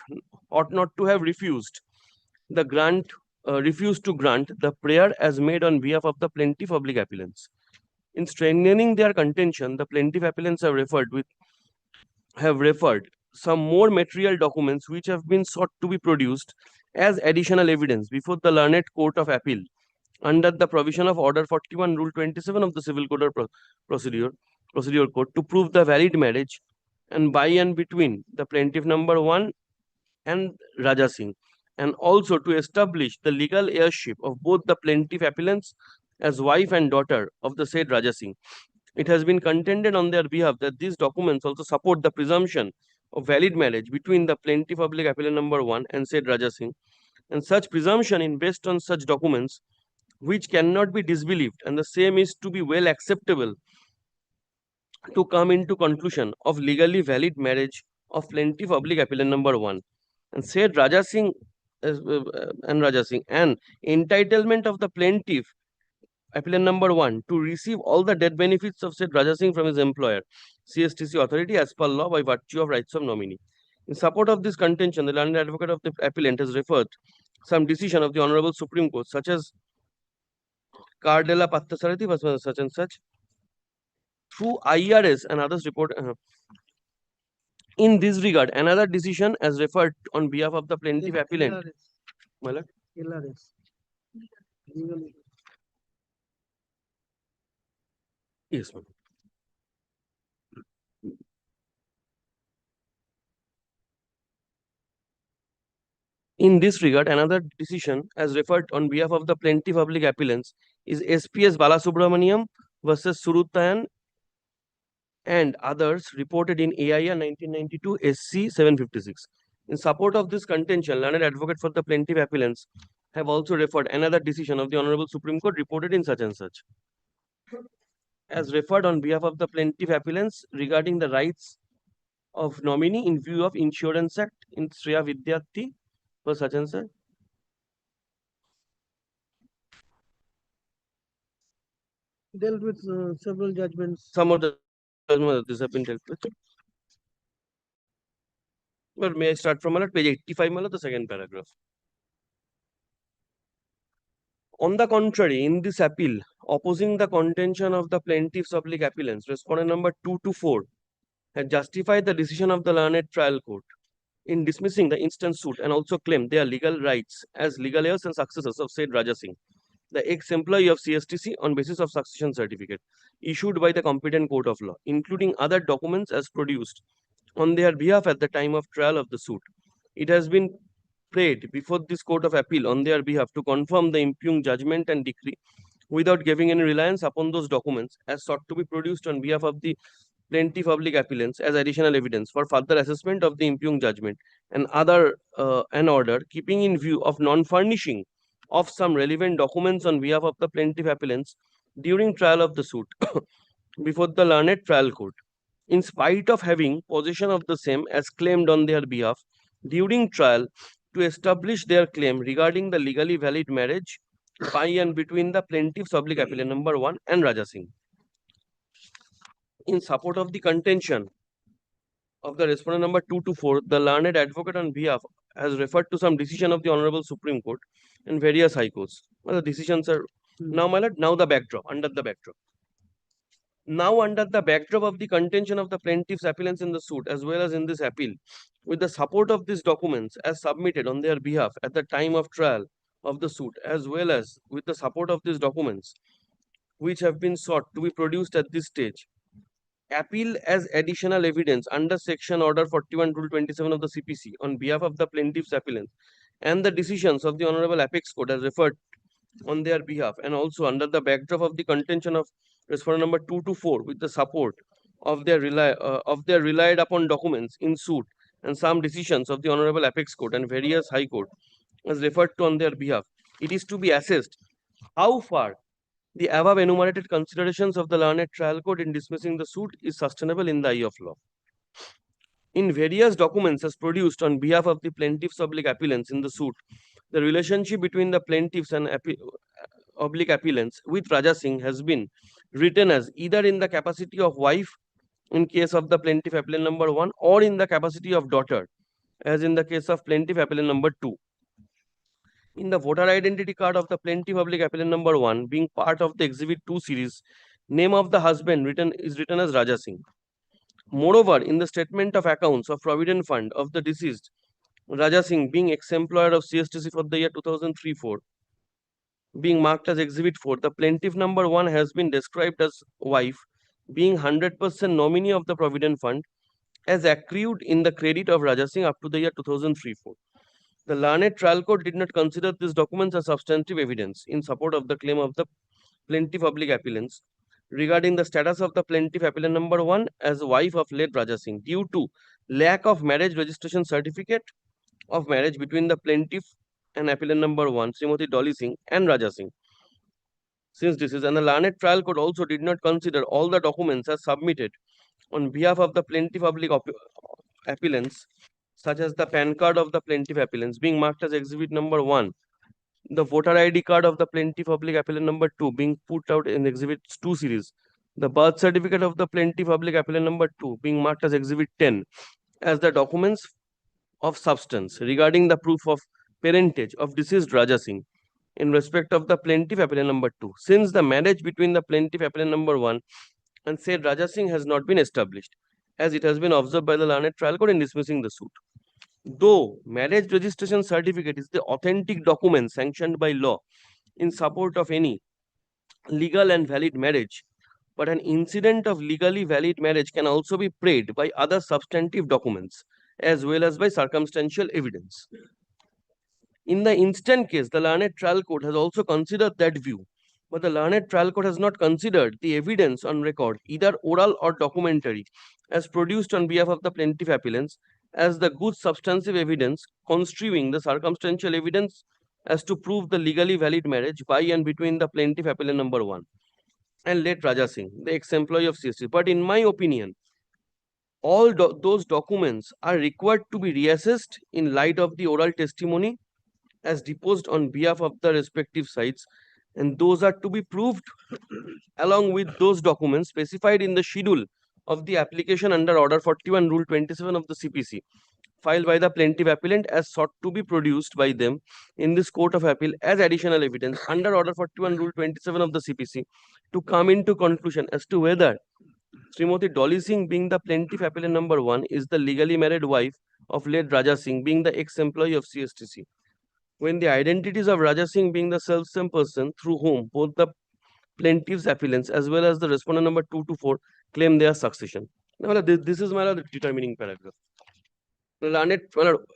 not to have refused to grant the prayer as made on behalf of the plaintiff public appellants. In strengthening their contention, the plaintiff appellants have referred some more material documents which have been sought to be produced as additional evidence before the learned court of appeal under the provision of Order 41, Rule 27 of the Civil Code of Procedure Code to prove the valid marriage and by and between the plaintiff number 1 and Raja Singh, and also to establish the legal heirship of both the plaintiff appellants as wife and daughter of the said Raja Singh, it has been contended on their behalf that these documents also support the presumption of valid marriage between the plaintiff public appellant number 1 and said Raja Singh, and such presumption is based on such documents which cannot be disbelieved, and the same is to be well acceptable to come into conclusion of legally valid marriage of plaintiff public appellant number 1 and said Raja Singh and Raja Singh, and entitlement of the plaintiff appellant number 1 to receive all the death benefits of said Raja Singh from his employer, CSTC authority, as per law by virtue of rights of nominee. In support of this contention, the learned advocate of the appellant has referred some decision of the Honorable Supreme Court, such as Cardella Pattasarati versus such and such, through IRS and others report. In this regard, another decision as referred on behalf of the plaintiff appellant. My lord.
LRS.
Yes, ma'am. In this regard, another decision as referred on behalf of the plaintiff public appellants is SPS Balasubramaniam versus Surutayan and others reported in AIR 1992 SC 756. In support of this contention, learned advocate for the plaintiff appellants have also referred another decision of the Honorable Supreme Court reported in such and such. As referred on behalf of the plaintiff appellants regarding the rights of nominee in view of Insurance Act in Shreya Vidyarthi for such and such.
Dealt with several judgments.
Some of the judgments this have been dealt with. Well, may I start from page 85, the second paragraph. On the contrary, in this appeal, opposing the contention of the plaintiff's public appellants, respondent number 2 to 4 had justified the decision of the learned trial court in dismissing the instant suit and also claimed their legal rights as legal heirs and successors of said Raja Singh, the ex-employee of CSTC, on basis of succession certificate issued by the competent court of law, including other documents as produced on their behalf at the time of trial of the suit. It has been prayed before this court of appeal on their behalf to confirm the impugned judgment and decree without giving any reliance upon those documents as sought to be produced on behalf of the plaintiff public appellants as additional evidence for further assessment of the impugned judgment and other an order keeping in view of non-furnishing of some relevant documents on behalf of the plaintiff appellants during trial of the suit before the learned trial court, in spite of having possession of the same as claimed on their behalf during trial, to establish their claim regarding the legally valid marriage by and between the plaintiff's public appellant number 1 and Raja Singh. In support of the contention of the respondent number 2 to 4, the learned advocate on behalf has referred to some decision of the Honorable Supreme Court and various high courts. Well, the decisions are now, my lord, now the backdrop, under the backdrop. Now, under the backdrop of the contention of the plaintiff's appellants in the suit, as well as in this appeal, with the support of these documents as submitted on their behalf at the time of trial of the suit, as well as with the support of these documents which have been sought to be produced at this stage, appeal as additional evidence under section order 41/27 of the CPC on behalf of the plaintiff's appellants and the decisions of the Honorable Apex Court as referred on their behalf, and also under the backdrop of the contention of respondent number 2 to 4 with the support of their relied upon documents in suit and some decisions of the Honorable Apex Court and various High Court as referred to on their behalf, it is to be assessed how far the above enumerated considerations of the learned trial court in dismissing the suit is sustainable in the eye of law. In various documents as produced on behalf of the plaintiff's public appellants in the suit, the relationship between the plaintiffs and public appellants with Raja Singh has been written as either in the capacity of wife in case of the plaintiff appellant number 1 or in the capacity of daughter as in the case of plaintiff appellant number 2. In the voter identity card of the plaintiff public appellant number 1 being part of the exhibit 2 series, name of the husband is written as Raja Singh. Moreover, in the statement of accounts of provident fund of the deceased Raja Singh being ex-employer of CSTC for the year 2003-4, being marked as exhibit 4, the plaintiff number 1 has been described as wife, being 100% nominee of the provident fund as accrued in the credit of Raja Singh up to the year 2003-4. The learned trial court did not consider these documents as substantive evidence in support of the claim of the plaintiff public appellants regarding the status of the plaintiff appellant number 1 as wife of late Raja Singh due to lack of marriage registration certificate of marriage between the plaintiff and appellant number 1, Srimati Dolly Singh and Raja Singh. Since this is, and the learned trial court also did not consider all the documents as submitted on behalf of the plaintiff public appellants, such as the PAN card of the plaintiff appellants being marked as exhibit number 1, the voter ID card of the plaintiff public appellant number 2 being put out in exhibit 2 series, the birth certificate of the plaintiff public appellant number 2 being marked as exhibit 10 as the documents of substance regarding the proof of parentage of deceased Raja Singh in respect of the plaintiff appellant number 2. Since the marriage between the plaintiff appellant number 1 and said Raja Singh has not been established, as it has been observed by the learned trial court in dismissing the suit. Though marriage registration certificate is the authentic document sanctioned by law in support of any legal and valid marriage, but an incident of legally valid marriage can also be proved by other substantive documents as well as by circumstantial evidence. In the instant case, the learned trial court has also considered that view, but the learned trial court has not considered the evidence on record, either oral or documentary, as produced on behalf of the plaintiff appellants as the good substantive evidence construing the circumstantial evidence as to prove the legally valid marriage by and between the plaintiff appellant number 1 and late Raja Singh, the ex-employee of CST. But in my opinion, all those documents are required to be reassessed in light of the oral testimony as deposed on behalf of the respective sides, and those are to be proved along with those documents specified in the schedule of the application under Order 41 Rule 27 of the CPC filed by the plaintiff appellant as sought to be produced by them in this court of appeal as additional evidence under Order 41 Rule 27 of the CPC to come into conclusion as to whether Srimati Dolly Singh, being the plaintiff appellant number 1, is the legally married wife of late Raja Singh, being the ex-employee of CSTC, when the identities of Raja Singh being the self-same person through whom both the plaintiff's appellants as well as the respondent number 2 to 4 claim their succession. Now, this is my determining paragraph.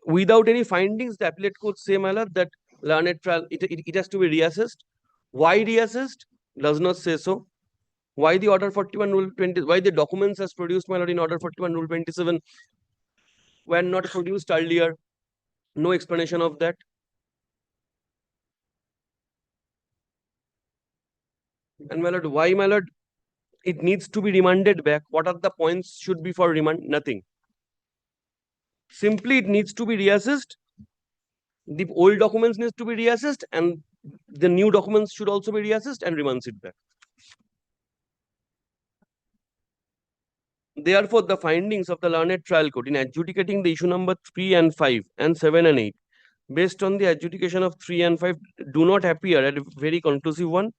Without any findings, the appellate court say, my lord, that learned trial, it has to be reassessed. Why reassessed? Does not say so. Why the Order 41 Rule 20, why the documents as produced, my lord, in Order 41 Rule 27 were not produced earlier? No explanation of that. And my lord, why, my lord, it needs to be remanded back? What are the points should be for remand? Nothing. Simply, it needs to be reassessed. The old documents needs to be reassessed, and the new documents should also be reassessed and remands it back. Therefore, the findings of the learned trial court in adjudicating the issue number 3 and 5 and 7 and 8, based on the adjudication of 3 and 5, do not appear as a very conclusive one.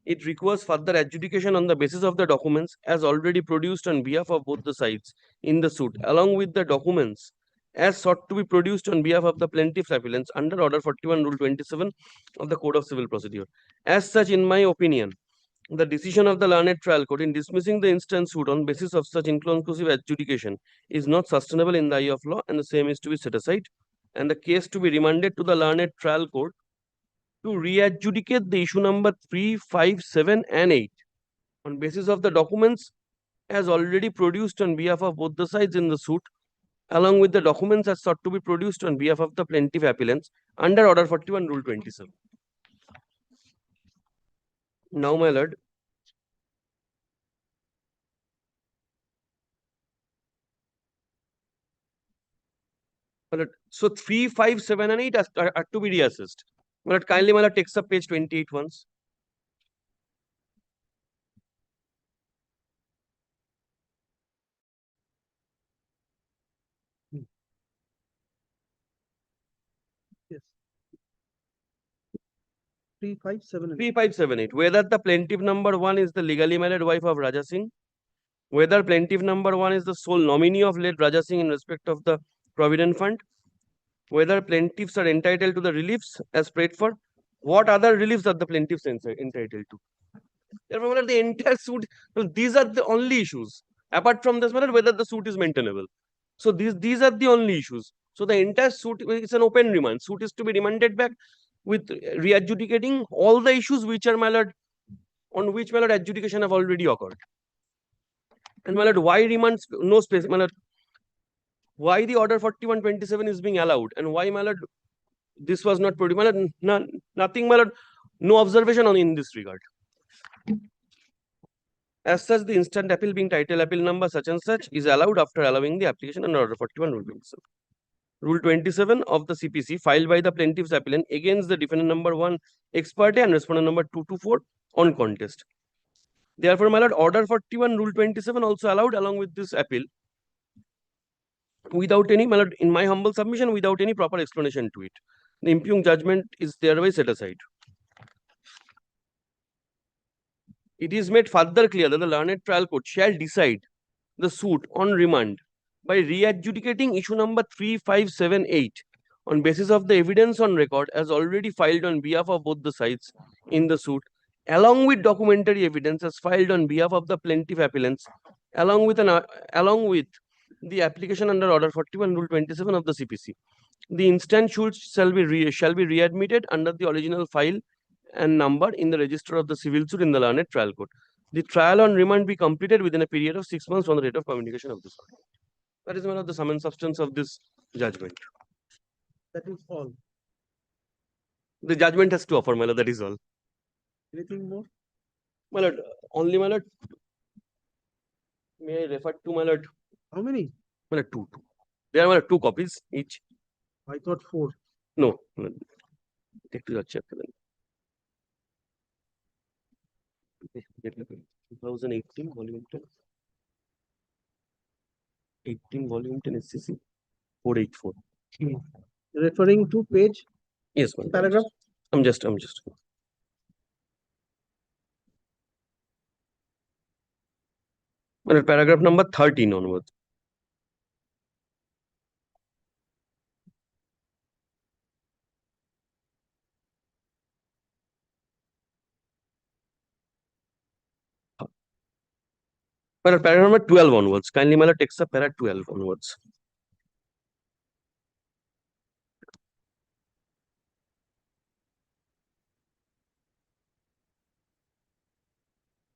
It requires further adjudication on the basis of the documents as already produced on behalf of both the sides in the suit, along with the documents as sought to be produced on behalf of the plaintiff's appellants under Order 41 Rule 27 of the Code of Civil Procedure. As such, in my opinion, the decision of the learned trial court in dismissing the instant suit on basis of such inconclusive adjudication is not sustainable in the eye of law, and the same is to be set aside, and the case to be remanded to the learned trial court to re-adjudicate the issue number 3, 5, 7 and 8 on basis of the documents as already produced on behalf of both the sides in the suit, along with the documents as sought to be produced on behalf of the plaintiff appellants under Order 41 Rule 27. Now, my lord, so 3, 5, 7 and 8 are to be reassessed. My lord, kindly, my lord, takes up page 28 once.
Yes. 3, 5, 7 and
3, 5, 7, 8. Whether the plaintiff number 1 is the legally married wife of Raja Singh, whether plaintiff number 1 is the sole nominee of late Raja Singh in respect of the Provident Fund, whether plaintiffs are entitled to the reliefs as prayed for, what other reliefs are the plaintiffs entitled to. Therefore, the entire suit, these are the only issues. Apart from this matter, whether the suit is maintainable. So these are the only issues. So the entire suit is an open remand. Suit is to be remanded back with re-adjudicating all the issues which are, my lord, on which, my lord, adjudication have already occurred. And, my lord, why remands no space, my lord? Why the order 4127 is being allowed, and why, my lord, this was not produced? My lord, nothing, my lord, no observation on in this regard. As such, the instant appeal being titled appeal number such and such is allowed after allowing the application under order 41 rule 27. Rule 27 of the CPC filed by the plaintiff's appellant against the defendant number 1 ex parte and respondent number 2 to 4 on contest. Therefore, my lord, order 41 rule 27 also allowed along with this appeal without any, my lord, in my humble submission, without any proper explanation to it. The impugned judgment is thereby set aside. It is made further clear that the learned trial court shall decide the suit on remand by re-adjudicating issue number 3578 on basis of the evidence on record as already filed on behalf of both the sides in the suit, along with documentary evidence as filed on behalf of the plaintiff appellants, along with the application under order 41 rule 27 of the CPC. The instant suit shall be readmitted under the original file and number in the register of the civil suit in the learned trial court. The trial on remand be completed within a period of 6 months from the date of communication of this order. That is one of the sum and substance of this judgment.
That is all.
The judgment has to offer, my lord, that is all.
Anything more?
My lord, only, my lord. May I refer to, my lord?
How many?
My lord, two. There are, my lord, 2 copies each.
I thought 4.
No. Take to the chapter then. 2018 volume 10. 18 volume 10 SCC 484.
Referring to page?
Yes, my lord.
Paragraph?
I'm just. My lord, paragraph number 13 onwards. My lord, paragraph number 12 onwards. Kindly, my lord, takes up paragraph 12 onwards.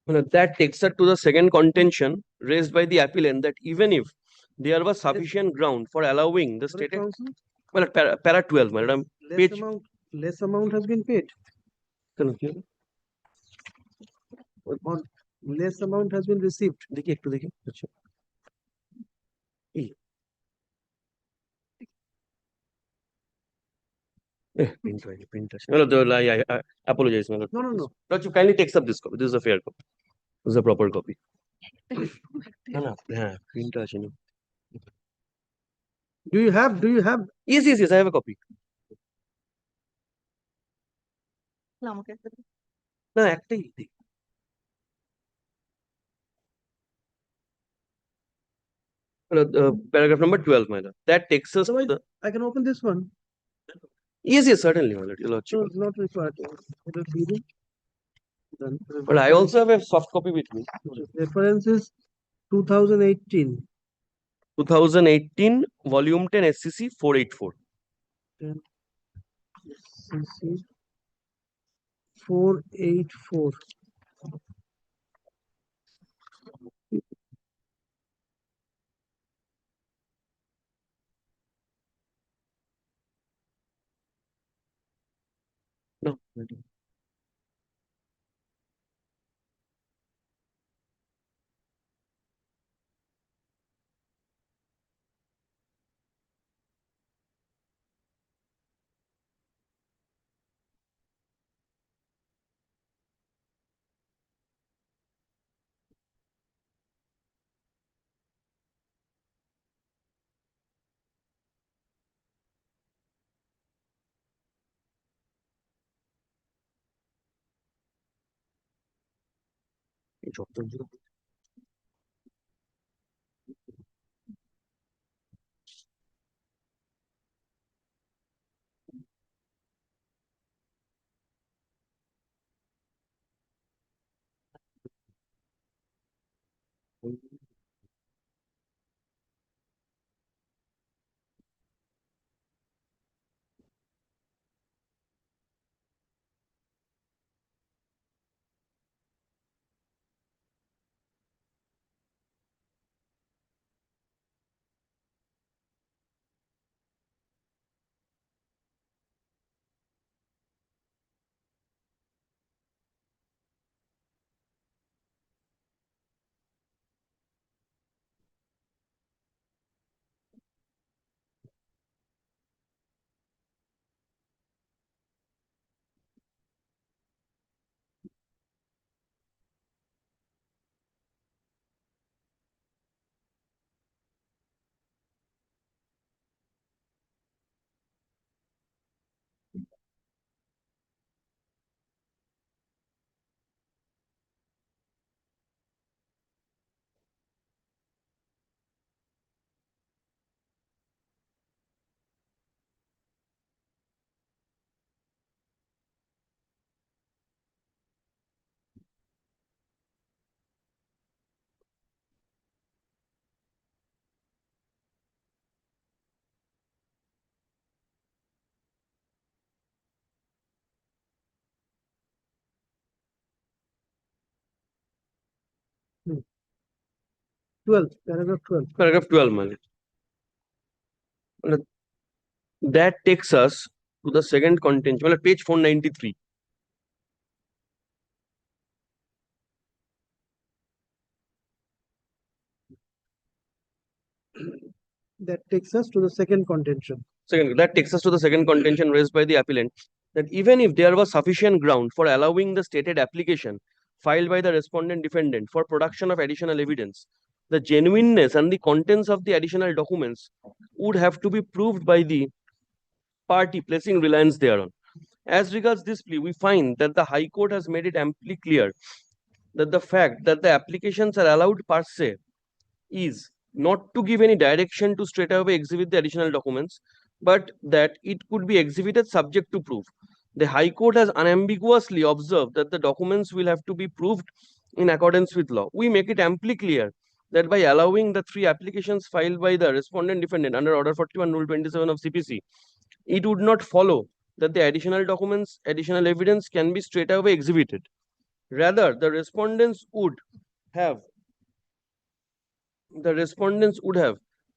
That takes us to the second contention raised by the appellant that even if there was sufficient ground for allowing the stated. Well, para 12, madam. Page.
Less amount has been paid. Or less amount has been received.
देखिए एक तो देखिए अच्छा print. No, I apologize.
No.
Lordship, kindly takes up this copy. This is a fair copy. This is a proper copy. No, print.
Do you have?
Yes, I have a copy. No, actually. Paragraph number 12, my lord. That takes us.
I can open this one.
Yes, certainly, my lord. Your lordship.
No, it's not required. Done.
But I also have a soft copy with me.
Reference is 2018.
2018, volume 10, SCC 484.
10 SCC 484.
No.
12, paragraph 12.
Paragraph 12, my lord. That takes us to the second contention, well, page 493.
That takes us to the second contention.
That takes us to the second contention raised by the appellant, that even if there was sufficient ground for allowing the stated application filed by the respondent defendant for production of additional evidence, the genuineness and the contents of the additional documents would have to be proved by the party placing reliance thereon. As regards this plea, we find that the High Court has made it amply clear that the fact that the applications are allowed per se is not to give any direction to straightaway exhibit the additional documents, but that it could be exhibited subject to proof. The High Court has unambiguously observed that the documents will have to be proved in accordance with law. We make it amply clear that by allowing the 3 applications filed by the respondent defendant under Order 41, Rule 27 of CPC, it would not follow that the additional documents, additional evidence can be straightaway exhibited. Rather, the respondents would have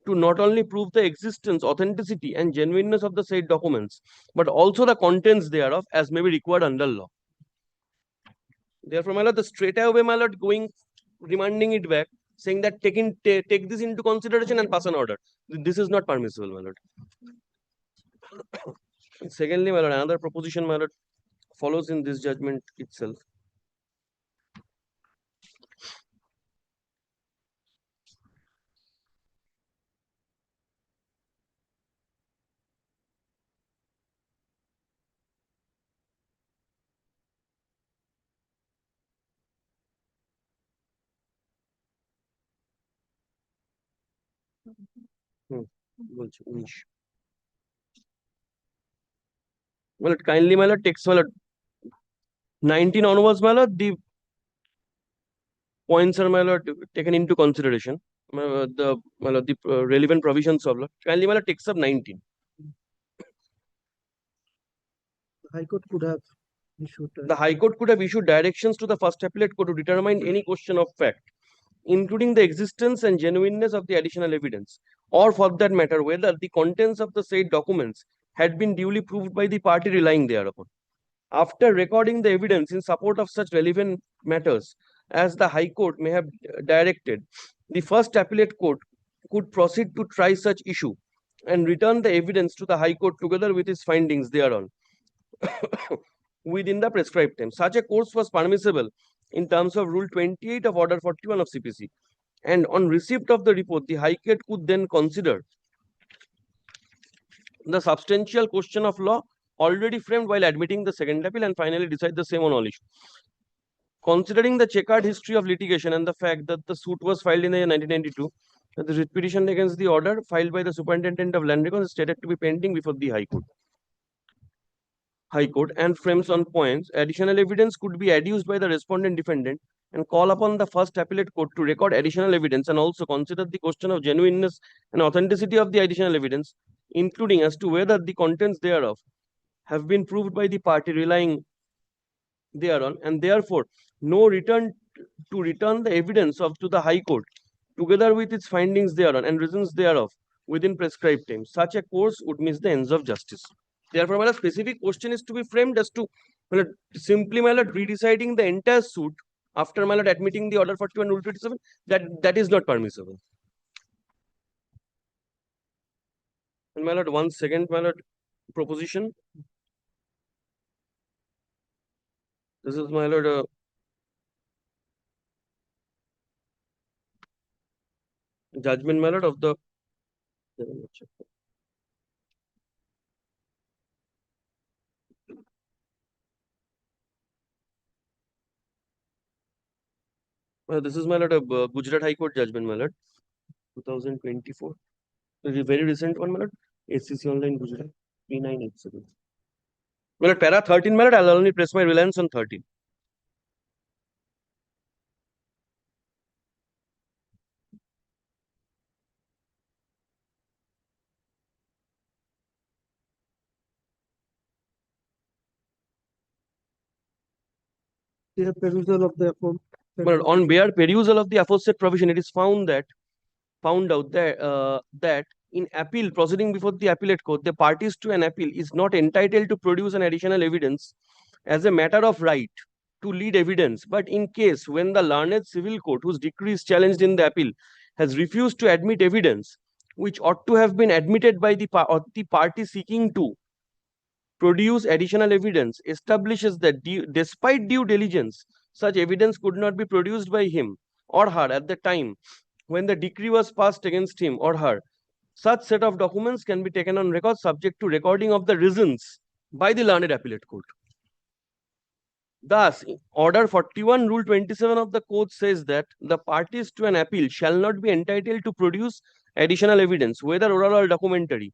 to not only prove the existence, authenticity, and genuineness of the said documents, but also the contents thereof as may be required under law. Therefore, my lord, the straightaway, my lord, remanding it back, saying that take this into consideration and pass an order. This is not permissible, my lord. Secondly, my lord, another proposition, my lord, follows in this judgment itself. Well, kindly, my lord, takes, my lord, 19 onwards, my lord, the points are, my lord, taken into consideration. The relevant provisions of law. Kindly, my lord, takes up 19.
The High Court could have issued.
The High Court could have issued directions to the First Appellate Court to determine any question of fact, including the existence and genuineness of the additional evidence, or for that matter, whether the contents of the said documents had been duly proved by the party relying thereupon. After recording the evidence in support of such relevant matters as the High Court may have directed, the First Appellate Court could proceed to try such issue and return the evidence to the High Court together with its findings thereon within the prescribed time. Such a course was permissible in terms of Rule 28 of Order 41 of CPC. And on receipt of the report, the High Court could then consider the substantial question of law already framed while admitting the second appeal and finally decide the same on all issues. Considering the checkered history of litigation and the fact that the suit was filed in the year 1992, that the writ petition against the order filed by the Superintendent of Land Records is stated to be pending before the High Court and frames on points, additional evidence could be adduced by the respondent defendant and call upon the First Appellate Court to record additional evidence and also consider the question of genuineness and authenticity of the additional evidence, including as to whether the contents thereof have been proved by the party relying thereon, and therefore no return the evidence to the High Court together with its findings thereon and reasons thereof within prescribed time. Such a course would miss the ends of justice. Therefore, my specific question is to be framed as to simply, my lord, redeciding the entire suit after, my lord, admitting the Order 41 Rule 27. That is not permissible. And my lord, one second, my lord, proposition. This is, my lord, judgment, my lord, of the this is, my lord, a Gujarat High Court judgment, my lord, 2024. This is a very recent one, my lord. ACC Online Gujarat 3987. My lord, para 13, my lord, I'll only press my reliance on 13.
Perusal of the
But on bare perusal of the aforesaid provision, it is found that found out that in appeal proceeding before the appellate court, the parties to an appeal is not entitled to produce an additional evidence as a matter of right to lead evidence, but in case when the learned civil court whose decree is challenged in the appeal has refused to admit evidence which ought to have been admitted by the party seeking to produce additional evidence, establishes that despite due diligence, such evidence could not be produced by him or her at the time when the decree was passed against him or her. Such set of documents can be taken on record subject to recording of the reasons by the learned appellate court. Thus, Order 41, Rule 27 of the Code says that the parties to an appeal shall not be entitled to produce additional evidence, whether oral or documentary,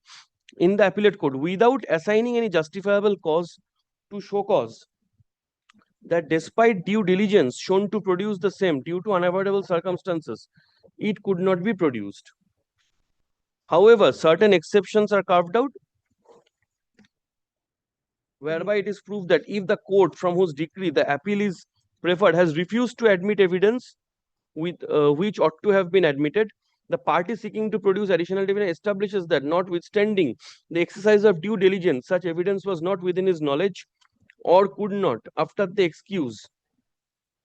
in the appellate court without assigning any justifiable cause to show cause that despite due diligence shown to produce the same due to unavoidable circumstances, it could not be produced. However, certain exceptions are carved out, whereby it is proved that if the court from whose decree the appeal is preferred has refused to admit evidence with which ought to have been admitted, the party seeking to produce additional evidence establishes that notwithstanding the exercise of due diligence, such evidence was not within his knowledge or could not, after the exercise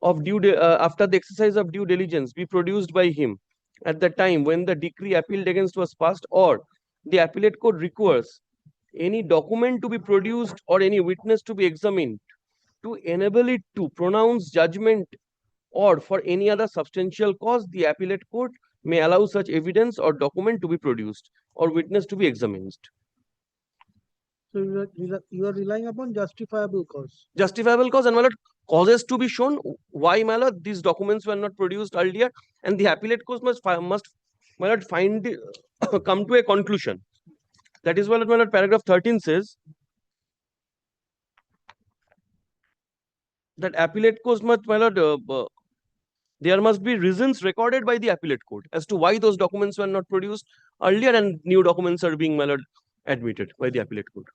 of due diligence, be produced by him at the time when the decree appealed against was passed, or the appellate court requires any document to be produced or any witness to be examined to enable it to pronounce judgment, or for any other substantial cause, the appellate court may allow such evidence or document to be produced or witness to be examined.
So you are relying upon justifiable cause.
Justifiable cause, and my lord, causes to be shown why, my lord, these documents were not produced earlier, and the appellate court must my lord find come to a conclusion. That is what my lord paragraph 13 says, that appellate court must, my lord, there must be reasons recorded by the appellate court as to why those documents were not produced earlier and new documents are being, my lord, admitted by the appellate court.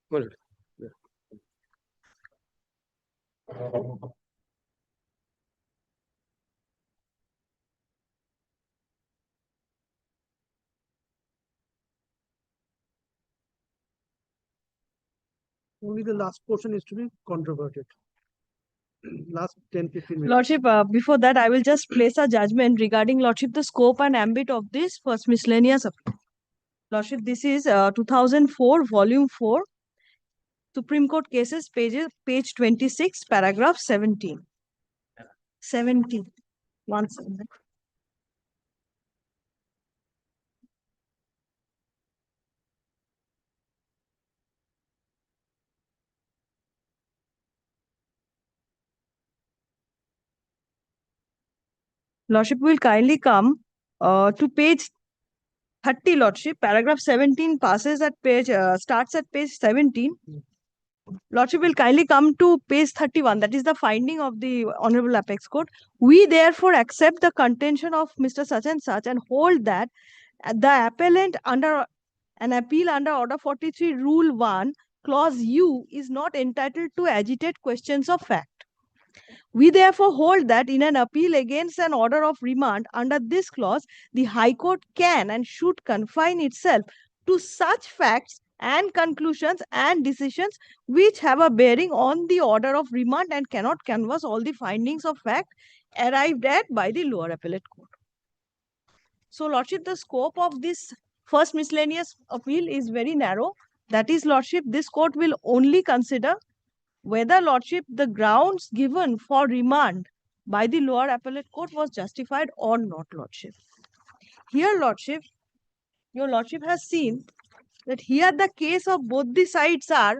My lord.
Only the last portion is to be controverted. Last 10-15 minutes.
Lordship, before that, I will just place a judgment regarding, Lordship, the scope and ambit of this first miscellaneous appeal. Lordship, this is 2004, Volume 4, Supreme Court Cases, page 26, paragraph 17. 17. 1 second. Lordship will kindly come to page 30, Lordship. Paragraph 17 passes at page, starts at page 17. Lordship will kindly come to page 31. That is the finding of the Honorable Apex Court. We therefore accept the contention of Mr. Such and hold that the appellant under an appeal under Order 43, Rule 1, Clause U is not entitled to agitate questions of fact. We therefore hold that in an appeal against an order of remand under this clause, the High Court can and should confine itself to such facts and conclusions and decisions which have a bearing on the order of remand and cannot canvass all the findings of fact arrived at by the lower appellate court. So, Lordship, the scope of this first miscellaneous appeal is very narrow. That is, Lordship, this court will only consider whether, Lordship, the grounds given for remand by the lower appellate court was justified or not, Lordship. Here, Lordship, your Lordship has seen that here the case of both the sides are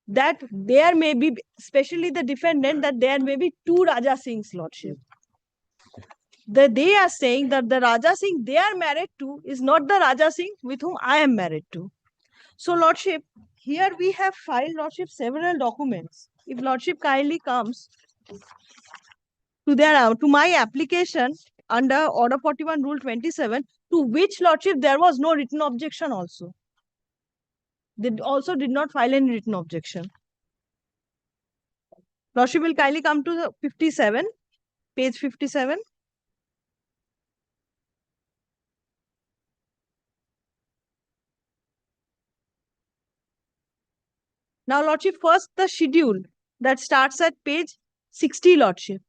that there may be, especially the defendant, that there may be two Raja Singhs, Lordship. They are saying that the Raja Singh they are married to is not the Raja Singh with whom I am married to. So, Lordship, here we have filed, Lordship, several documents. If Lordship kindly comes to my application under Order 41, Rule 27, to which, Lordship, there was no written objection also. They also did not file any written objection. Lordship will kindly come to the 57. page 57. Now, Lordship, first the schedule that starts at page 60, Lordship.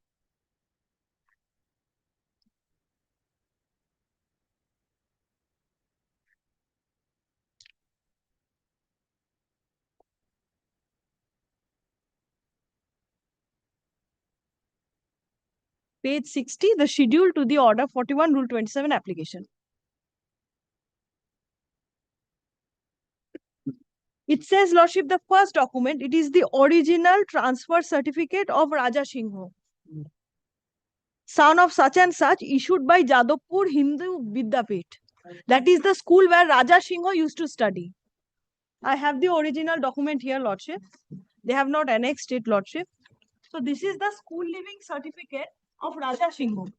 Page 60, the schedule to the Order 41 Rule 27 application. It says, Lordship, the first document, it is the original transfer certificate of Raja Singho, son of such and such, issued by Jadavpur Hindu Vidyapith. That is the school where Raja Singho used to study. I have the original document here, Lordship. They have not annexed it, Lordship. So this is the school living certificate of Raja Singho.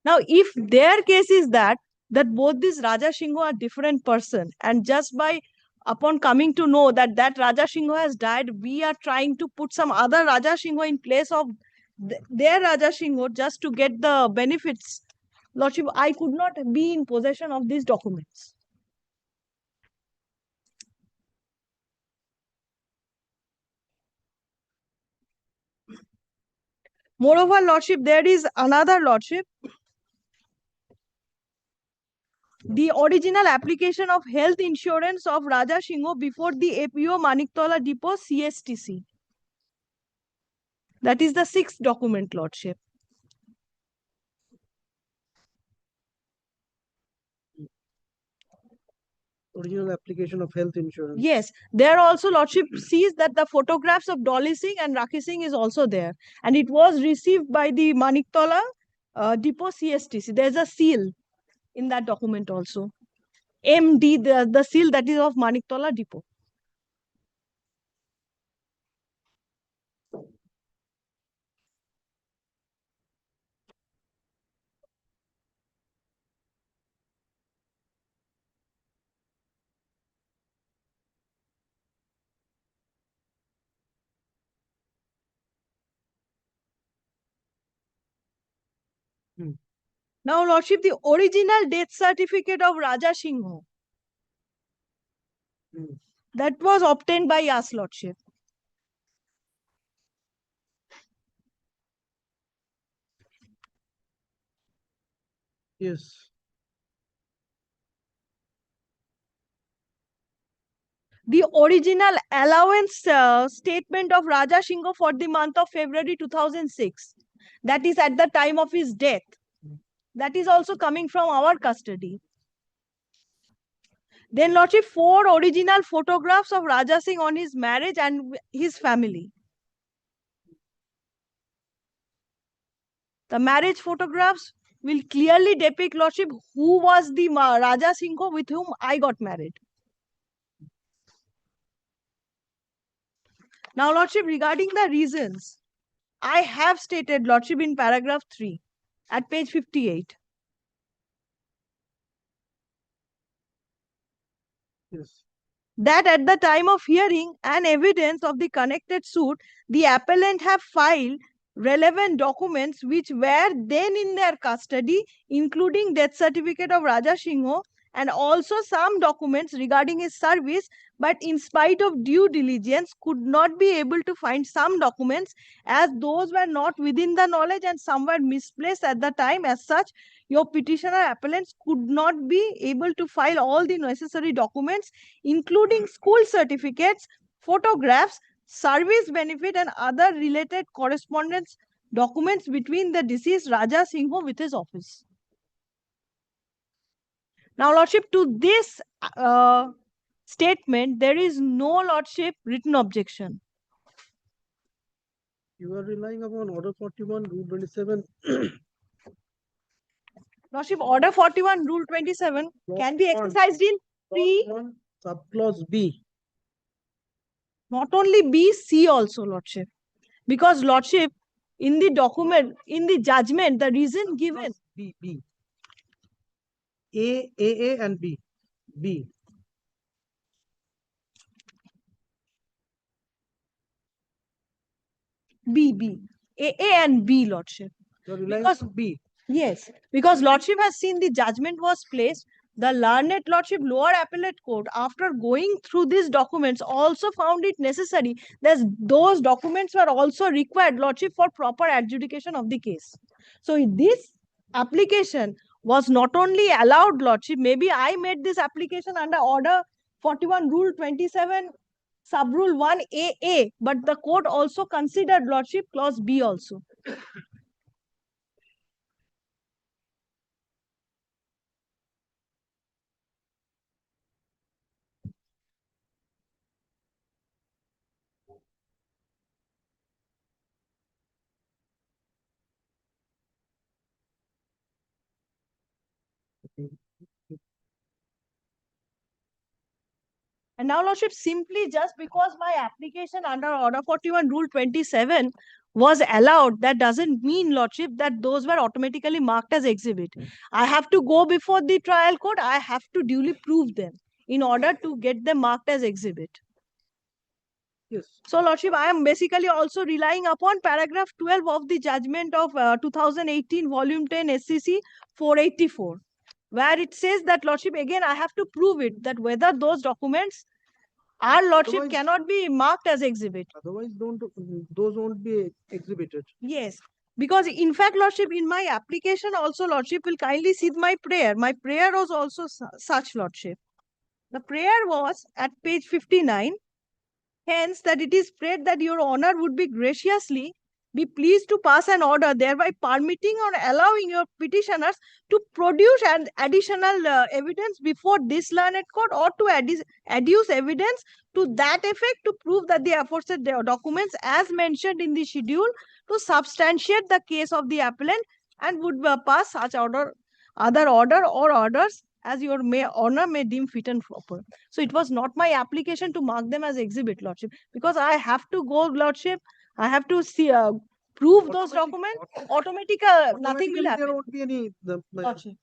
Now, if their case is that both these Raja Singho are different person, and just by upon coming to know that Raja Singho has died, we are trying to put some other Raja Singho in place of their Raja Singho just to get the benefits. Lordship, I could not be in possession of these documents. Moreover, Lordship, there is another, Lordship. The original application of health insurance of Raja Singho before the APO Maniktola Depot CSTC. That is the 6th document, Lordship.
Original application of health insurance.
Yes, there also Lordship sees that the photographs of Dolly Singh and Rakhi Singh is also there. And it was received by the Maniktola Depot CSTC. There's a seal in that document also. MD, the seal that is of Maniktola Depot. Now, Lordship, the original death certificate of Raja Singho that was obtained by us, Lordship.
Yes.
The original allowance statement of Raja Singho for the month of February 2006. That is at the time of his death. That is also coming from our custody. Then, Lordship, 4 original photographs of Raja Singh on his marriage and his family. The marriage photographs will clearly depict, Lordship, who was the Raja Singho with whom I got married. Now, Lordship, regarding the reasons, I have stated, Lordship, in paragraph 3 at page 58.
Yes.
That at the time of hearing and evidence of the connected suit, the appellant have filed relevant documents which were then in their custody, including death certificate of Raja Singho and also some documents regarding his service, but in spite of due diligence could not be able to find some documents as those were not within the knowledge and some were misplaced at the time. As such, your petitioner appellants could not be able to file all the necessary documents, including school certificates, photographs, service benefit and other related correspondence documents between the deceased Raja Singho with his office. Now, Lordship, to this statement, there is no, Lordship, written objection.
You are relying upon Order 41, Rule 27.
Lordship, Order 41, Rule 27 can be exercised in
Subclause B.
Not only B, C also, Lordship. Because, Lordship, in the document, in the judgment, the reason given.
B. A, and B. B.
A and B, Lordship.
You're relying
Because-
on B.
Yes, because Lordship has seen the judgment was placed. The learned Lordship lower appellate court, after going through these documents, also found it necessary that those documents were also required, Lordship, for proper adjudication of the case. So this application was not only allowed, Lordship, maybe I made this application under Order 41, Rule 27, Sub-Rule 1AA, but the court also considered, Lordship, Clause B also. And now, Lordship, simply just because my application under Order 41, Rule 27 was allowed, that doesn't mean, Lordship, that those were automatically marked as exhibit. I have to go before the trial court. I have to duly prove them in order to get them marked as exhibit.
Yes.
So, Lordship, I am basically also relying upon paragraph 12 of the judgment of 2018, volume 10, SCC 484, where it says that, Lordship, again, I have to prove it, that whether those documents are, Lordship,
Otherwise-
cannot be marked as exhibit.
Otherwise, those won't be exhibited.
Yes, because in fact, Lordship, in my application also, Lordship, will kindly see my prayer. My prayer was also such, Lordship. The prayer was at page 59. Hence, that it is prayed that your honor would be graciously be pleased to pass an order, thereby permitting or allowing your petitioners to produce an additional evidence before this learned court, or to adduce evidence to that effect to prove that the aforesaid documents as mentioned in the schedule to substantiate the case of the appellant, and would pass such other order or orders as your honor may deem fit and proper. So it was not my application to mark them as exhibit, Lordship, because I have to go, Lordship, I have to see, prove those documents. Nothing will
Automatically,
happen.
There won't be any.
Lordship.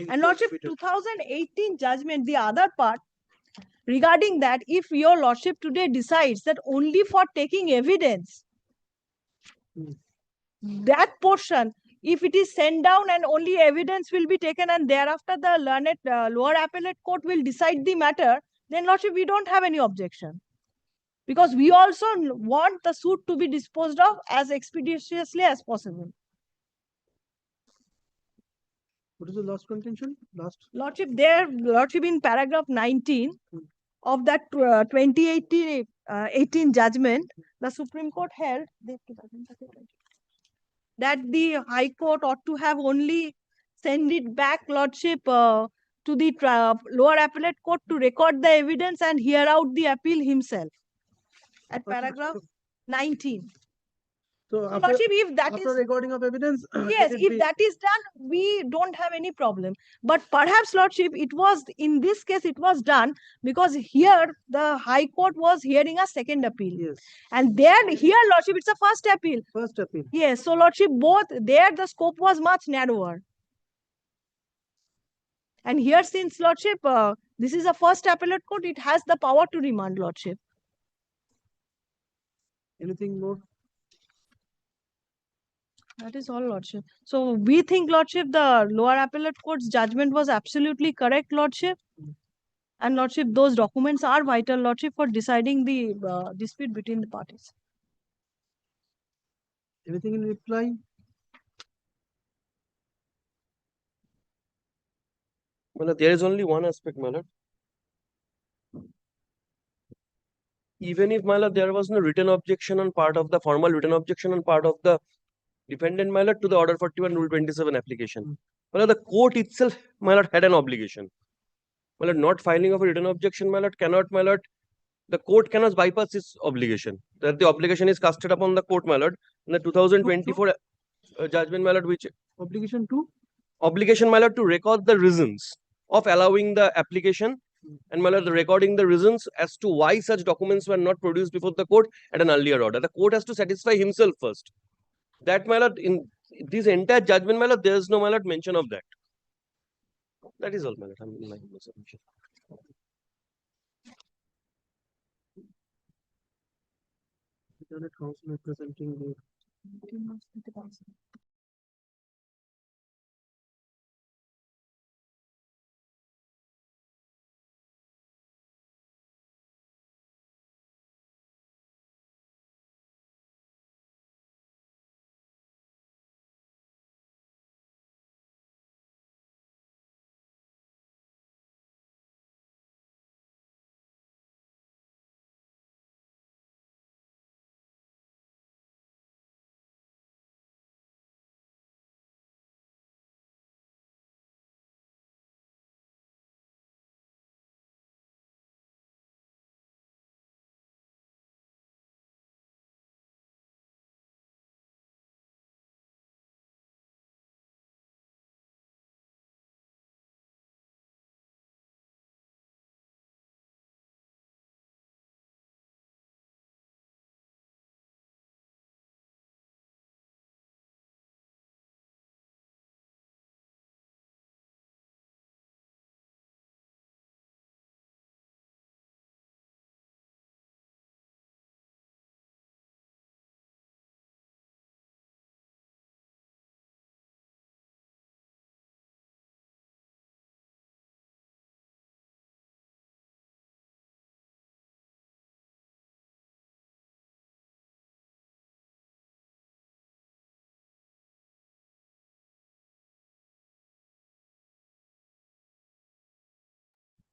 And Lordship, 2018 judgment, the other part regarding that, if your Lordship today decides that only for taking evidence, that portion, if it is sent down and only evidence will be taken, and thereafter the learned lower appellate court will decide the matter, then, Lordship, we don't have any objection. Because we also want the suit to be disposed of as expeditiously as possible.
What is the last contention?
Lordship, Lordship, in paragraph 19 of that 2018 judgment, the Supreme Court held that the High Court ought to have only send it back, Lordship, to the lower appellate court to record the evidence and hear out the appeal himself. At paragraph 19.
So
So,
after,
Lordship, if that
after
is,
recording of evidence,
yes,
let it
if
be-
that is done, we don't have any problem. But perhaps, Lordship, it was, in this case, it was done because here the High Court was hearing a second appeal.
Yes.
And there, here, Lordship, it's a first appeal.
First appeal.
Yes, so, Lordship, both there the scope was much narrower. And here, since, Lordship, this is a first appellate court, it has the power to remand, Lordship.
Anything more?
That is all, Lordship. So we think, Lordship, the lower appellate court's judgment was absolutely correct, Lordship. And, Lordship, those documents are vital, Lordship, for deciding the dispute between the parties.
Anything in reply?
Well, there is only one aspect, my lord. Even if, my lord, there was no written objection on part of the formal written objection on part of the defendant, my lord, to the Order 41 Rule 27 application. My lord, the court itself, my lord, had an obligation. My lord, not filing of a written objection, my lord, cannot, my lord, the court cannot bypass its obligation. That the obligation is casted upon the court, my lord. In the 2024 judgment, my lord, which
Obligation to?
obligation, my lord, to record the reasons of allowing the application, and, my lord, the recording the reasons as to why such documents were not produced before the court at an earlier order. The court has to satisfy himself first. That, my lord, in this entire judgment, my lord, there is no, my lord, mention of that. That is all, my lord. I'm in my submission.
Counsel representing the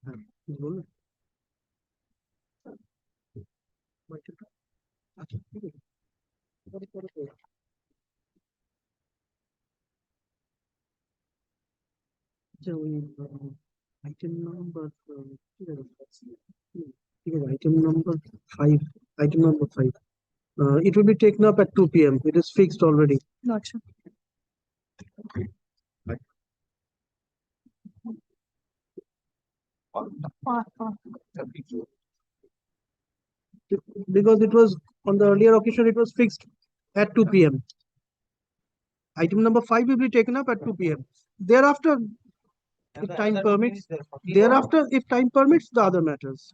बोलो। अच्छा, ठीक है। अच्छा, item number, ठीक है, ठीक है, item number 5, item number 5. It will be taken up at 2 p.m. It is fixed already.
Lordship.
Because it was on the earlier occasion, it was fixed at 2 p.m. Item number 5 will be taken up at 2 p.m. Thereafter, if time permits, the other matters.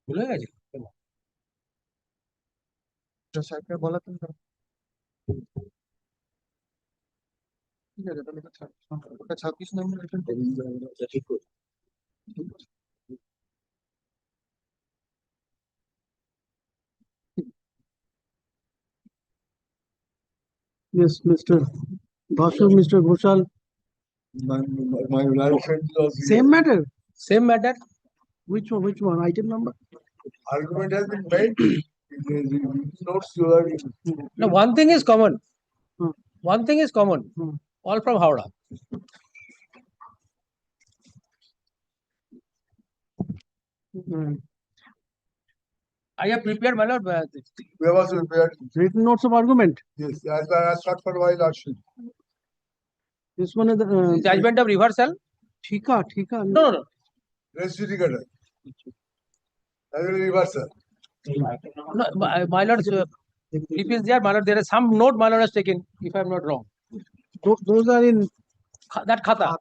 ভুলে গেছি
সাহেবকে বলাতেন তো। ঠিক আছে তাহলে ওটা 26 নম্বর return ঠিক করে।
Yes, Mr. Basu, Mr. Ghoshal,
My friend was
same matter.
same matter.
Which one? Item number?
argument has been made. Notes you are.
No, one thing is common.
Hmm.
One thing is common.
Hmm.
All from Howrah. I have prepared, my lord.
Where was prepared?
Written notes of argument.
Yes, as sought for while lordship.
This one is the
Judgment of reversal.
Thika.
No.
Res judicata. That will reversal.
No, my lord, if is there, my lord, there is some note my lord has taken, if I am not wrong.
Those are in
That khata.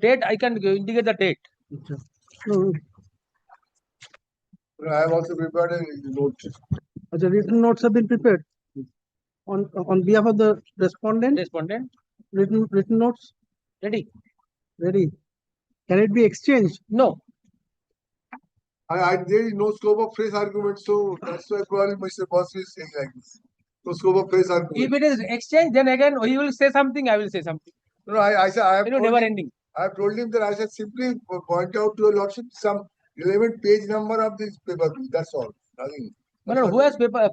Date, I can indicate the date.
No,
I have also prepared a note.
the written notes have been prepared on behalf of the respondent.
Respondent.
Written notes
Ready?
ready. Can it be exchanged?
No.
There is no scope of phrase argument, so that's why probably Mr. Boss is saying like this. No scope of phrase argument.
If it is exchange, then again he will say something, I will say something.
No, I said I have told
Never
him,
ending.
I have told him that I should simply point out to your lordship some relevant page number of this paper. That's all. Nothing.
But who has paper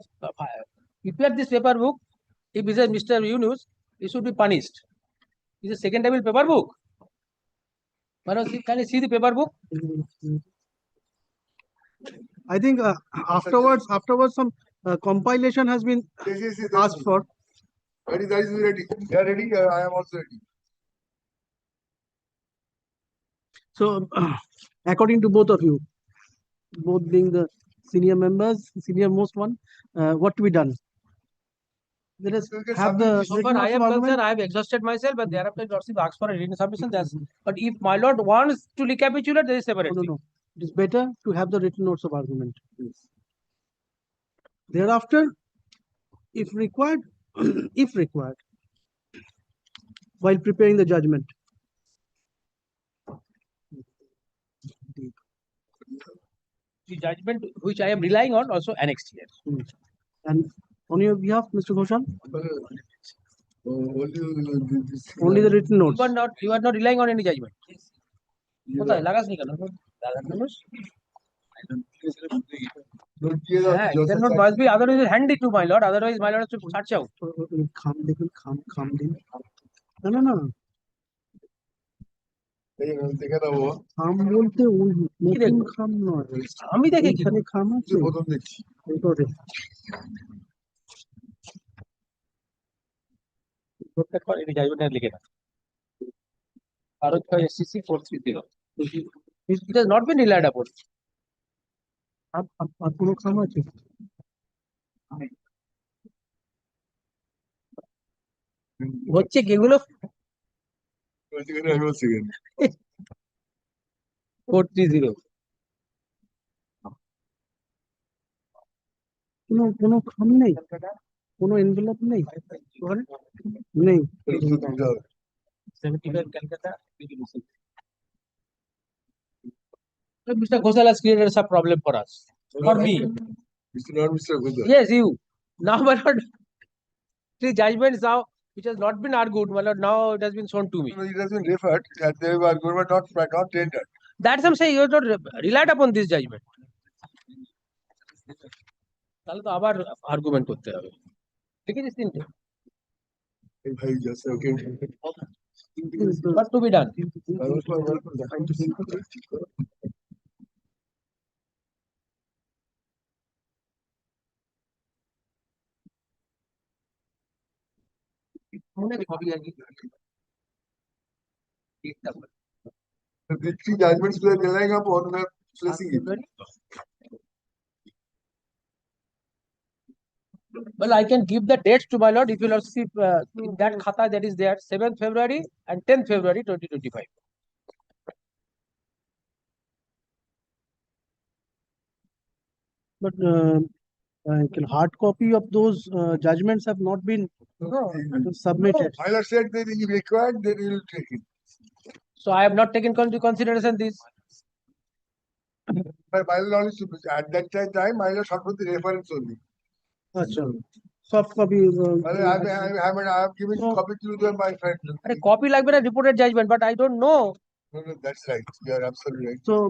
prepared this paper book? If he says Mr. Yunus, he should be punished. It's a second table paper book. But can you see the paper book?
I think afterwards some compilation has been
Yes,
asked for.
That is ready. They are ready. I am also ready.
So, according to both of you, both being the senior members, senior most one, what to be done? Let us
You can
have
submit
the
this.
So far I am concerned, I have exhausted myself, but thereafter lordship asks for a written submission. That's but if my lord wants to recapitulate, there is separate.
No. It is better to have the written notes of argument. Thereafter, if required, while preparing the judgment.
The judgment which I am relying on also annexed here.
And on your behalf, Mr. Ghoshal,
Only
only the written notes.
You are not relying on any judgment. কোথায় লাগাস নি কেন? Then not must be otherwise handy to my lord. Otherwise my lord has to search out.
খাম দিন। না। খাম বলতে ওই নতুন খাম নয়।
আমি দেখেছি।
এখানে খাম আছে।
প্রথম দেখছি।
প্রত্যেক বার এই জজমেন্ট লিখে না। Bharat SCC 430. It has not been relied upon.
আর কোনো খাম আছে?
হচ্ছে এগুলো 430.
কোনো খাম নেই, কোনো এনভেলপ নেই, নেই।
75 Calcutta. Mr. Ghoshal has created some problem for us. For me.
Mr. Ghoshal.
Yes, you. Now, my lord, the judgments now, which has not been argued, my lord, now it has been shown to me.
It has been referred that they were not tendered.
That's I'm saying you have not relied upon this judgment. তাহলে তো আবার argument করতে হবে। ঠিক আছে তিনটে।
ভাই just okay.
What to be done?
The three judgments we are relying upon, we are placing it.
Well, I can give the dates to my lord if you will see in that khata that is there 7th February and 10th February 2025.
But hard copy of those judgments have not been submitted.
My lord said that if required, then he will take it.
So I have not taken into consideration this.
But my lord only at that time, my lord shot for the reference only.
Achha. Soft copy.
I have given
So-
copy to them, my friend.
A copy like a reported judgment, but I don't know.
No, that's right. You are absolutely right.
So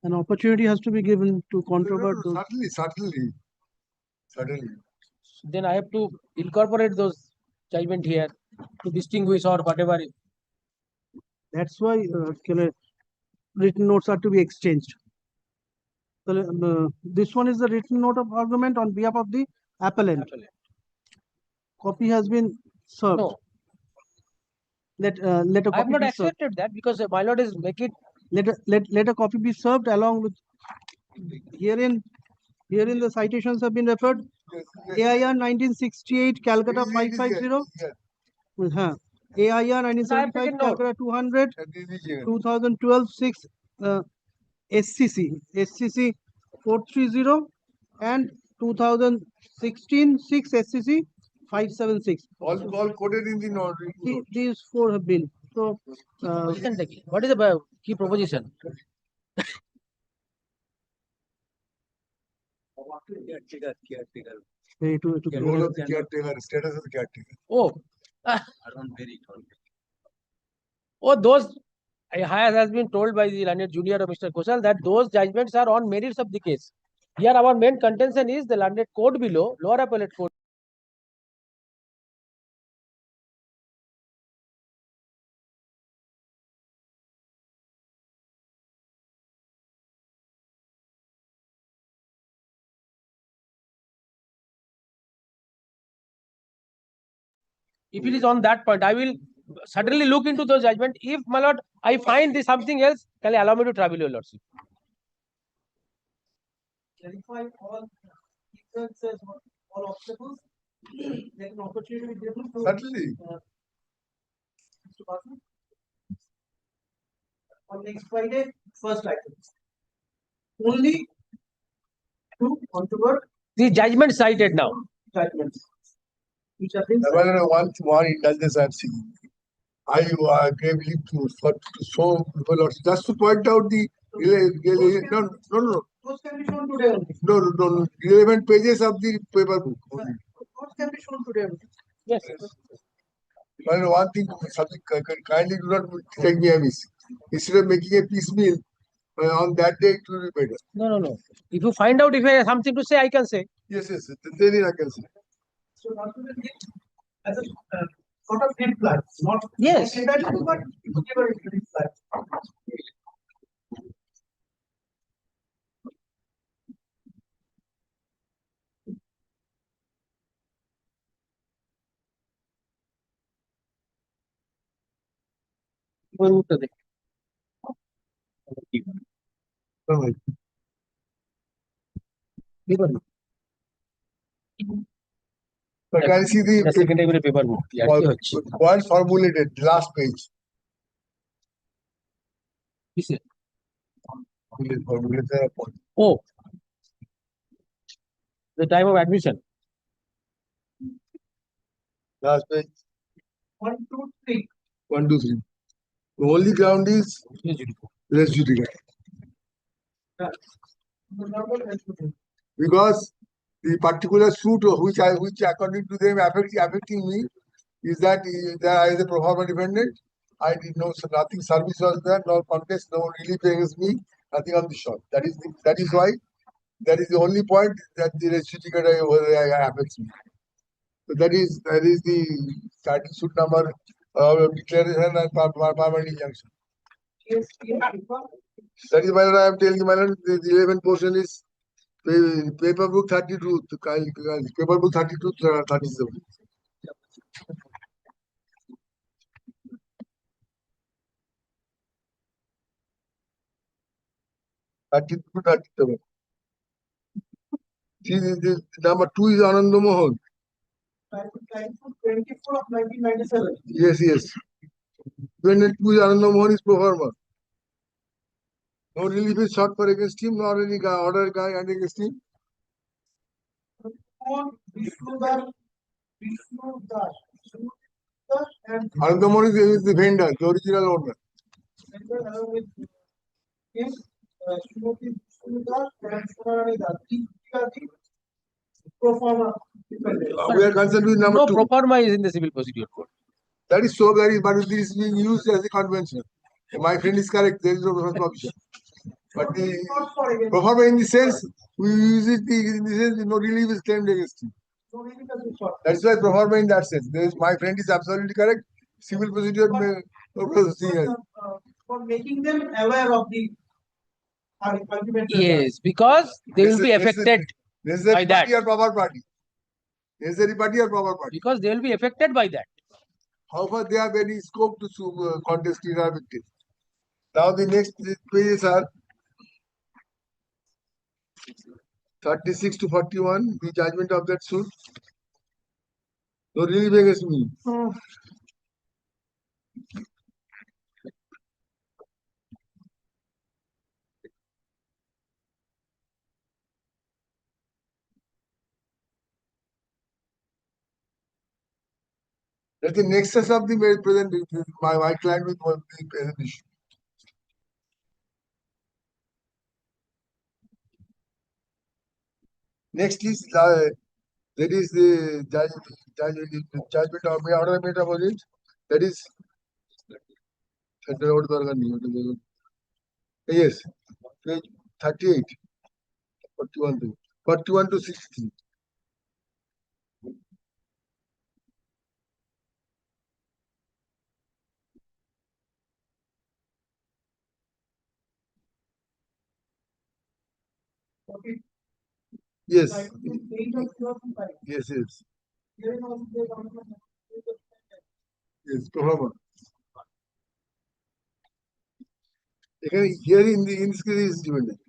an opportunity has to be given to controvert those.
Certainly.
Then I have to incorporate those judgment here to distinguish or whatever.
That's why written notes are to be exchanged. So, this one is the written note of argument on behalf of the appellant. Copy has been served.
No,
Let a
I have
copy
not
be served.
accepted that because my lord is make it.
Let a copy be served along with herein the citations have been referred. AIR 1968 Calcutta 550. AIR 1975
taken note.
Calcutta 200. 2012 6 SCC 430 and 2016 6 SCC 576.
All quoted in the note.
These four have been. So
What is the key proposition?
Role of the caretaker, status of the caretaker.
Oh, oh, those has been told by the learned junior of Mr. Kushal that those judgments are on merits of the case. Here our main contention is the learned court below, lower appellate court. If it is on that point, I will certainly look into those judgment. If, my lord, I find this something else, can you allow me to travel, your lordship?
clarify all differences, all obstacles. Let an opportunity be given to.
Certainly.
Mr. Basu. On next Friday, first item. Only to controvert
The judgment cited now.
judgments. Which have been.
One indulgence I am seeking. I gave leave to show people or just to point out the no.
Those can be shown today only.
No. 11 pages of the paper book. Only.
Those can be shown today only.
Yes.
Well, one thing, something kindly do not take me amiss. Instead of making a piecemeal on that day, it will be better.
No. If you find out if I have something to say, I can say.
Yes. Then I can say.
So that will be as a sort of reply, not
Yes.
but to give a reply.
But can you see the
secondary paper book.
points formulated, last page. Formulated there are points.
Oh, the time of admission.
Last page.
1, 2, 3.
1, 2, 3. The only ground is res judicata. Because the particular suit which according to them affecting me is that I as a pro forma defendant, I did nothing service was there, no contest, no relief against me, nothing of the sort. That is why that is the only point that the res judicata affects me. So that is the starting suit number of declaration and permanent injunction. That is why I am telling you, the 11th portion is paper book 32, paper book 32, 37. See, this number 2 is Ananda Mohan.
24 of 1997.
Yes. 2 is Ananda Mohan is pro forma. No relief is sought for against him, nor any order and against him. HON'BLE is the vendor, the original owner. We are concerned with number
No
two.
pro forma is in the civil procedure code.
That is so very, but this is being used as a convention. My friend is correct, there is no provision. But the pro forma in the sense, we use it in the sense no relief is claimed against him. That's why pro forma in that sense. My friend is absolutely correct. Civil procedure may no procedure.
For making them aware of the ultimate.
Yes, because they will be affected
Necessary
by that.
party or proper party. Necessary party or proper party.
Because they will be affected by that.
How far they have any scope to contest in our victim. Now the next pages are 36 to 41, the judgment of that suit. No relief against me. That's the nexus of the present my client with the present issue. Next is that is the judgment of my order made about it. That is yes, page 38, 41 to 63. Yes. Yes, yes. Yes, performer. Here in this case is dependent.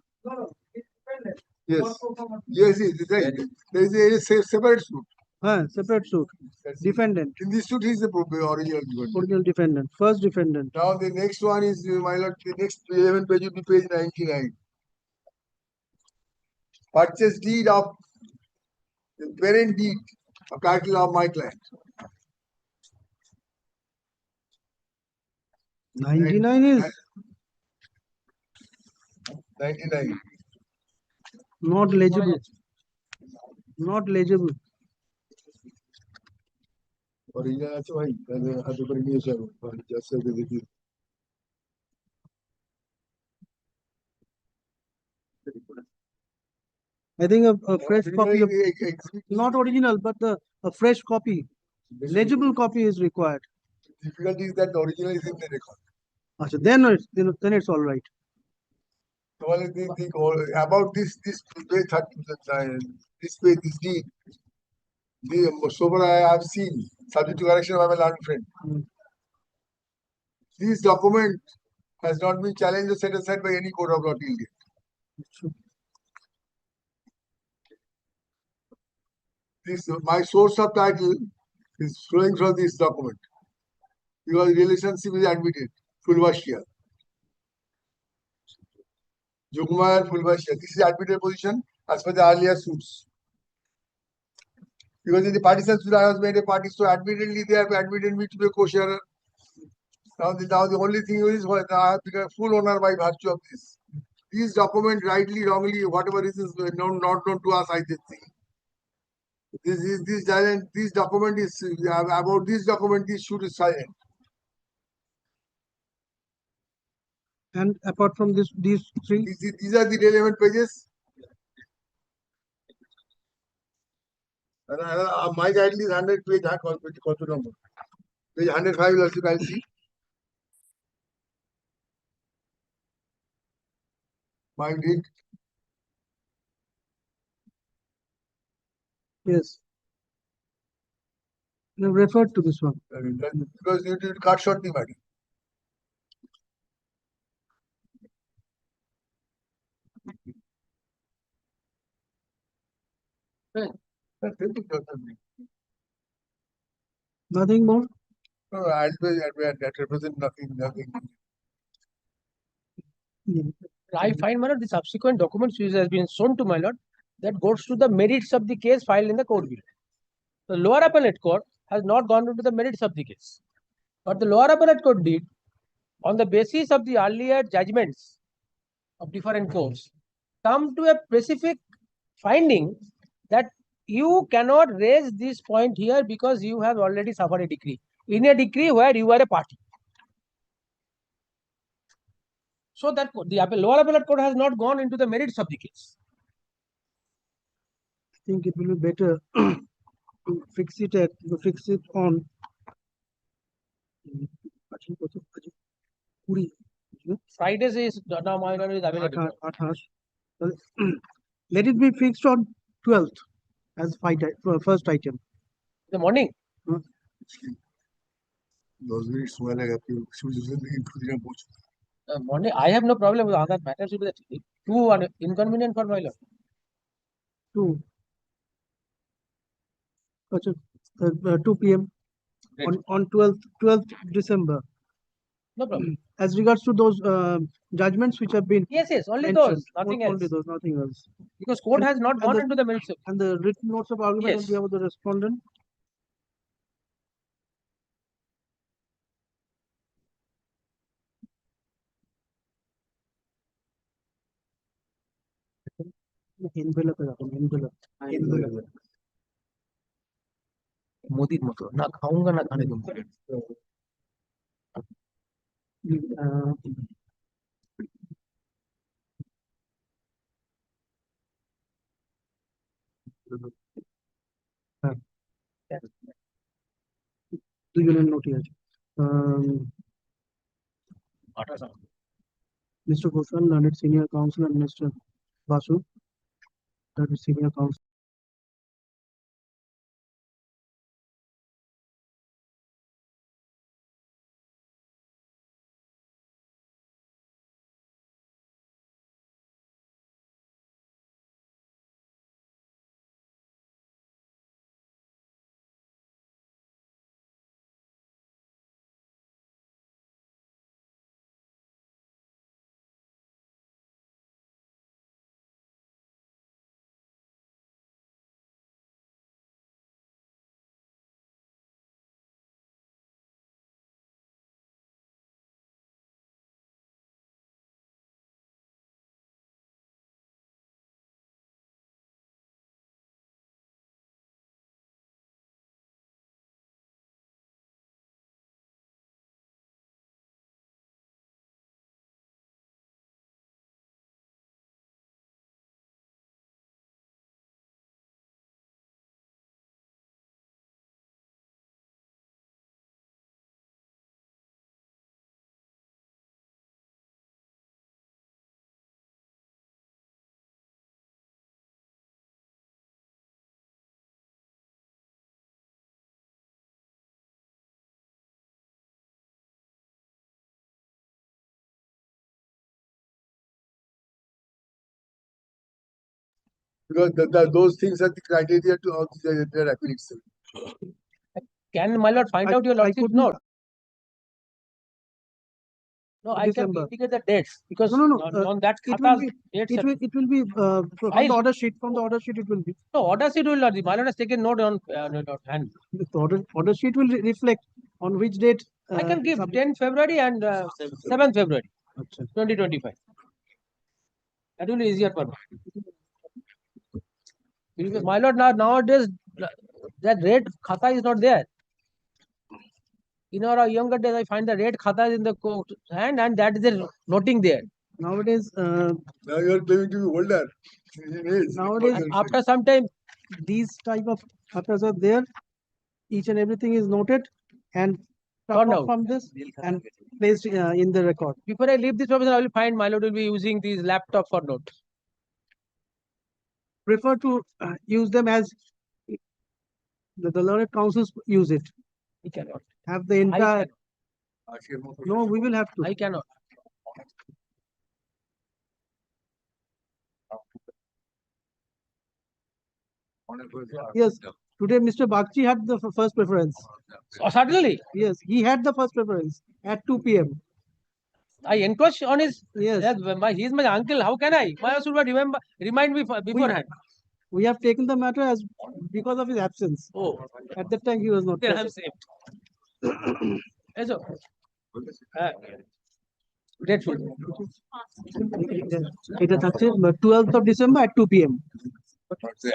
Yes. Yes, yes, right. There is a separate suit.
Separate suit. Defendant.
In this suit, he is the original defendant.
Original defendant. First defendant.
Now the next one is my lord. The next 11 page will be page 99. Purchase deed of the parent deed of title of my client.
99 is
99.
not legible. Not legible.
Original আছে ভাই তাহলে হাতে করে নিয়ে যাবো just as দেখি
I think a fresh copy of not original, but a fresh copy, legible copy is required.
difficulty is that the original is in the record.
Achha, then it's all right.
So about this page 30, this page, this deed, so far I have seen, subject to correction of my learned friend. This document has not been challenged or set aside by any court of law till yet. My source of title is flowing from this document because relationship is admitted. Fulvashia. Jugma and Fulvashia. This is admitted position as per the earlier suits. Because in the partition suit, I was made a party, so admittedly they have admitted me to be a co-sharer. Now the only thing is what I have become a full owner by virtue of this. These documents, rightly, wrongly, whatever is known, not known to us, I did think. This document is about this document. This shoot is silent.
And apart from these three,
These are the relevant pages. And my title is 100 page. Number. Page 105 also you can see. My deed.
yes. You referred to this one.
Because you did cut short the matter.
Nothing more.
No, that represents nothing.
Yeah.
I find, my lord, the subsequent documents which has been shown to my lord, that goes to the merits of the case filed in the court below. The lower appellate court has not gone into the merits of the case. But the lower appellate court did, on the basis of the earlier judgments of different courts, come to a specific finding that you cannot raise this point here because you have already suffered a decree. In a decree where you are a party. So that the lower appellate court has not gone into the merits of the case.
I think it will be better to fix it on
Fridays is now my lord is available.
let it be fixed on 12th as first item.
The morning. Morning. I have no problem with other matters. Too inconvenient for my lord.
2 p.m. on 12th December.
No problem.
As regards to those judgments which have been
Yes, only
mentioned,
those, nothing else.
Only those, nothing else.
Because court has not gone into the merits.
And the written notes of argument on
Yes.
behalf of the respondent. Envelope.
Modi मत ना खाऊंगा ना खाने दूंगा.
Do you note here? Mr. Bhushan, learned senior counsel, and Mr. Basu, that is senior counsel.
Because those things are the criteria to how their appeal itself.
Can my lord find out your lordship note? No, I can
December.
indicate the dates because
No.
on that
It will
khata,
be.
dates
It will be from the order sheet. From the order sheet, it will be.
no order sheet will not be. My lord has taken note on hand.
The order sheet will reflect on which date.
I can give 10 February and 7 February 2025. That will be easier for me. Because my lord, nowadays that rate khata is not there. In our younger days, I find the rate khata in the court hand, and that is the noting there.
Nowadays,
Now you are claiming to be older.
Nowadays,
After some time,
these type of khatas are there. Each and everything is noted and
Turned out.
from this and placed in the record.
before I leave this profession, I will find my lord will be using these laptop for note.
Prefer to use them as the learned councils use it.
He cannot.
Have the entire.
cannot.
No, we will have to.
I cannot.
Yes, today Mr. Bagchi had the first preference.
Certainly.
Yes, he had the first preference at 2 p.m.
I encroach on his.
Yes.
He is my uncle. How can I? Why should I remind me beforehand?
We have taken the matter as because of his absence.
Oh,
At that time, he was not
then I'm
present.
safe. Yes, sir. Grateful.
It is actually 12th of December at 2 p.m.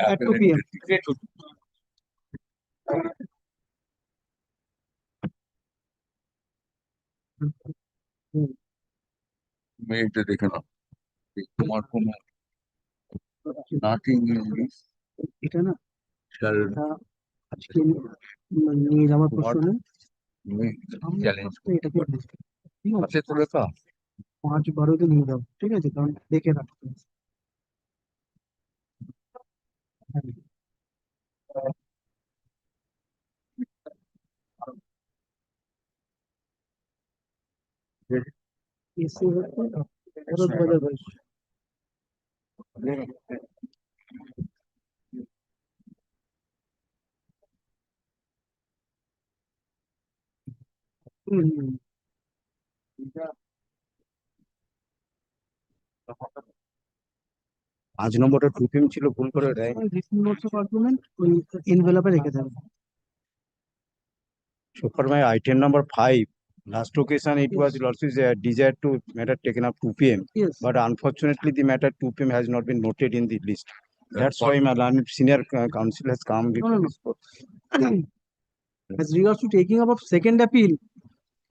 At 2 p.m.
Grateful.
মেয়েটা দেখে না তোমার কোনো nothing in this
এটা না
shall
আজকে নিয়ে যাওয়ার প্রশ্ন
চ্যালেঞ্জ
এটাকে ঠিক আছে
আছে তো লেখা
5-12 নিয়ে যাও ঠিক আছে কারণ দেখে রাখতে হবে। এসে হচ্ছে খরচ বাজার বয়স
পাঁচ নম্বরটা 2PM ছিল ভুল করে দেয়
রিসিভ নোটস অফ আর্গুমেন্ট ওই এনভেলপে রেখে দেবে
So for my item number 5, last occasion it was lordship's desire to matter taken up 2 p.m.
Yes.
But unfortunately the matter 2 p.m. has not been noted in the list. That's why my learned senior counsel has come before
no.
this court.
As regards to taking up of second appeal,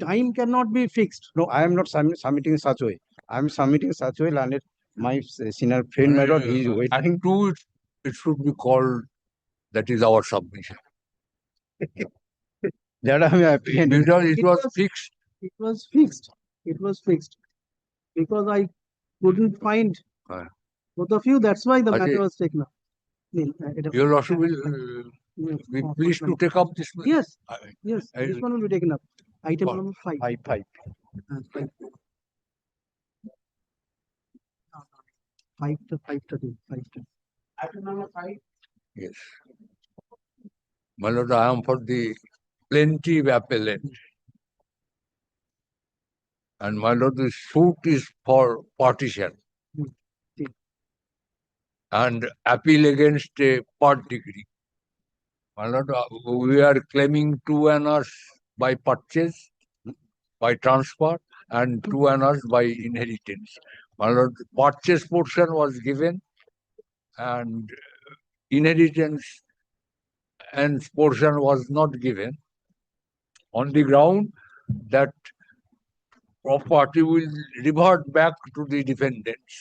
time cannot be fixed.
No, I am not submitting such way. I am submitting such way, learned my senior friend, my lord, he is
At
waiting.
2 it should be called that is our submission
That I am apprehended.
because it
It
was
was-
fixed.
It was fixed. It was fixed. Because I couldn't find
Right.
both of you, that's why the
I
matter
see.
was taken up.
Your lordship will be pleased to take up this.
Yes,
I-
yes,
I-
this one will be taken up. Item
What?
number 5.
5.
5 to 5 to 5 to.
Item number 5.
Yes. My lord, I am for the plaintiff appellant. And my lord, the suit is for partition. And appeal against a part degree. My lord, we are claiming 2 anners by purchase, by transfer, and 2 anners by inheritance. My lord, purchase portion was given, and inheritance and portion was not given on the ground that property will revert back to the defendants.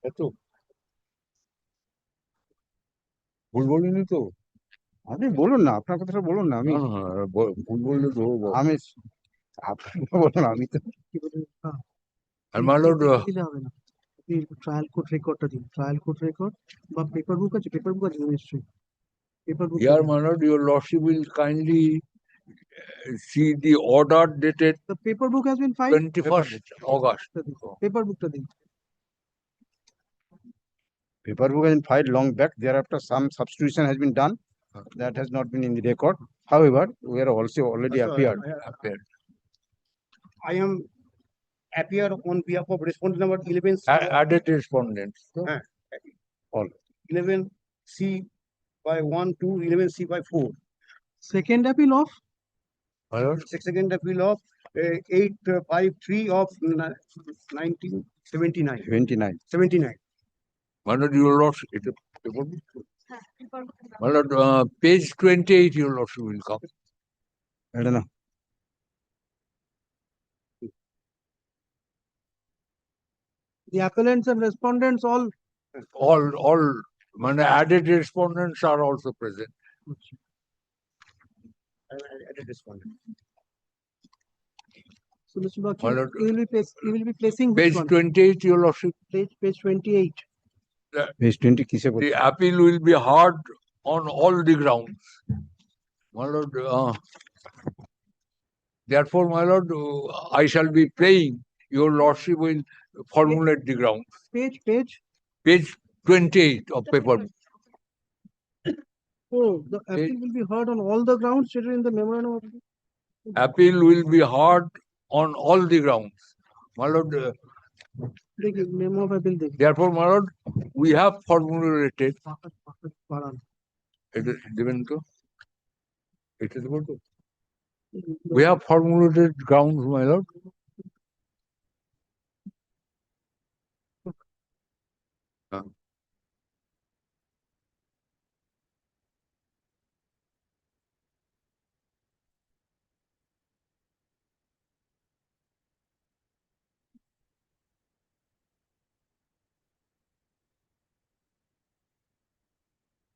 এতো ভুল বলিনি তো
আপনি বলুন না আপনার কথাটা বলুন না আমি
না, না, ভুল বললে তো
আমি আপনি বলুন আমি তো
কি বলে, হ্যাঁ,
আর my lord,
দিলে হবে না। আপনি ট্রায়াল কোর্ট রেকর্ডটা দিন, ট্রায়াল কোর্ট রেকর্ড বা পেপার বুক আছে নিশ্চয়ই paper book.
here my lord, your lordship will kindly see the order dated
The paper book has been filed.
21st August.
Paper bookটা দিন।
paper book has been filed long back. Thereafter, some substitution has been done. That has not been in the record. However, we are also already appeared.
I am appear on behalf of respondent number 11.
Added respondents.
All.
11C by 1, 2, 11C by 4.
Second appeal of
My lord,
Second appeal of 853 of 1979.
29.
79.
my lord, your lordship, my lord, page 28, your lordship will come.
I don't know.
the appellants and respondents all.
All, added respondents are also present.
Added respondent.
So Mr.
My
Bakshi,
lord,
you will be placing which
Page
one?
28, your lordship,
Page 28.
Page 20 কিসে
the appeal will be heard on all the grounds. My lord, therefore, my lord, I shall be praying, your lordship will formulate the ground. Page 28 of paper.
Oh, the appeal will be heard on all the grounds stated in the memorandum of.
Appeal will be heard on all the grounds. My lord,
देखिए memo of appeal देखिए
therefore, my lord, we have formulated.
पढ़ा
It is given to. It is good. We have formulated grounds, my lord.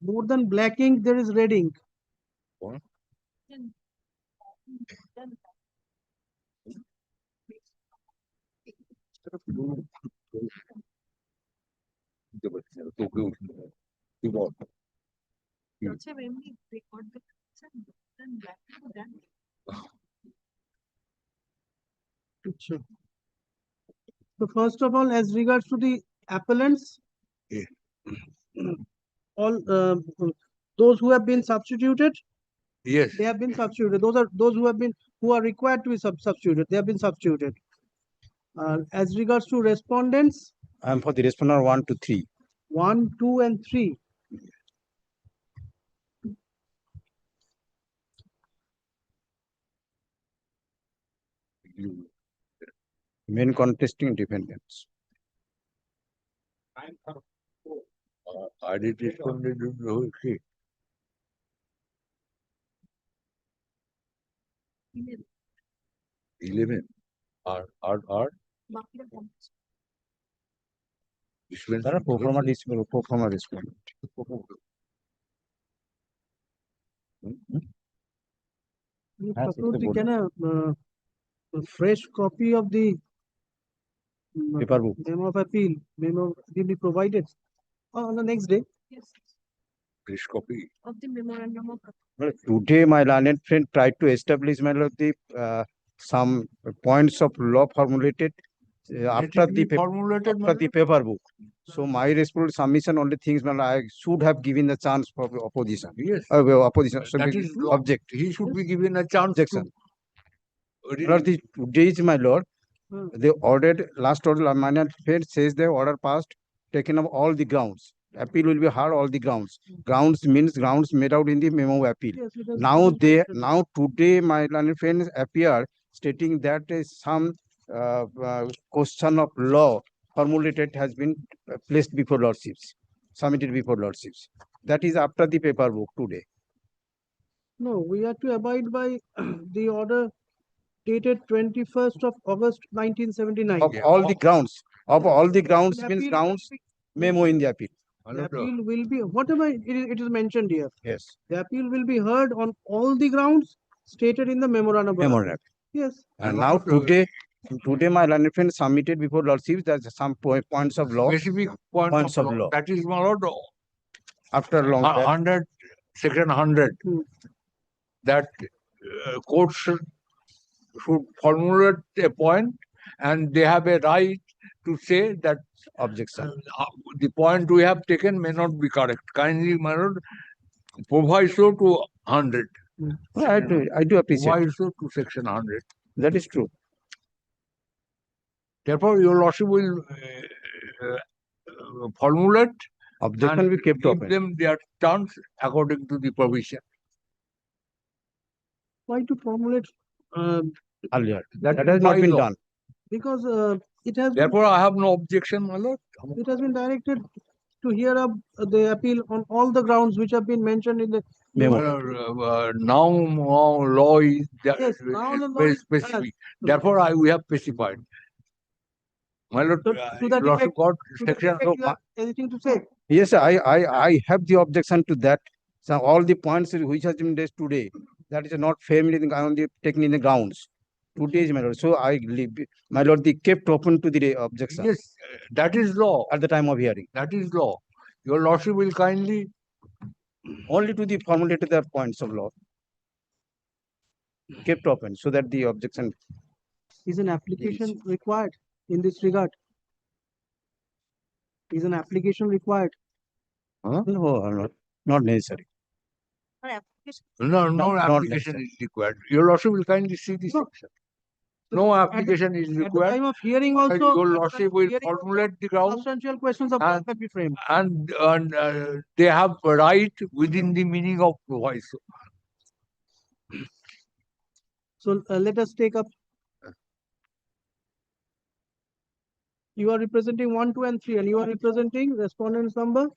more than black ink there is red ink.
What?
Sure. So first of all, as regards to the appellants,
Yeah.
all those who have been substituted,
Yes.
they have been substituted. Those who are required to be substituted. They have been substituted. As regards to respondents,
I am for the respondent 1 to 3.
1, 2, and 3.
Main contesting defendants.
I did responded to the whole thing. 11. R.
There are performer respondent. Has
Suppose
it
we
board.
can have a fresh copy of the
Paper book.
memo of appeal. Memo will be provided on the next day.
Fresh copy.
Of the memorandum of.
Well, today, my learned friend tried to establish my lord the some points of law formulated after the paper book. So my responsible submission only things when I should have given the chance for opposition.
Yes.
Opposition. So
That is
object.
He should be given a chance
Objection.
to.
Lord, today is my lord.
Hmm.
They ordered last order. My learned friend says the order passed, taken up all the grounds. Appeal will be heard all the grounds. Grounds means grounds made out in the memo appeal.
Yes, it has
Now
been
today my learned friends appear stating that some question of law formulated has been placed before lordships, submitted before lordships. That is after the paper book today.
No, we have to abide by the order dated 21st of August 1979.
Of all the grounds, means
Appeal-
grounds memo in the appeal.
The appeal will be, whatever it is mentioned here,
Yes.
the appeal will be heard on all the grounds stated in the memorandum.
Memorandum.
Yes.
And now today my learned friend submitted before lordships that some points of law.
Specific points of law. That is, my lord,
After long back.
100, section 100.
Hmm.
That courts should formulate a point and they have a right to say that
Objection.
the point we have taken may not be correct. Kindly, my lord, provide so to 100.
I do appreciate.
Provide so to section 100.
That is true.
Therefore, your lordship will formulate
Objection
and
we kept
give
open.
them their chance according to the provision.
Why to formulate,
Earlier.
That
That
is
has not
by
been
law.
done.
because it has been,
Therefore, I have no objection, my lord.
it has been directed to hear up the appeal on all the grounds which have been mentioned in the
Memo.
Now law is
Yes, now the law
very
is-
specific. Therefore, we have specified. My lord,
So, to that
lordship
effect-
got
to that
section.
effect, you have anything to say?
Yes, I have the objection to that. So all the points which has been raised today, that is not firmly taken in the grounds. Today is my lord. So I leave, my lord, they kept open to the objection
Yes, that is law.
at the time of hearing.
That is law. Your lordship will kindly.
Only to the formulated the points of law. Kept open so that the objection.
Is an application required in this regard? Is an application required?
No, not necessary.
No
not
application is required. Your lordship will kindly see this
No.
section. no application is
At the
required.
time of hearing
Your
also. at the time
lordship
of
will
hearing also,
formulate the ground
substantial questions of law
and-
can be framed.
and they have right within the meaning of proviso.
So let us take up. You are representing 1, 2, and 3, and you are representing respondent's number.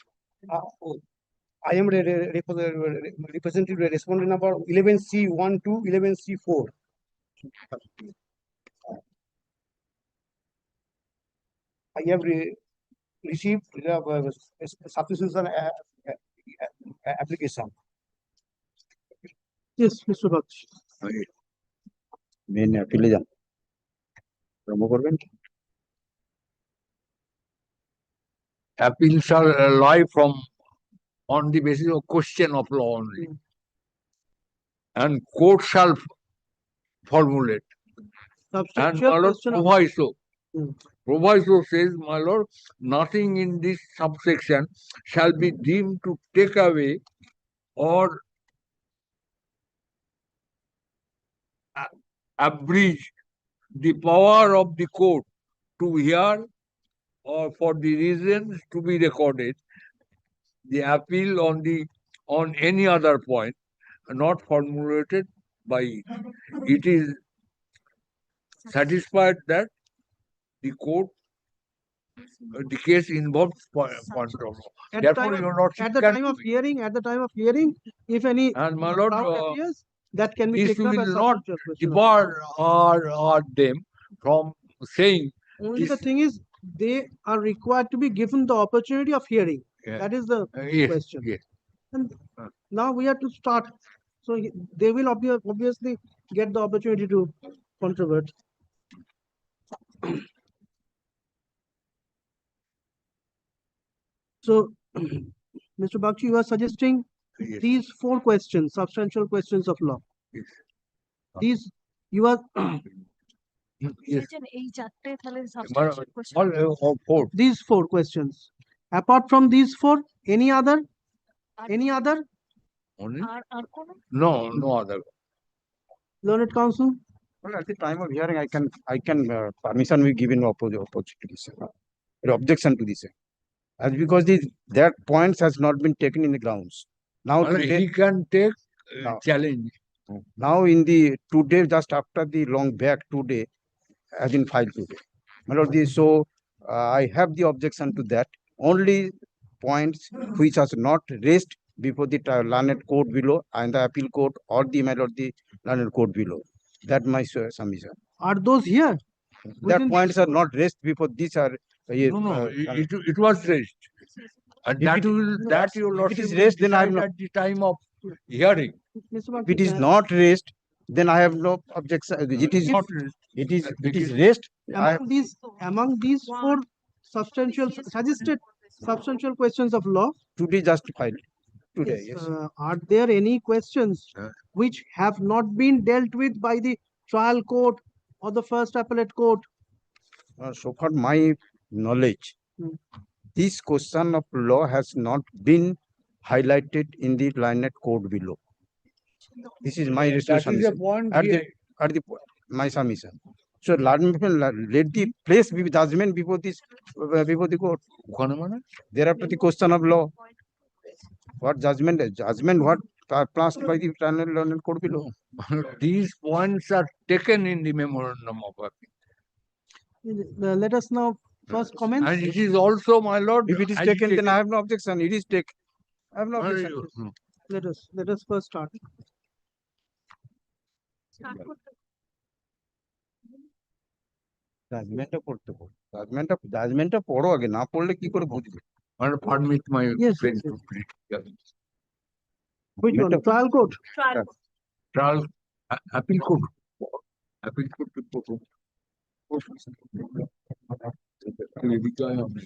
I am representing the respondent number 11C12, 11C4. I have received the substitution application.
Yes, Mr. Baksh.
Main appeal যান promo করবেন
Appeal shall lie from on the basis of question of law only. And court shall formulate. And
Substantial
my lord,
question of
proviso.
Hmm.
Proviso says, my lord, nothing in this subsection shall be deemed to take away or abridge the power of the court to hear or for the reasons to be recorded the appeal on any other point not formulated by it. It is satisfied that the court the case involves point of law.
At the
Therefore,
time
your
of-
lordship
at the
can
time of
do it.
hearing, if any
And my lord,
doubt appears, that can be
this
taken up as
will not
substantial question. of-
debar or them from saying
Only the
this-
thing is, they are required to be given the opportunity of hearing.
Yeah.
That is the
yes,
question.
yes.
And now we have to start. So they will obviously get the opportunity to controvert. So, Mr. Bakshi, you are suggesting
Yes.
these 4 questions, substantial questions of law.
Yes.
These, you are,
Yes.
এই চারটে তাহলে
But,
substantial question.
all four.
these 4 questions. Apart from these 4, any other? Any other?
Only?
আর কোনো
No other.
Learned counsel?
Well, at the time of hearing, I can permission we given opportunity to this, objection to this. As because that points has not been taken in the grounds. Now
Well,
today,
he can take
Now.
challenge.
now in the today, just after the long back today, has been filed today. My lord, so I have the objection to that. Only points which has not raised before the learned court below and the appeal court or the my lord the learned court below. That my submission.
Are those here?
That
Within-
points are not raised before these are.
No, it was raised. And
If
that
it-
will that your
if it
lordship
is
will
raised, then I have
decide
no-
at the time of hearing.
Mr.
If
Bakshi,
it is not raised, then I have no objection. It is
Not raised.
it is raised. I
among these 4 substantial suggested substantial questions of law,
today justified. Today, yes.
are there any questions which have not been dealt with by the trial court or the first appellate court?
So far my knowledge,
Hmm.
this question of law has not been highlighted in the learned court below. This is my
That is
resolution.
the point
At
here.
my submission. So let the place be judgment before this before the court.
ওখানে মানে?
Thereafter the question of law. What judgment what passed by the learned court below.
These points are taken in the memorandum of appeal.
Let us now first comment.
And it is also, my lord,
If it is taken, then I have no objection. It is taken. I have no objection.
Let us first start.
জাজমেন্টটা পড়তে পড়ো জাজমেন্টটা পড়ো আগে না পড়লে কি করে বুঝবে
And permit my
Yes,
friend
yes,
to read. Yeah.
Which one? Trial court?
Trial, appeal court. Appeal court. এদিকে আয় আমি।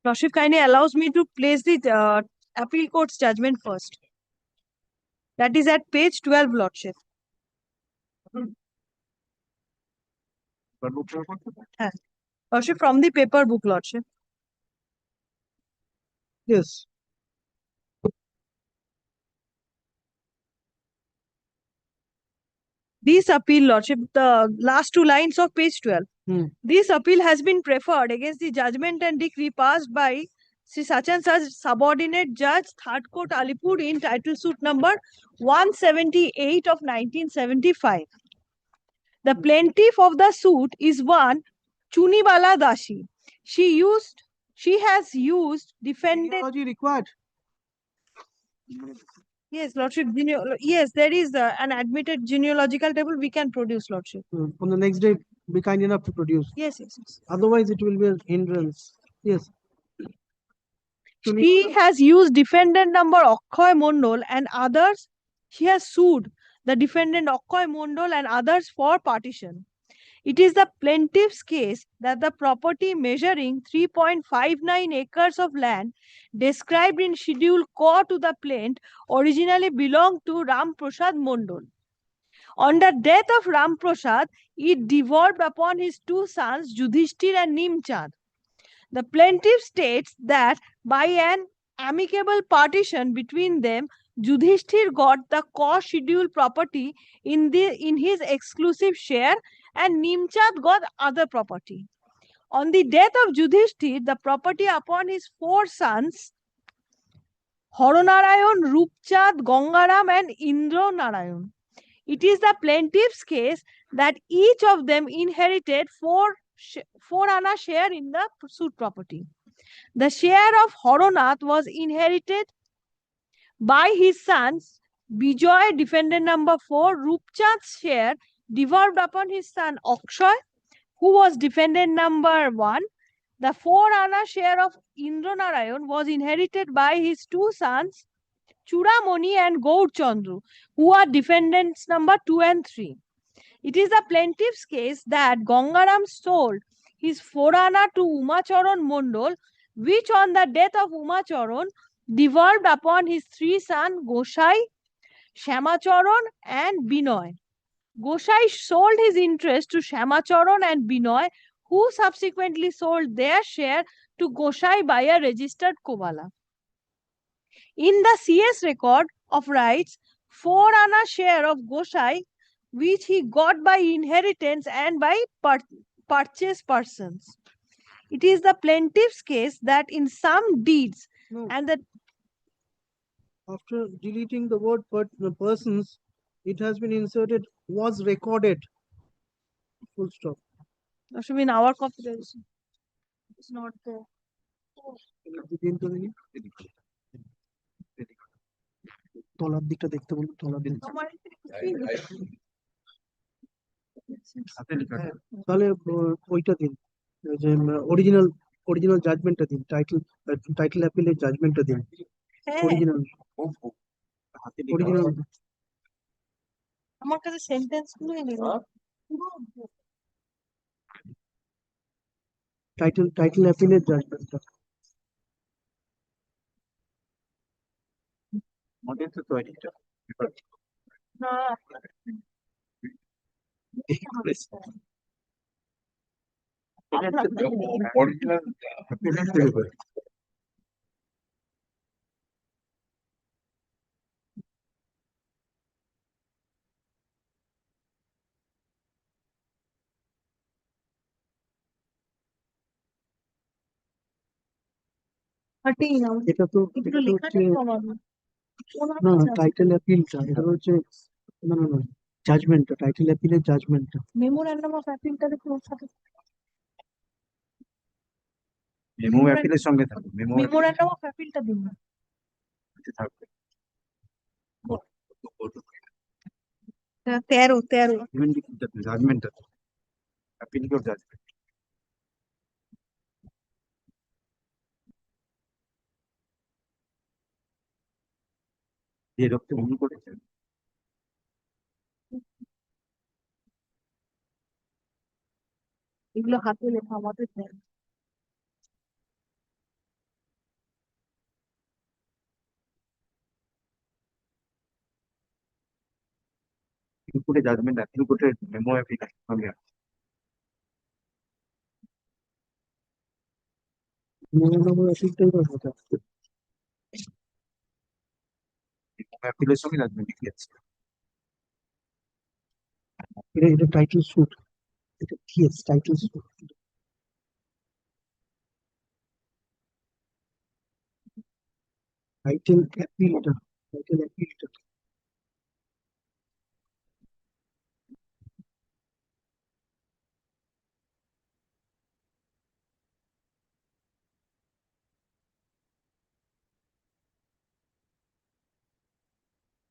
Lordship kindly allows me to place the appeal court's judgment first. That is at page 12, Lordship. Lordship, from the paper book, Lordship.
Yes.
This appeal, Lordship, the last two lines of page 12. This appeal has been preferred against the judgment and decree passed by Sri such and such subordinate judge, Third Court, Alipur, in title suit number 178 of 1975. The plaintiff of the suit is one Chunibala Dashi. She has used defendant.
Genealogy required.
Yes, Lordship. Yes, there is an admitted genealogical table we can produce, Lordship.
On the next day, be kind enough to produce.
Yes, yes, yes.
Otherwise, it will be a hindrance. Yes.
She has used defendant number Akhoy Mondol and others. She has sued the defendant Akhoy Mondol and others for partition. It is the plaintiff's case that the property measuring 3.59 acres of land described in Schedule Q to the plaint originally belonged to Ram Prasad Mondol. On the death of Ram Prasad, it devolved upon his two sons, Yudhishthir and Nimchand. The plaintiff states that by an amicable partition between them, Yudhishthir got the co-schedule property in his exclusive share and Nimchand got other property. On the death of Yudhishthir, the property upon his four sons, Haranarayan, Rupchand, Gangaram and Indra Narayan. It is the plaintiff's case that each of them inherited four anna share in the suit property. The share of Haranath was inherited by his sons Bijoy, defendant number 4, Rupchand's share devolved upon his son Akshay, who was defendant number 1. The 4 anna share of Indra Narayan was inherited by his two sons Churamoni and Gaur Chandru, who are defendants number 2 and 3. It is the plaintiff's case that Gangaram sold his 4 anna to Umacharan Mondol, which on the death of Umacharan devolved upon his 3 sons Goshai, Shamacharan and Binoy. Goshai sold his interest to Shamacharan and Binoy, who subsequently sold their share to Goshai by a registered Kovala. In the CS record of rights, 4 anna share of Goshai, which he got by inheritance and by purchase persons. It is the plaintiff's case that in some deeds and the
after deleting the word persons, it has been inserted was recorded. Full stop.
That should be in our copy. It's not there.
তলার দিকটা দেখতে বলুন, তলার দিক তাহলে ওইটা দিন, যে অরিজিনাল জাজমেন্টটা দিন, টাইটেল অ্যাপিলের জাজমেন্টটা দিন, অরিজিনাল
আমার কাছে সেন্টেন্স গুলো নেই।
টাইটেল অ্যাপিলের জাজমেন্টটা
আমাদের তো তৈরিটা
না
অরিজিনাল
এটা তো না টাইটেল অ্যাপিলটা, এটা হচ্ছে না না না জাজমেন্টটা, টাইটেল অ্যাপিলের জাজমেন্টটা।
মেমোরেন্ডাম অফ অ্যাপিলটা দেখুন সাথে
মেমো অ্যাপিলের সঙ্গে থাকবে,
মেমোরেন্ডাম অফ অ্যাপিলটা দিন না
থাকবে
13
জাজমেন্টটা অ্যাপিল কোড জাজমেন্ট দিয়ে রক্ত ভূমি করেছেন।
এগুলো হাতে লেখা আমাদের দেন।
করে জাজমেন্ট অ্যাপিল কোর্টের মেমো অ্যাপিল সঙ্গে অ্যাপিলের সঙ্গে জাজমেন্ট লিখে যাচ্ছে।
এটা title suit. এটা case, title suit. Title appeal letter. Title appeal letter.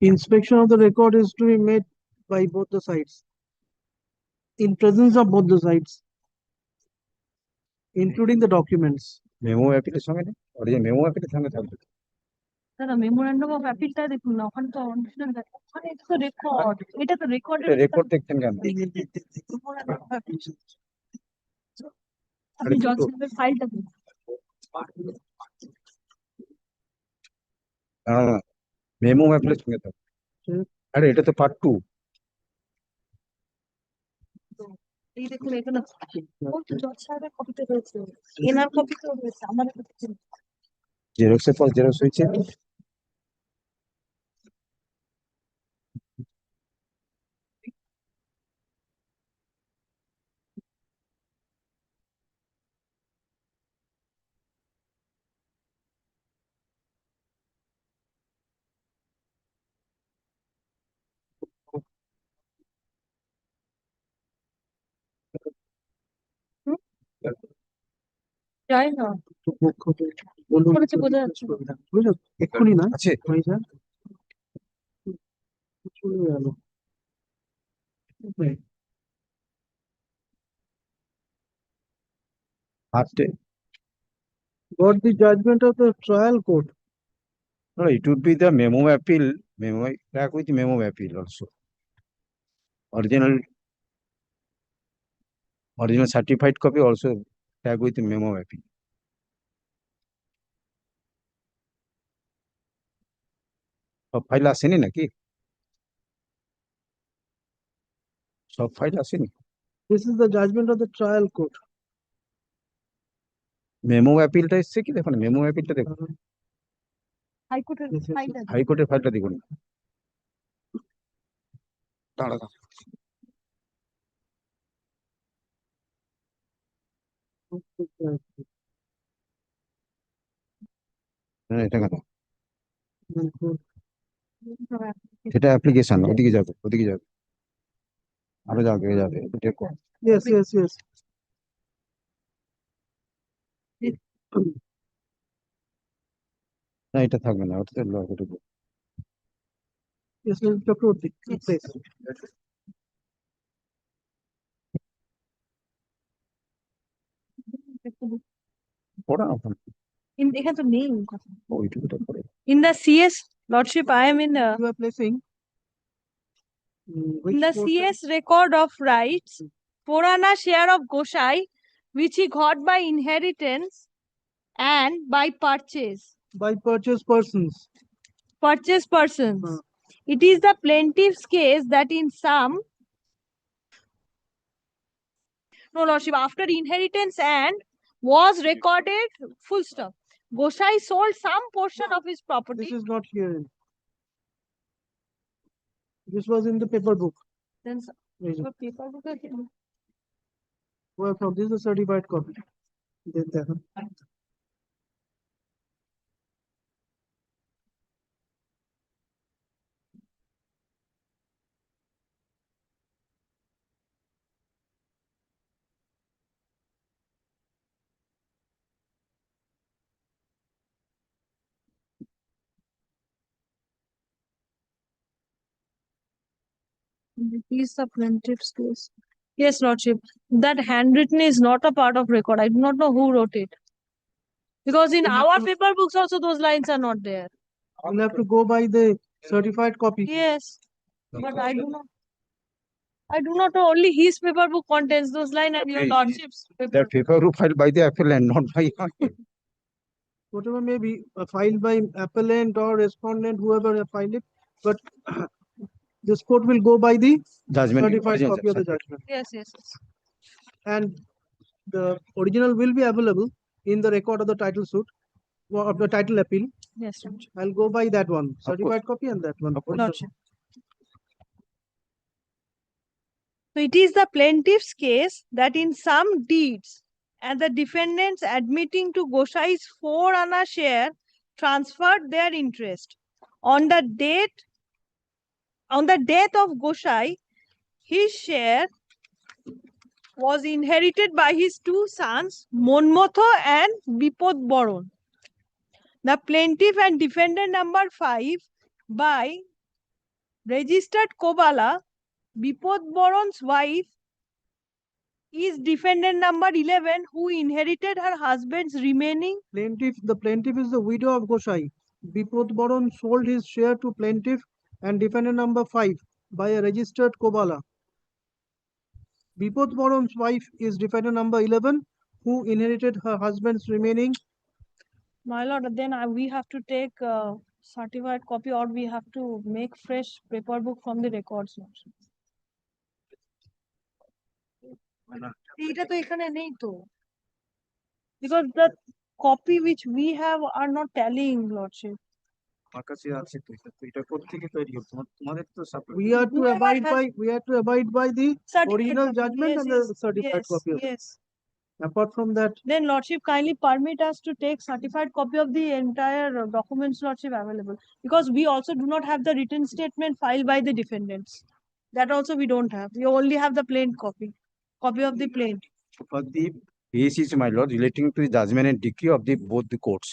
Inspection of the record is to be made by both the sides. In presence of both the sides. Including the documents.
Memo অ্যাপিলের সঙ্গে নেই original memo অ্যাপিলের সঙ্গে থাকবে
দাদা memorandum of অ্যাপিলটা দেখুন না ওখানে তো অরিজিনাল ওখানে তো রেকর্ড এটা তো রেকর্ডের
রেকর্ড দেখছেন কেন
আপনি জজ সাহেবের ফাইলটা দেখুন
মেমো অ্যাপিলের সঙ্গে থাকবে আরে এটা তো পার্ট 2
এই দেখুন এখানে ওই তো জজ সাহেবের কপিতে রয়েছে এনার কপিতেও রয়েছে আমার কাছে
জেরক্সের পর জেরক্স হয়েছে
যাই না করেছে বোঝা যাচ্ছে না।
বুঝলো এক্ষুনি না
আছে
হয়ে যাক চলে গেল
ফার্স্টে
got the judgment of the trial court.
No, it would be the memo appeal, memo track with memo appeal also. Original certified copy also tag with memo appeal. সব ফাইল আসেনি নাকি সব ফাইল আসেনি
This is the judgment of the trial court.
Memo অ্যাপিলটা এসছে কি দেখুন memo অ্যাপিলটা দেখুন
হাইকোর্টের ফাইলটা
হাইকোর্টের ফাইলটা দেখুন দাঁড়া এটা কেন এটা অ্যাপ্লিকেশন ওদিকে যাবে আরো যাবে যাবে
Yes, yes, yes.
না এটা থাকবে না ওটা ওটা
Yes, Mr. Chakraborty, please.
পড়া ওখানে
এখানে তো নেই কথা
ওইটুকুটা পড়ে
In the CS, Lordship, I am in
You are placing
in the CS record of rights, Purana share of Goshai, which he got by inheritance and by purchase.
by purchase persons.
Purchase persons. It is the plaintiff's case that in some, no, Lordship, after inheritance and was recorded, full stop. Goshai sold some portion of his property.
This is not here. This was in the paper book.
Then the paper book again.
Well, from this is a certified copy. Then দেখো।
Is the plaintiff's case. Yes, Lordship. That handwritten is not a part of record. I do not know who wrote it. Because in our paper books also those lines are not there.
You'll have to go by the certified copy.
Yes. But I do not know. Only his paper book contains those lines and your Lordship's paper.
That paper group filed by the appellant, not by
Whatever may be filed by appellant or respondent, whoever filed it, but this court will go by the
judgment.
certified copy of the judgment.
Yes, yes, yes.
And the original will be available in the record of the title suit or of the title appeal.
Yes, Lordship.
I'll go by that one, certified copy and that one.
Lordship. So it is the plaintiff's case that in some deeds and the defendants admitting to Gosai's 4 anna share transferred their interest. On the death of Gosai, his share was inherited by his 2 sons, Monmotho and Bipod Boron. The plaintiff and defendant number 5 by registered Kobala, Bipod Boron's wife, is defendant number 11 who inherited her husband's remaining.
The plaintiff is the widow of Gosai. Bipod Boron sold his share to plaintiff and defendant number 5 by a registered Kobala. Bipod Boron's wife is defendant number 11 who inherited her husband's remaining.
My lord, then we have to take a certified copy or we have to make fresh paper book from the records. এটা তো এখানে নেই তো, because the copy which we have are not tallying, lordship.
We are to abide by the original judgment and the certified copy.
Yes.
Apart from that,
Then lordship kindly permit us to take certified copy of the entire documents, lordship, available, because we also do not have the written statement filed by the defendants. That also we don't have. We only have the plain copy of the plain.
For the cases, my lord, relating to the judgment and decree of the both the courts,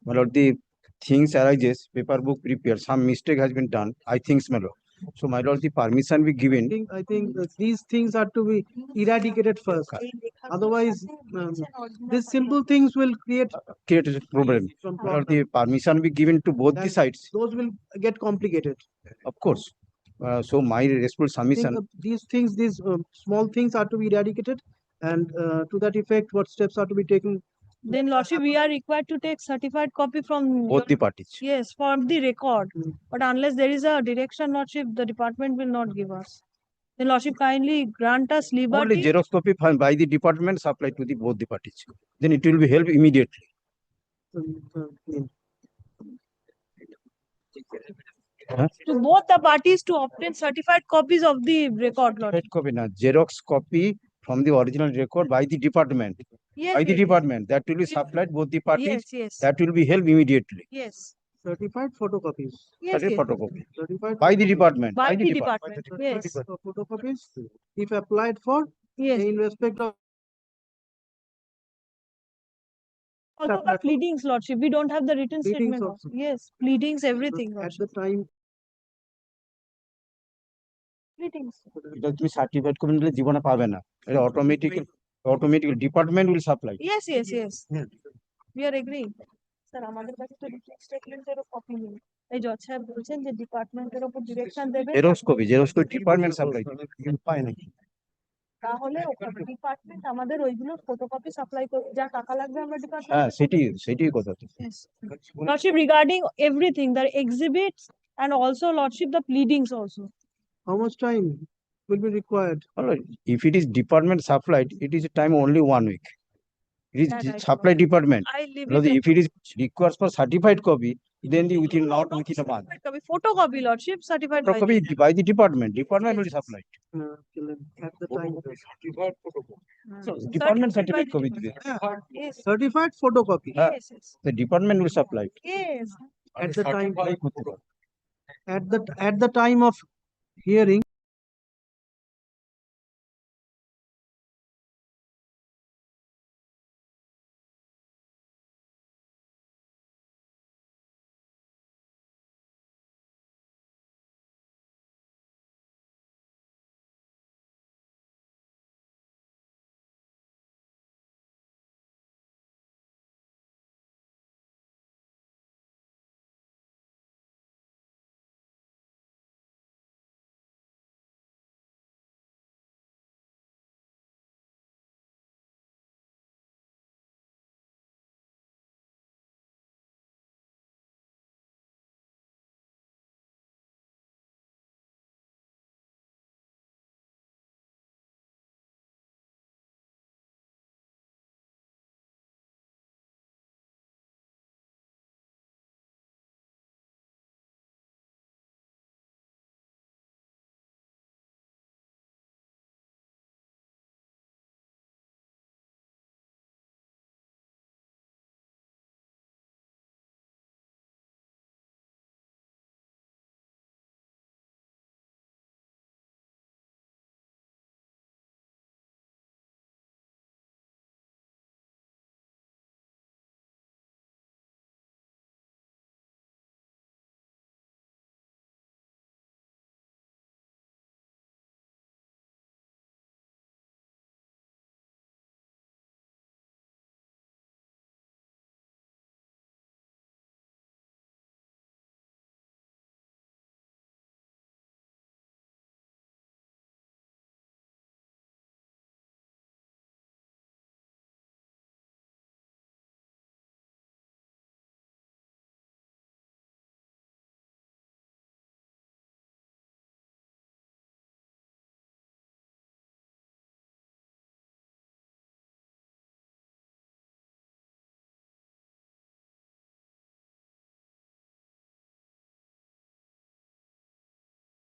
my lord, the things arises, paper book prepared, some mistake has been done, I think, my lord. So, my lord, the permission be given.
I think these things are to be eradicated first. Otherwise, these simple things will create
A problem. My lord, the permission be given to both the sides.
Those will get complicated.
Of course. So, my respectful
I think,
submission.
these things, these small things are to be eradicated, and to that effect, what steps are to be taken?
Then lordship, we are required to take certified copy from
Both the parties.
Yes, from the record. But unless there is a direction, lordship, the department will not give us. Then lordship, kindly grant us
Only
liberty.
Xerox copy by the department supplied to the both the parties. Then it will be helped immediately.
To both the parties to obtain certified copies of the record, lordship.
Certified copy, na Xerox copy from the original record by the department.
Yes,
By the
yes,
department, that will be supplied both the parties.
Yes, yes.
That will be held immediately.
Yes.
Certified photocopies.
Yes,
Certified
yes.
photocopy
Certified
by the department.
By the department. Yes.
photocopies, if applied for,
Yes.
in respect of
Also the pleadings, lordship. We don't have the written
Pleadings
statement.
also.
Yes, pleadings, everything.
at
lordship.
the time.
Pleadings.
এটা তুমি certified copy নিলে জীবনে পাবে না, এটা automatic department will supply.
Yes, yes, yes. We are agreeing. Sir আমাদের কাছে তো রিটেন স্টেটমেন্টেরও কপি নেই। এই জজ সাহেব বলছেন যে ডিপার্টমেন্টের উপর ডিরেকশন দেবে।
জেরক্স কপি ডিপার্টমেন্ট সাপ্লাই কিন্তু পায় নাকি?
তাহলে ডিপার্টমেন্ট আমাদের ওইগুলো ফটোকপি সাপ্লাই করে, যা টাকা লাগবে আমরা ডিপার্টমেন্ট।
হ্যাঁ সেটাই কথা তো।
Lordship, regarding everything, the exhibits and also lordship, the pleadings also.
How much time will be required?
If it is department supplied, it is time only 1 week. It is
That I
supply department.
I leave
If it is requires for certified copy, then the within a month.
Photocopy, lordship, certified by
Copy by the department will supply.
At the time.
Department certified copy.
Yes.
Certified photocopy.
Yes, yes.
The department will supply.
Yes.
At the time. At the time of hearing.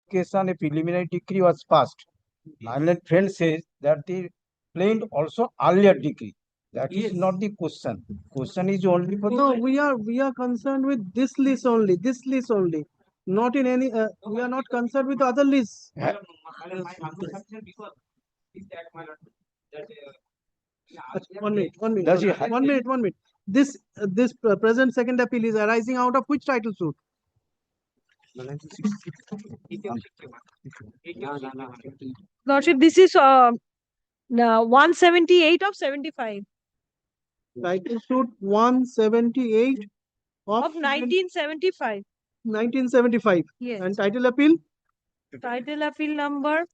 Application, a preliminary decree was passed. My learned friend says that the plain also earlier decree. That is not the question. Question is only for
No,
the.
we are concerned with this list only, not in any, we are not concerned with other lists. One minute,
Does he have-
one minute. This present second appeal is arising out of which title suit?
Lordship, this is 178 of 75
Title suit 178
of 1975.
1975.
Yes.
And title appeal?
Title appeal number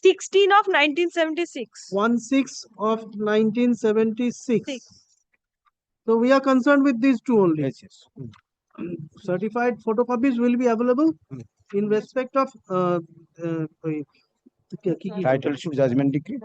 16 of 1976.
16 of 1976. So we are concerned with these two only.
Yes, yes.
Certified photocopies will be available in respect of
Title suit judgment decree.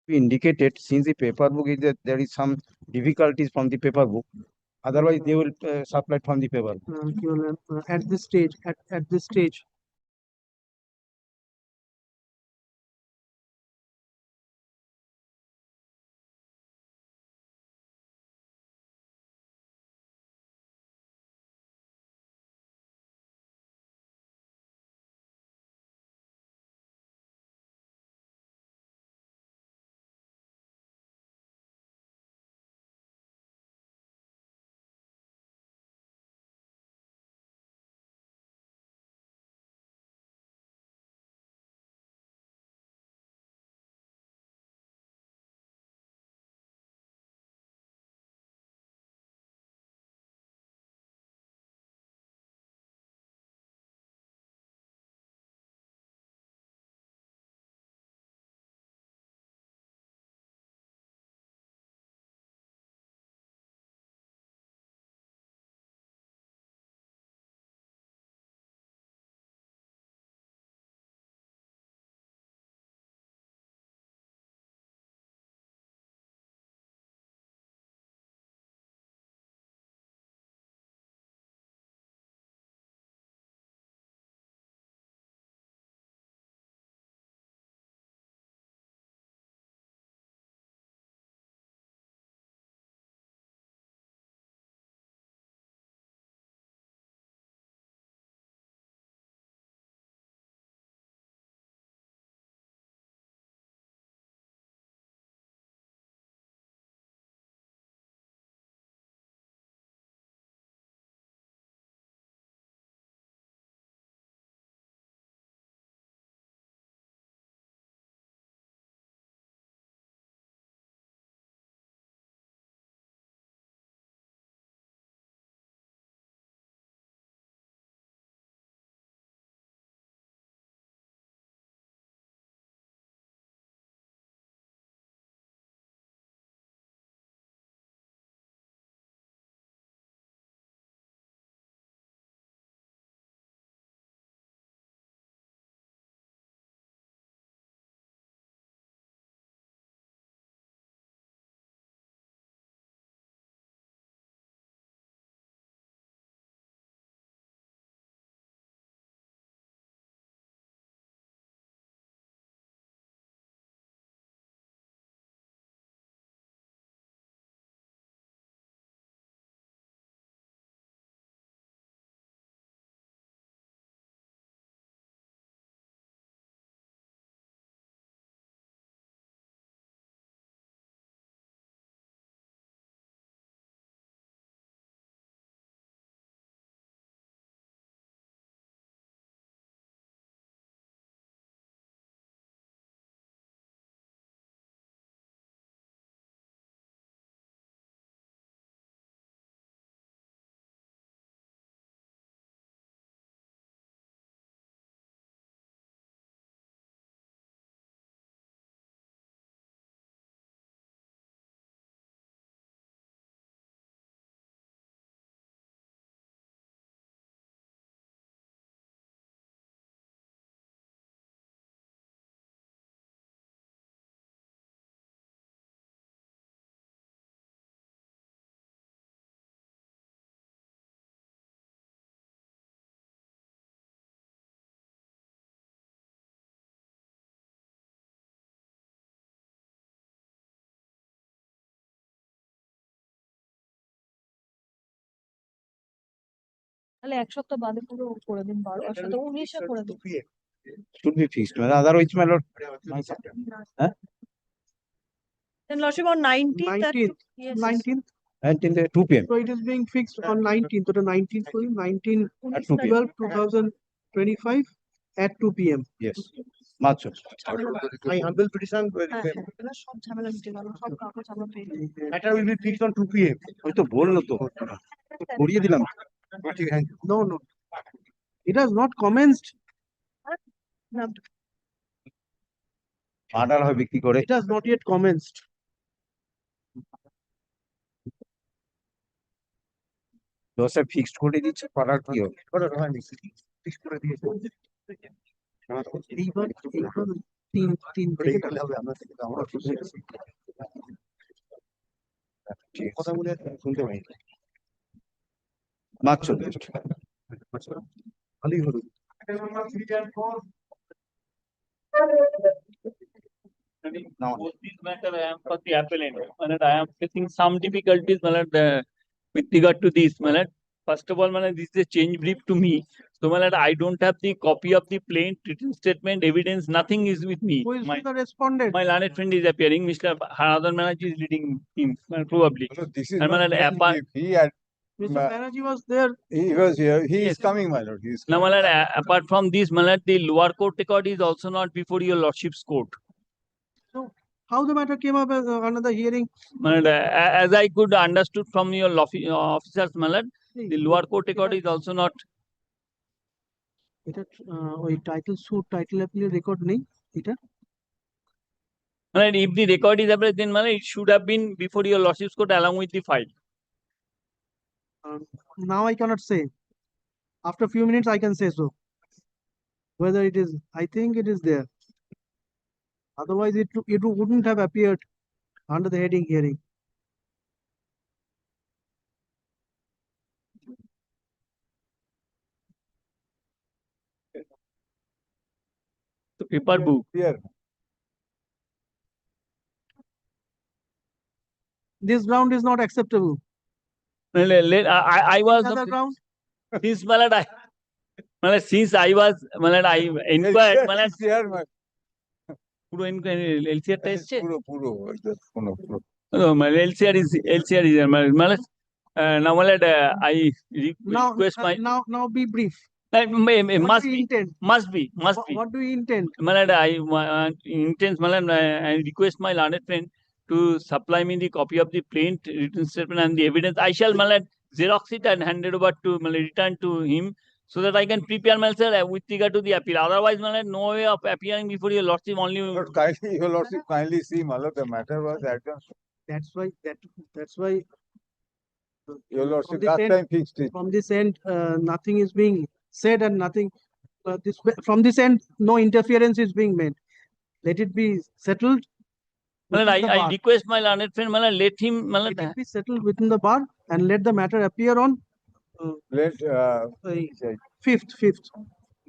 We indicated since the paper book is that there is some difficulties from the paper book. Otherwise, they will supply from the paper book.
at this stage,
তাহলে এক সপ্তাহ বাদে পুরো করে দিন 12 করে দিন।
Should be fixed. Otherwise, my lord. Huh?
Then lordship on 19th at
19th,
yes,
19th.
19th, 2 p.m.
So it is being fixed on 19th. So the 19th, 19
At 2 p.m.
2025 at 2 p.m.
Yes. March.
My humble petition,
এবার সব ঝামেলা মিটে গেল, সব কাগজ আমরা পেয়ে গেলাম।
matter will be fixed on 2 p.m.
ওই তো বললো তো করিয়ে দিলাম
No, no. It has not commenced.
না,
মার্ডার হয় বিক্রি করে
It has not yet commenced.
দশে ফিক্সড করে দিচ্ছে করার কি হবে
Fixed করে দিয়েছে।
এইবার তিন থেকে
হবে আমরা কথা বলে শুনতে পাই
মার্চ 40
ভালোই হলো।
Now,
Both these matter I am for the appellant, and I am facing some difficulties, with regard to this, First of all, this is a change brief to me. So, I don't have the copy of the plain written statement, evidence, nothing is with me.
Who is the respondent?
My learned friend is appearing, Mr. Haradhan Manaji is leading him, probably.
This is
And
not
apart-
plain brief. He had,
Mr. Banerjee was there.
he was here. He
Yes.
is coming, my lord. He is
Now,
coming.
apart from this, the lower court record is also not before your lordship's court.
How the matter came up as another hearing?
As I could understood from your officers, the lower court record is also not.
এটা ওই title appeal record নেই এটা
If the record is available, then it should have been before your lordship's court along with the file.
Now I cannot say. After a few minutes I can say so. Whether it is, I think it is there. Otherwise it wouldn't have appeared under the heading hearing.
The paper book.
Here.
This ground is not acceptable.
I was
Other ground?
since since I was I inquired
Here, my
পুরো LCR টা এসছে
পুরো পুরো
LCR is now I request my
Now be brief.
must
do you
be
intend?
must be
What do you intend?
I intend I request my learned friend to supply me the copy of the plain written statement and the evidence. I shall xerox it and hand it over to return to him so that I can prepare myself with regard to the appeal. Otherwise, no way of appearing before your lordship only.
Lord, kindly, your lordship, kindly see, my lord, the matter was advanced.
That's why
Your lordship
this
last
end-
time fixed it.
from this end nothing is being said and nothing from this end no interference is being made. Let it be settled. within the
I
bar.
request my learned friend, let him,
Let it be settled within the bar and let the matter appear on
Let,
fifth.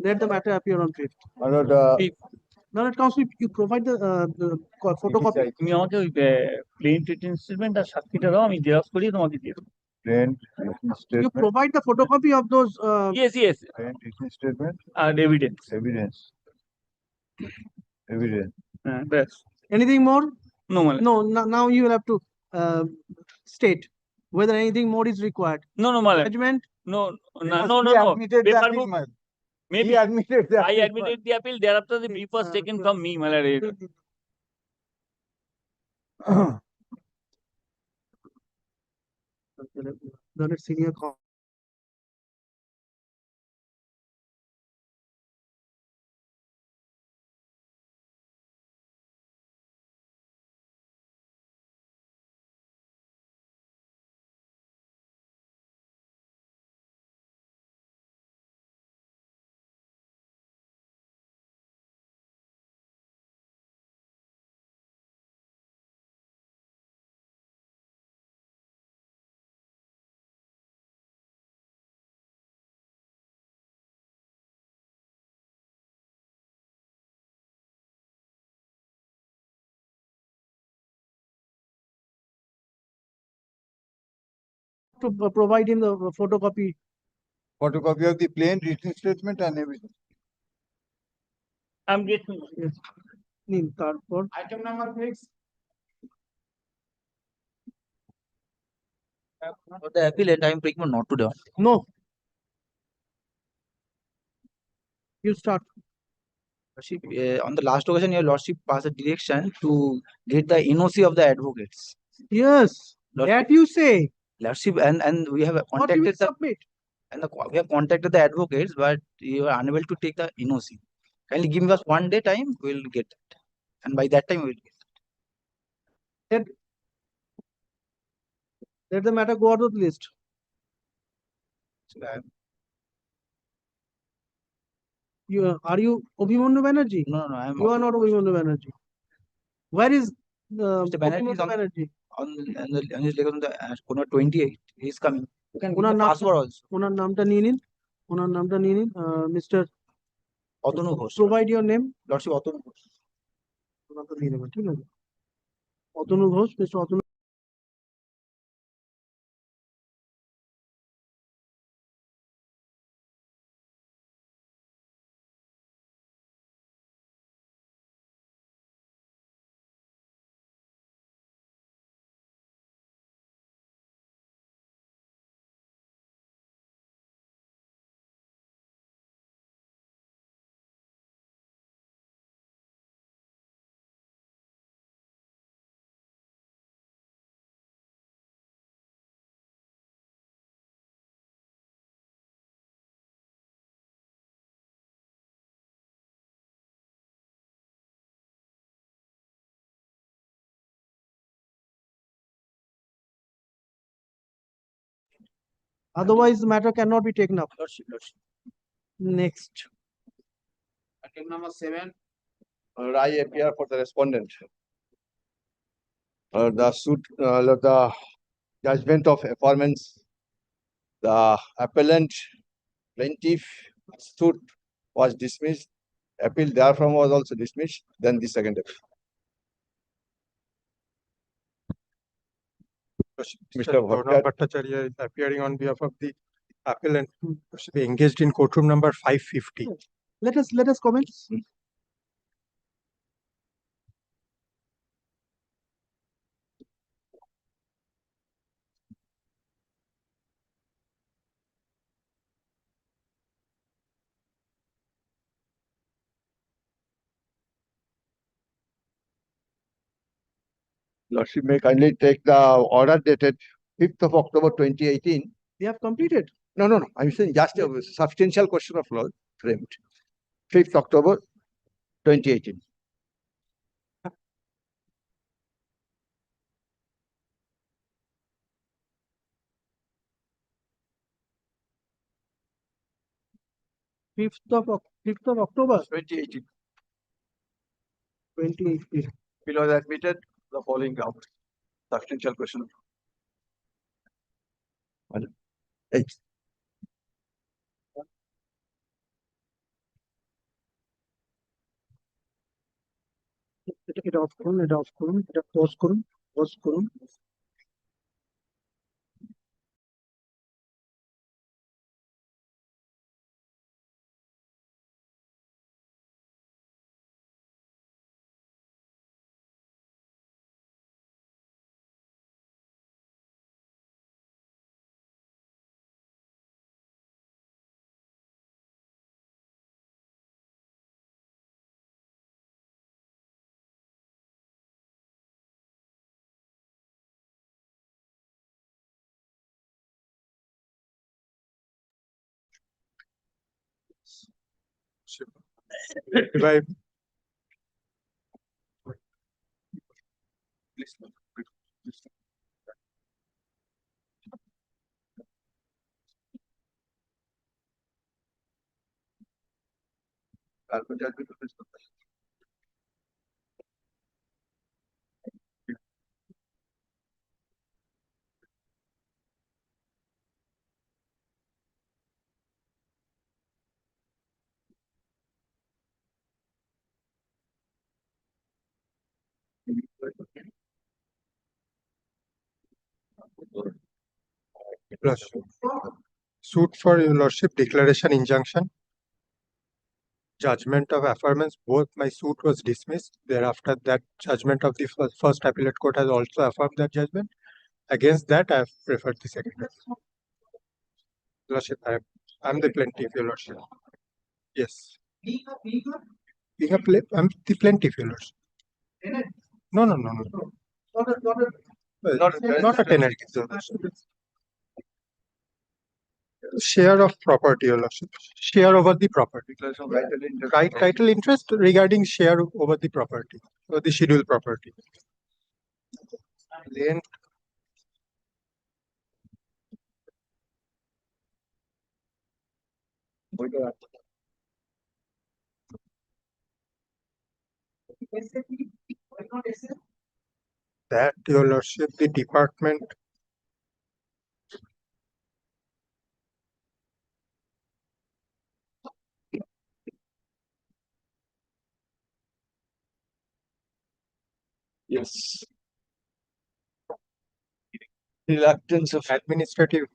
Let the matter appear on 5th.
my lord,
Now let counsel you provide the photocopy.
তুমি আমাকে ওই plane written statement আর সাক্ষীটা দাও, আমি xerox করিয়ে তোমাকে দিয়ে দেবো।
plain
You
statement,
provide the photocopy of those
Yes,
plain written statement,
and evidence.
evidence. Evidence.
Best.
anything more?
No,
No, now you will have to state whether anything more is required.
no,
Judgment?
no,
Because
no,
he
no.
admitted the
Paper
appeal,
book,
my-
maybe
He admitted the
I
appeal, my-
admitted the appeal. Thereafter, the brief was taken from me.
Learned senior to provide him the photocopy
Photocopy of the plain written statement and everything.
I'm getting.
নিন তারপর
Item number 6.
For the appellant, I am recommend not to do.
no you start.
Lordship, on the last occasion, your lordship passed a direction to get the NOC of the advocates.
Yes,
Lordship,
that you say.
Lordship, and we have
What you will
contacted the
submit.
we have contacted the advocates, but you are unable to take the NOC. Kindly give us 1 day time, we will get it, and by that time we will get it.
Let the matter go out of the list.
So,
Are you Abhimanyu Banerjee?
no, I am
You are not Abhimanyu Banerjee. Where is
Mr. Banerjee is
Abhimanyu Banerjee?
on his leg on the corner 28. He is coming. You can give
owner
the
নাম
password also.
ওনার নামটা নিয়ে নিন ওনার নামটা নিয়ে নিন mister
Otanu Ghosh.
Provide your name
Lordship Otanu Ghosh.
ওনাটা দিয়ে দেবেন ঠিক আছে Atanu Ghosh mister Atanu otherwise the matter cannot be taken up.
Lordship.
Next.
Item number 7.
I appear for the respondent. The suit, the judgment of affirmance, the appellant plaintiff suit was dismissed. Appeal therefrom was also dismissed. Then the second appeal. Mr.
Gaurav Bhattacharya is appearing on behalf of the appellant to be engaged in courtroom number 550.
Let us comment.
Lordship may kindly take the order dated 5th of October 2018.
They have completed.
No. I'm saying just a substantial question of law framed. 5th October 2018.
Fifth of October
2018.
2018.
Below was admitted the following ground. Substantial question. Eight.
এটা of করুন এটা pause করুন
Right.
Suit for your lordship, declaration injunction. Judgment of affirmance, both my suit was dismissed. Thereafter, that judgment of the first appellate court has also affirmed that judgment. Against that, I have preferred the second. Lordship, I'm the plaintiff, your lordship. Yes. I'm the plaintiff, your lordship. No. Not a tenant. Your lordship. Share of property, your lordship. Share over the property. Right title interest regarding share over the property, or the scheduled property. Then that, your lordship, the department
Yes. Reluctance of
administrative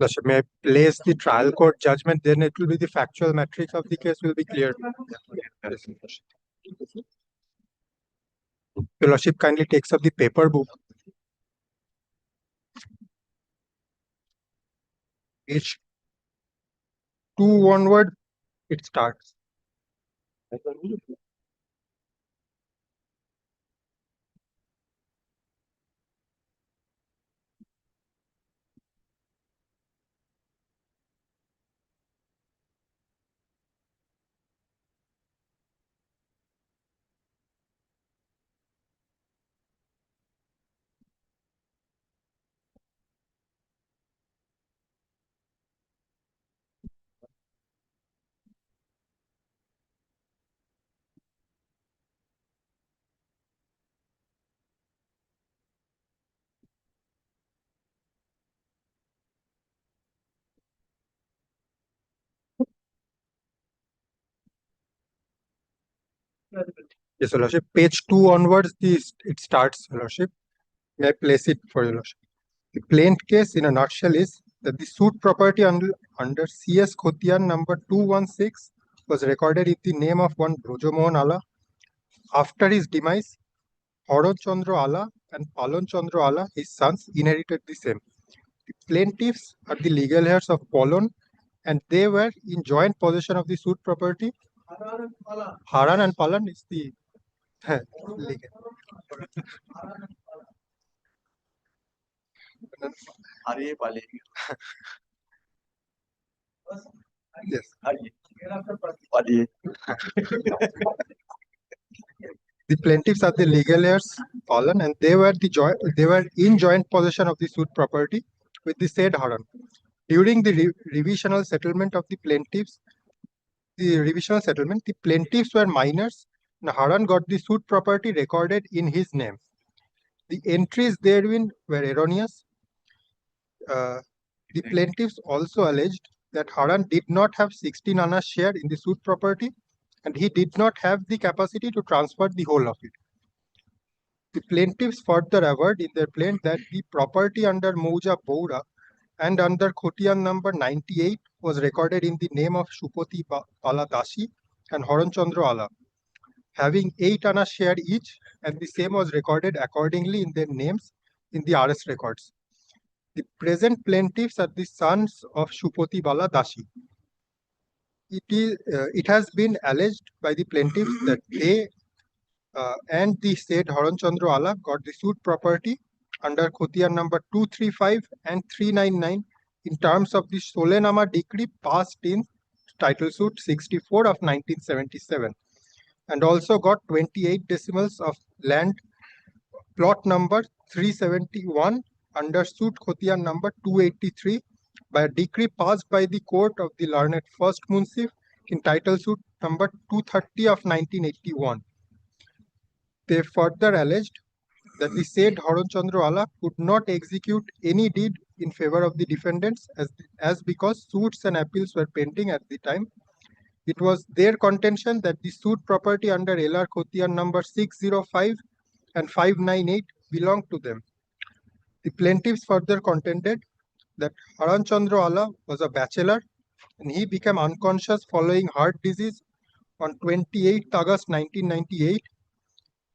Lordship, may I place the trial court judgment, then it will be the factual matrix of the case will be clear. Your lordship kindly takes up the paper book. Page 2 onward, it starts. Yes, your lordship. Page 2 onwards, it starts, your lordship. May I place it for your lordship? The plaint case in a nutshell is that the suit property under CS Khotian number 216 was recorded in the name of one Brojomohan Ala. After his demise, Haran Chandra Ala and Palon Chandra Ala, his sons, inherited the same. The plaintiffs are the legal heirs of Palon, and they were in joint possession of the suit property. Haran and Palan is the legal. Yes. The plaintiffs are the legal heirs, Palan, and they were in joint possession of the suit property with the said Haran. During the revisional settlement of the plaintiffs, the plaintiffs were minors, and Haran got the suit property recorded in his name. The entries therein were erroneous. The plaintiffs also alleged that Haran did not have 16 annas share in the suit property, and he did not have the capacity to transfer the whole of it. The plaintiffs further averred in their plaint that the property under Mouja Boura and under Khotian number 98 was recorded in the name of Shupati Pala Dashi and Haran Chandra Ala, having 8 annas share each, and the same was recorded accordingly in their names in the RS records. The present plaintiffs are the sons of Shupati Bala Dashi. It has been alleged by the plaintiffs that they and the said Haran Chandra Ala got the suit property under Khotian number 235 and 399 in terms of the Solenama decree passed in title suit 64 of 1977, and also got 28 decimals of land plot number 371 under suit Khotian number 283 by a decree passed by the court of the learned first Munsif in title suit number 230 of 1981. They further alleged that the said Haran Chandra Ala could not execute any deed in favor of the defendants as because suits and appeals were pending at the time. It was their contention that the suit property under LR Khotiar number 605 and 598 belonged to them. The plaintiffs further contended that Haran Chandra Ala was a bachelor and he became unconscious following heart disease on 28 August 1998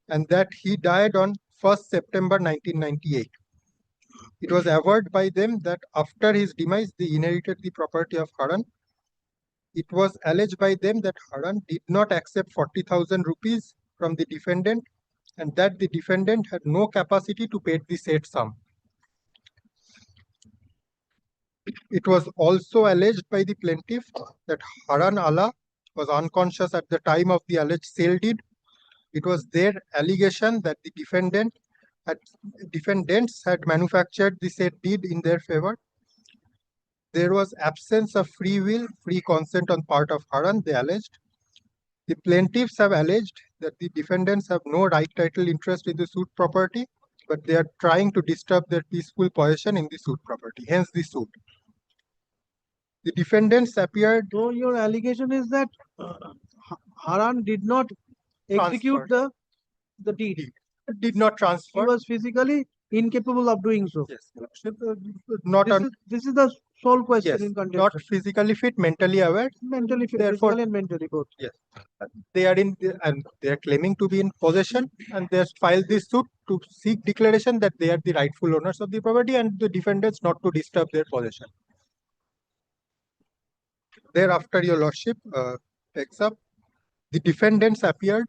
and that he died on 1st September 1998. It was averred by them that after his demise, they inherited the property of Haran. It was alleged by them that Haran did not accept 40,000 rupees from the defendant and that the defendant had no capacity to pay the said sum. It was also alleged by the plaintiff that Haran Ala was unconscious at the time of the alleged sale deed. It was their allegation that the defendants had manufactured the said deed in their favor. There was absence of free will, free consent on part of Haran, they alleged. The plaintiffs have alleged that the defendants have no right title interest in the suit property, but they are trying to disturb their peaceful possession in the suit property, hence the suit. The defendants appeared.
So your allegation is that Haran did not execute the deed.
Did not transfer.
He was physically incapable of doing so.
Yes, not
this is the sole question
yes,
in contention.
not physically fit, mentally aware.
Mentally fit,
Therefore,
physically and mentally both.
Yes, they are and they are claiming to be in possession, and they have filed this suit to seek declaration that they are the rightful owners of the property, and the defendants not to disturb their possession. Thereafter, your lordship takes up. The defendants appeared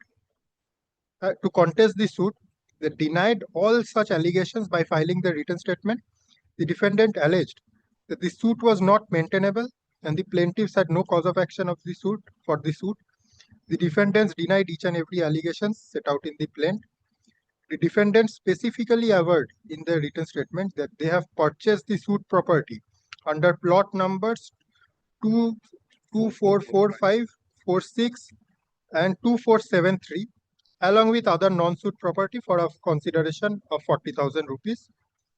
to contest the suit. They denied all such allegations by filing the written statement. The defendant alleged that the suit was not maintainable and the plaintiffs had no cause of action of the suit for the suit. The defendants denied each and every allegation set out in the plaint. The defendants specifically averred in their written statement that they have purchased the suit property under plot numbers 2445, 46 and 2473 along with other non-suit property for a consideration of 40,000 rupees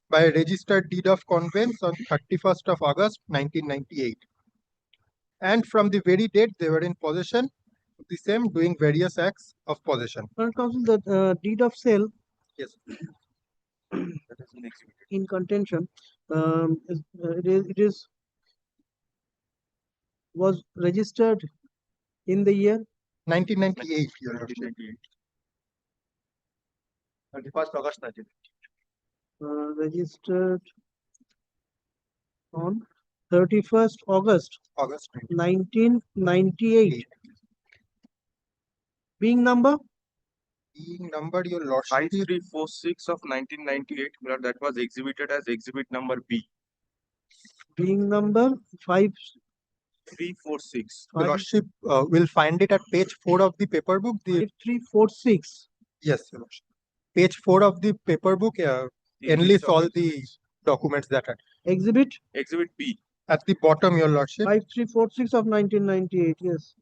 by a registered deed of conveyance on 31st of August 1998. And from the very date they were in possession of the same, doing various acts of possession.
Counsel, the deed of sale.
Yes.
In contention, was registered in the year
1998. Your lordship.
31st August 1998.
Registered on 31st August 1998. Being number?
Being number, your lordship.
5346 of 1998, that was exhibited as exhibit number B.
Being number
5346.
Your lordship will find it at page 4 of the paper book.
5346.
Yes, your lordship. Page 4 of the paper book enlists all the documents that are.
Exhibit?
Exhibit B.
At the bottom, your lordship.
5346 of 1998, yes.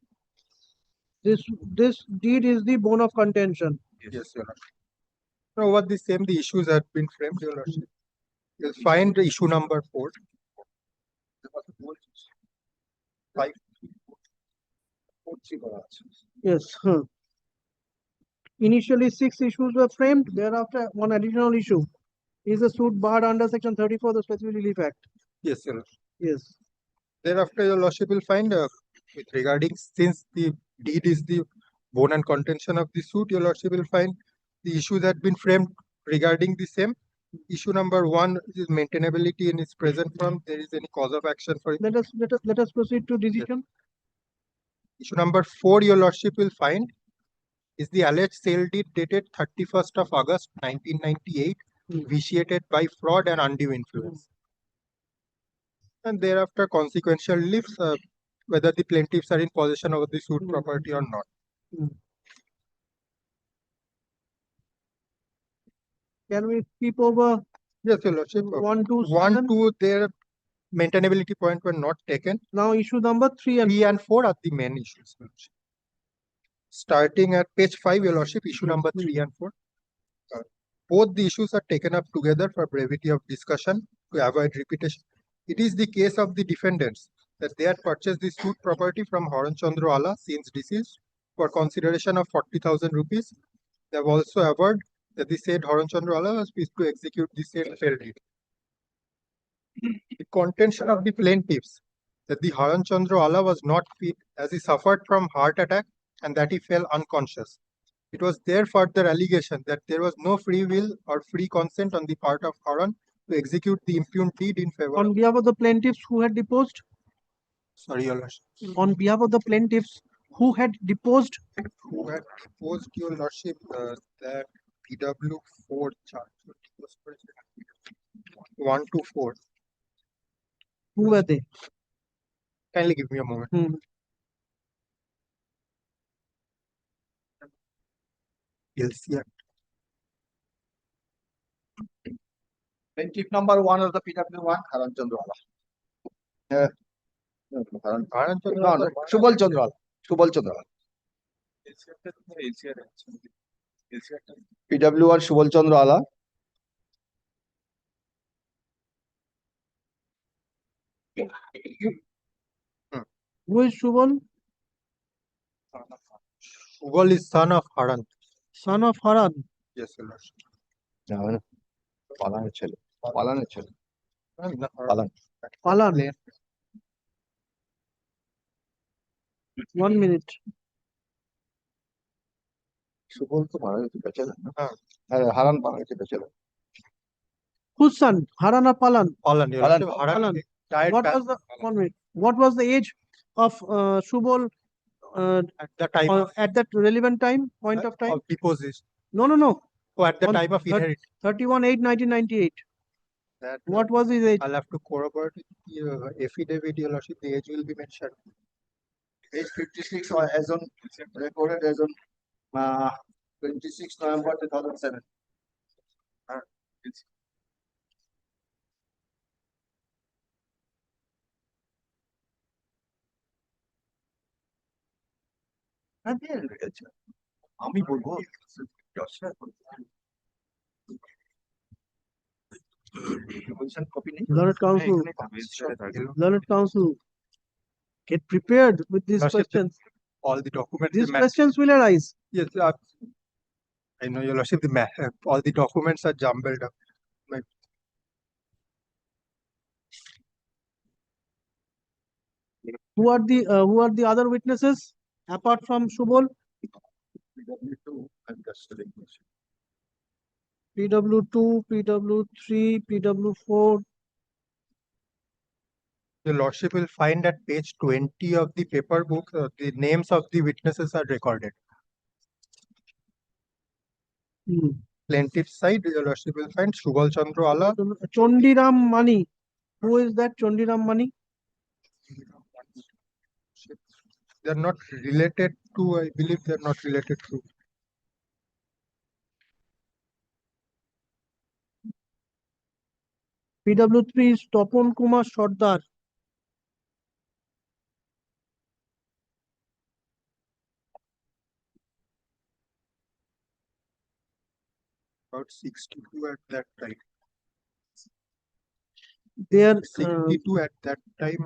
This deed is the bone of contention.
Yes, your lordship. Over the same, the issues have been framed, your lordship. You'll find the issue number 4. 5.
Yes. Initially, 6 issues were framed. Thereafter, one additional issue. Is the suit barred under Section 34 of the Specific Relief Act?
Yes, your lordship.
Yes.
Thereafter, your lordship will find with regarding, since the deed is the bone and contention of the suit, your lordship will find the issues that been framed regarding the same. Issue number 1 is maintainability in its present form. There is any cause of action for it.
Let us proceed to decision.
Yes. Issue number 4, your lordship will find, is the alleged sale deed dated 31st of August 1998 vitiated by fraud and undue influence. And thereafter, consequential reliefs, whether the plaintiffs are in possession of the suit property or not.
Can we skip over?
Yes, your lordship.
1, 2,
1, 2, there maintainability point were not taken.
Now issue number 3
and 4 are the main issues. Your Lordship. Starting at page 5, Your Lordship, issue number 3 and 4. Both the issues are taken up together for brevity of discussion to avoid repetition. It is the case of the defendants that they had purchased the suit property from Haran Chandra Ala since deceased for consideration of 40,000 rupees. They have also averred that the said Haran Chandra Ala was pleased to execute the said failed deed. The contention of the plaintiffs that the Haran Chandra Ala was not fit as he suffered from heart attack and that he fell unconscious. It was their further allegation that there was no free will or free consent on the part of Haran to execute the impugned deed in favor.
On behalf of the plaintiffs who had deposed?
Sorry, Your Lordship.
On behalf of the plaintiffs who had deposed?
Who had deposed, Your Lordship, that PW4 charge. 1 to 4.
Who were they?
Kindly give me a moment. LCR.
Plaintiff number 1 of the PW1, Haran Chandrawala.
Haran
No, no, Shubal Chandrawala. Shubal Chandrawala. PW1 Shubal Chandrawala.
Who is Shubal?
Shubal is son of Haran.
Son of Haran.
Yes, Your Lordship.
Palan chale. Palan chale.
Palan.
Palan. 1 minute.
Shubal to Palan to Bachelor. Haran Palan to Bachelor.
Whose son? Haran or Palan?
Palan. Your Lordship. Haran
Palan.
died
What
back-
was the 1 minute? What was the age of Shubal
at the time
at that relevant time, point of time?
of deposition.
No.
Oh, at the
On
time of inherit.
31/8/1998.
That
What was his age?
I'll have to corroborate the affidavit, Your Lordship. The age will be mentioned.
Age 56 or as on recorded as on 26 November 2007. আমি বলবো
Learned counsel. Learned counsel. Get prepared with these
Lordship,
questions.
All the documents.
These questions will arise.
Yes, I know, Your Lordship. All the documents are jumbled up.
Who are the other witnesses apart from Shubal? PW2, PW3, PW4.
Your Lordship will find at page 20 of the paper book, the names of the witnesses are recorded. Plaintiff's side, Your Lordship will find Shubal Chandra Ala.
Chondiram Mani. Who is that Chondiram Mani?
They are not related to, I believe they are not related to.
PW3 is Topon Kumar Sardar.
About 62 at that time.
Their
62 at that time.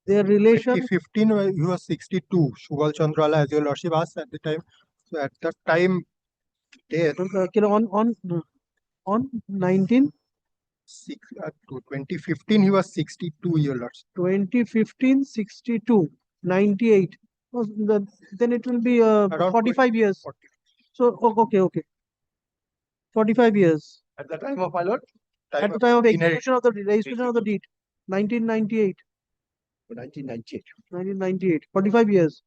Their relation.
2015, he was 62. Shubal Chandra Ala, as Your Lordship asked at the time. So at that time,
on 19.
2015, he was 62 Your Lordship.
2015, 62, 98. Then it will be 45 years.
40.
So, okay. 45 years.
At the time of my lord?
At the time of execution of the registration of the deed. 1998. 1998. 45 years.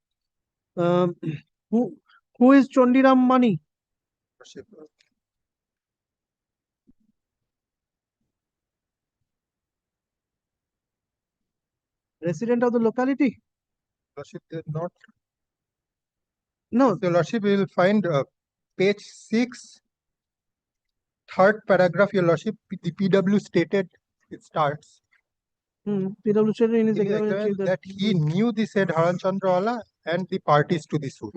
Who is Chondiram Mani? Resident of the locality?
Lordship, they are not.
No.
Your Lordship will find page 6, third paragraph, Your Lordship, the PW stated, it starts.
PW said in his
in his
examination
examination that he knew the said Haran Chandrawala and the parties to the suit.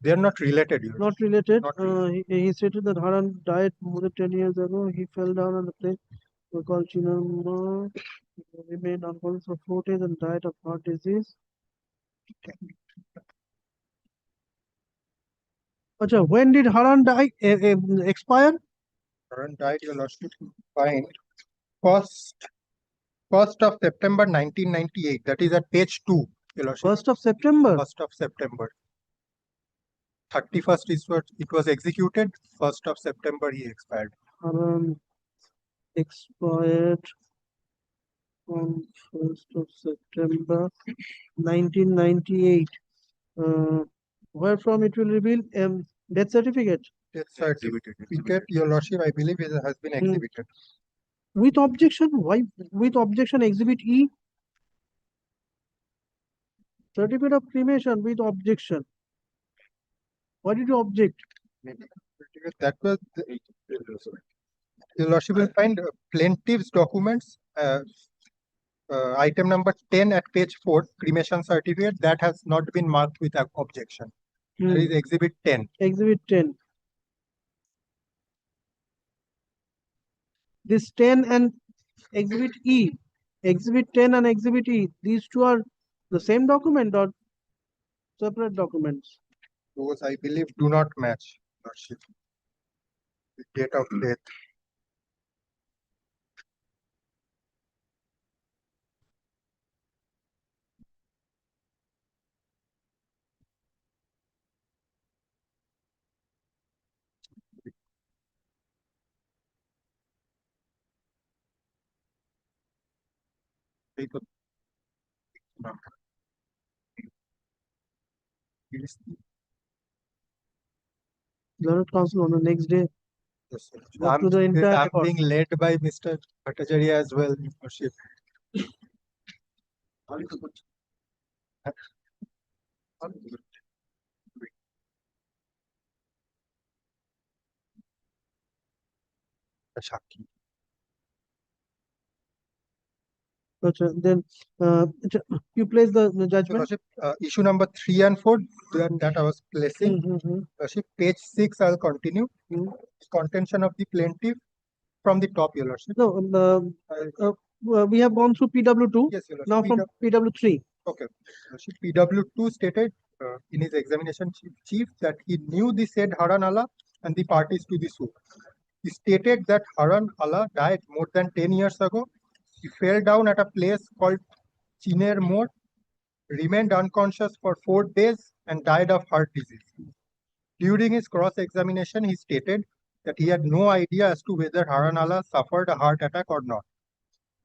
They are not related.
Not related.
Not
He stated that Haran died more than 10 years ago. He fell down on the plane. We called Chinama, remained unconscious for 4 days and died of heart disease. Acha, when did Haran die? Expire?
Haran died, your lordship, find first of September 1998. That is at page 2. Your lordship.
1st of September.
1st of September. 31st is what it was executed. 1st of September he expired.
Haran expired on 1st of September 1998. Where from it will reveal death certificate?
Death certificate, your lordship, I believe it has been exhibited.
With objection? Why with objection? Exhibit E. Certificate of cremation with objection. Why did you object?
That was your lordship will find plaintiff's documents, item number 10 at page 4, cremation certificate, that has not been marked with objection. That is exhibit 10.
Exhibit 10. This 10 and exhibit E. Exhibit 10 and exhibit E. These two are the same document or separate documents?
Those I believe do not match, lordship. The date of death.
Learned counsel on the next day.
Yes, sir.
Go through the entire
I'm
record.
being led by Mr. Bhattacharya as well, your lordship. Shaki.
Then you place the
Your
judgment.
lordship, issue number 3 and 4 that I was placing. Lordship, page 6 I'll continue. Contention of the plaintiff from the top, your lordship.
No, we have gone through PW2.
Yes, your lordship.
Now from PW3.
Okay. Lordship, PW2 stated in his examination chief that he knew the said Haran Allah and the parties to the suit. He stated that Haran Allah died more than 10 years ago. He fell down at a place called Chiner Moor, remained unconscious for 4 days and died of heart disease. During his cross-examination, he stated that he had no idea as to whether Haran Allah suffered a heart attack or not.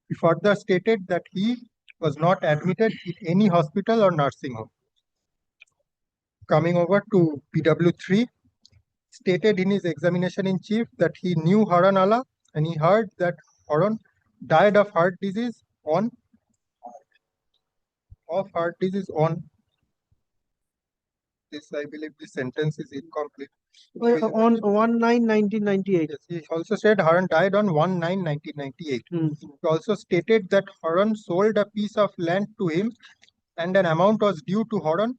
He further stated that he was not admitted in any hospital or nursing home. Coming over to PW3, stated in his examination in chief that he knew Haran Allah and he heard that Haran died of heart disease on this. I believe this sentence is incomplete.
On 1/9/1998.
Yes, he also said Haran died on 1/9/1998. He also stated that Haran sold a piece of land to him and an amount was due to Haran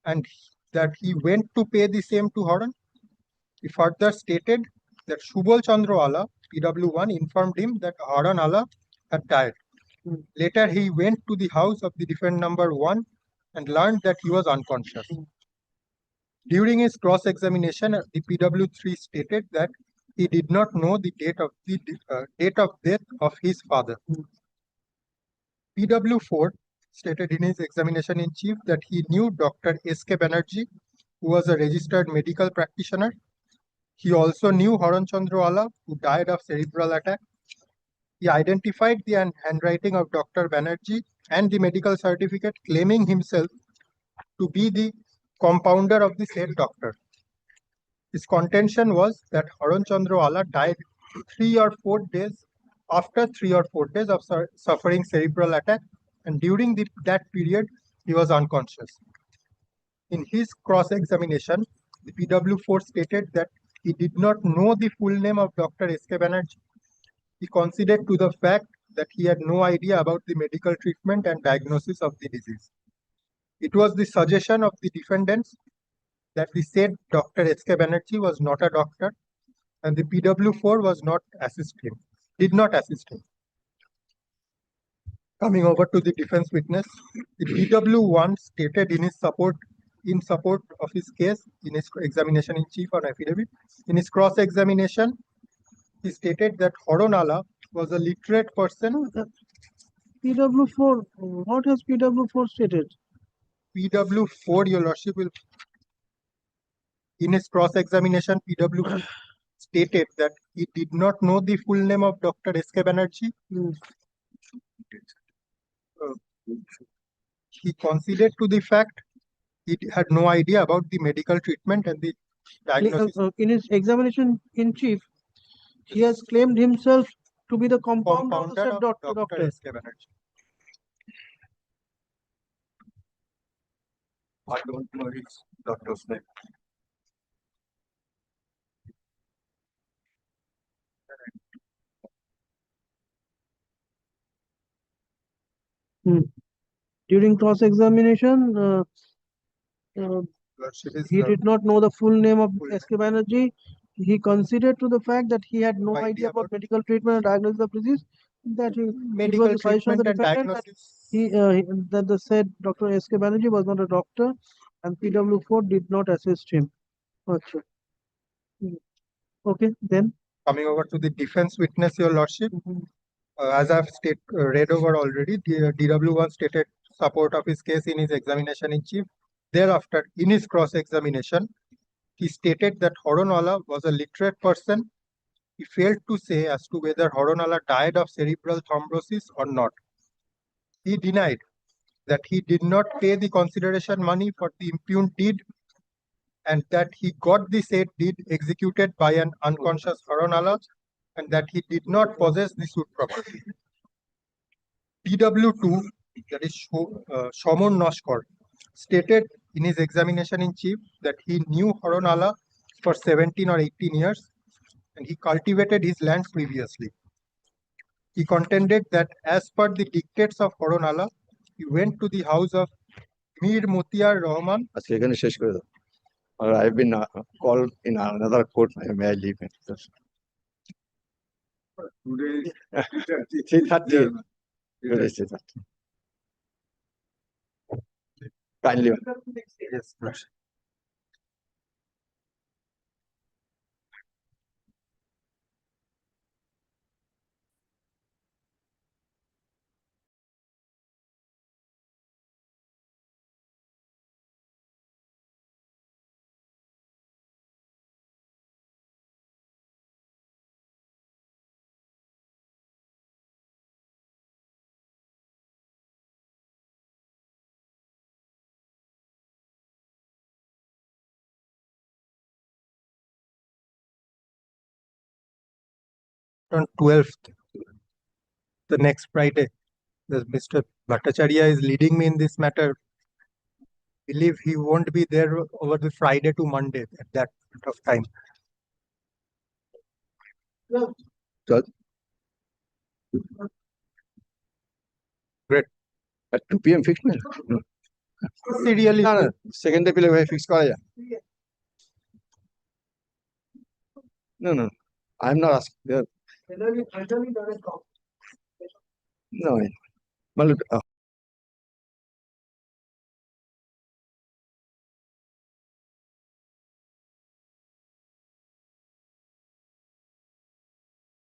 and that he went to pay the same to Haran. He further stated that Shubal Chandra Allah, PW1, informed him that Haran Allah had died. Later, he went to the house of the defendant number 1 and learned that he was unconscious. During his cross-examination, the PW3 stated that he did not know the date of death of his father. PW4 stated in his examination in chief that he knew Dr. S.K. Banerjee, who was a registered medical practitioner. He also knew Haran Chandra Allah, who died of cerebral attack. He identified the handwriting of Dr. Banerjee and the medical certificate, claiming himself to be the compounder of the said doctor. His contention was that Haran Chandra Allah died 3 or 4 days after 3 or 4 days of suffering cerebral attack, and during that period he was unconscious. In his cross-examination, the PW4 stated that he did not know the full name of Dr. S.K. Banerjee. He conceded to the fact that he had no idea about the medical treatment and diagnosis of the disease. It was the suggestion of the defendants that the said Dr. S.K. Banerjee was not a doctor and the PW4 was not did not assist him. Coming over to the defense witness, the PW1 stated in support of his case in his examination in chief on affidavit. In his cross-examination, he stated that Horonala was a literate person.
PW4, what has PW4 stated?
PW4, Your Lordship, will in his cross-examination, PW stated that he did not know the full name of Dr. S.K. Banerjee. He conceded to the fact he had no idea about the medical treatment and the diagnosis.
In his examination in chief, he has claimed himself to be the compounder of the said doctor.
S.K. Banerjee. I don't know his doctor's name.
During cross-examination, he did not know the full name of S.K. Banerjee. He conceded to the fact that he had no idea about medical treatment and diagnosis of disease. That
Medical treatment and diagnosis.
That the said Dr. S.K. Banerjee was not a doctor and PW4 did not assist him. Okay. Okay, then.
Coming over to the defense witness, Your Lordship, as I've read over already, DW1 stated support of his case in his examination in chief. Thereafter, in his cross-examination, he stated that Horonala was a literate person. He failed to say as to whether Horonala died of cerebral thrombosis or not. He denied that he did not pay the consideration money for the impugned deed and that he got the said deed executed by an unconscious Horonala and that he did not possess the suit property. PW2, that is Shomon Noshkar, stated in his examination in chief that he knew Horonala for 17 or 18 years and he cultivated his lands previously. He contended that as per the dictates of Horonala, he went to the house of Mir Motiar Rahman.
I have been called in another court. May I leave?
Today,
3:30. Today 3:30. Kindly.
Yes, on 12th, the next Friday, Mr. Bhattacharya is leading me in this matter. I believe he won't be there over the Friday to Monday at that point of time. Great.
At 2 p.m. fixed?
Serially.
No. Second day pile fix kora যায়. No. I'm not asking. No.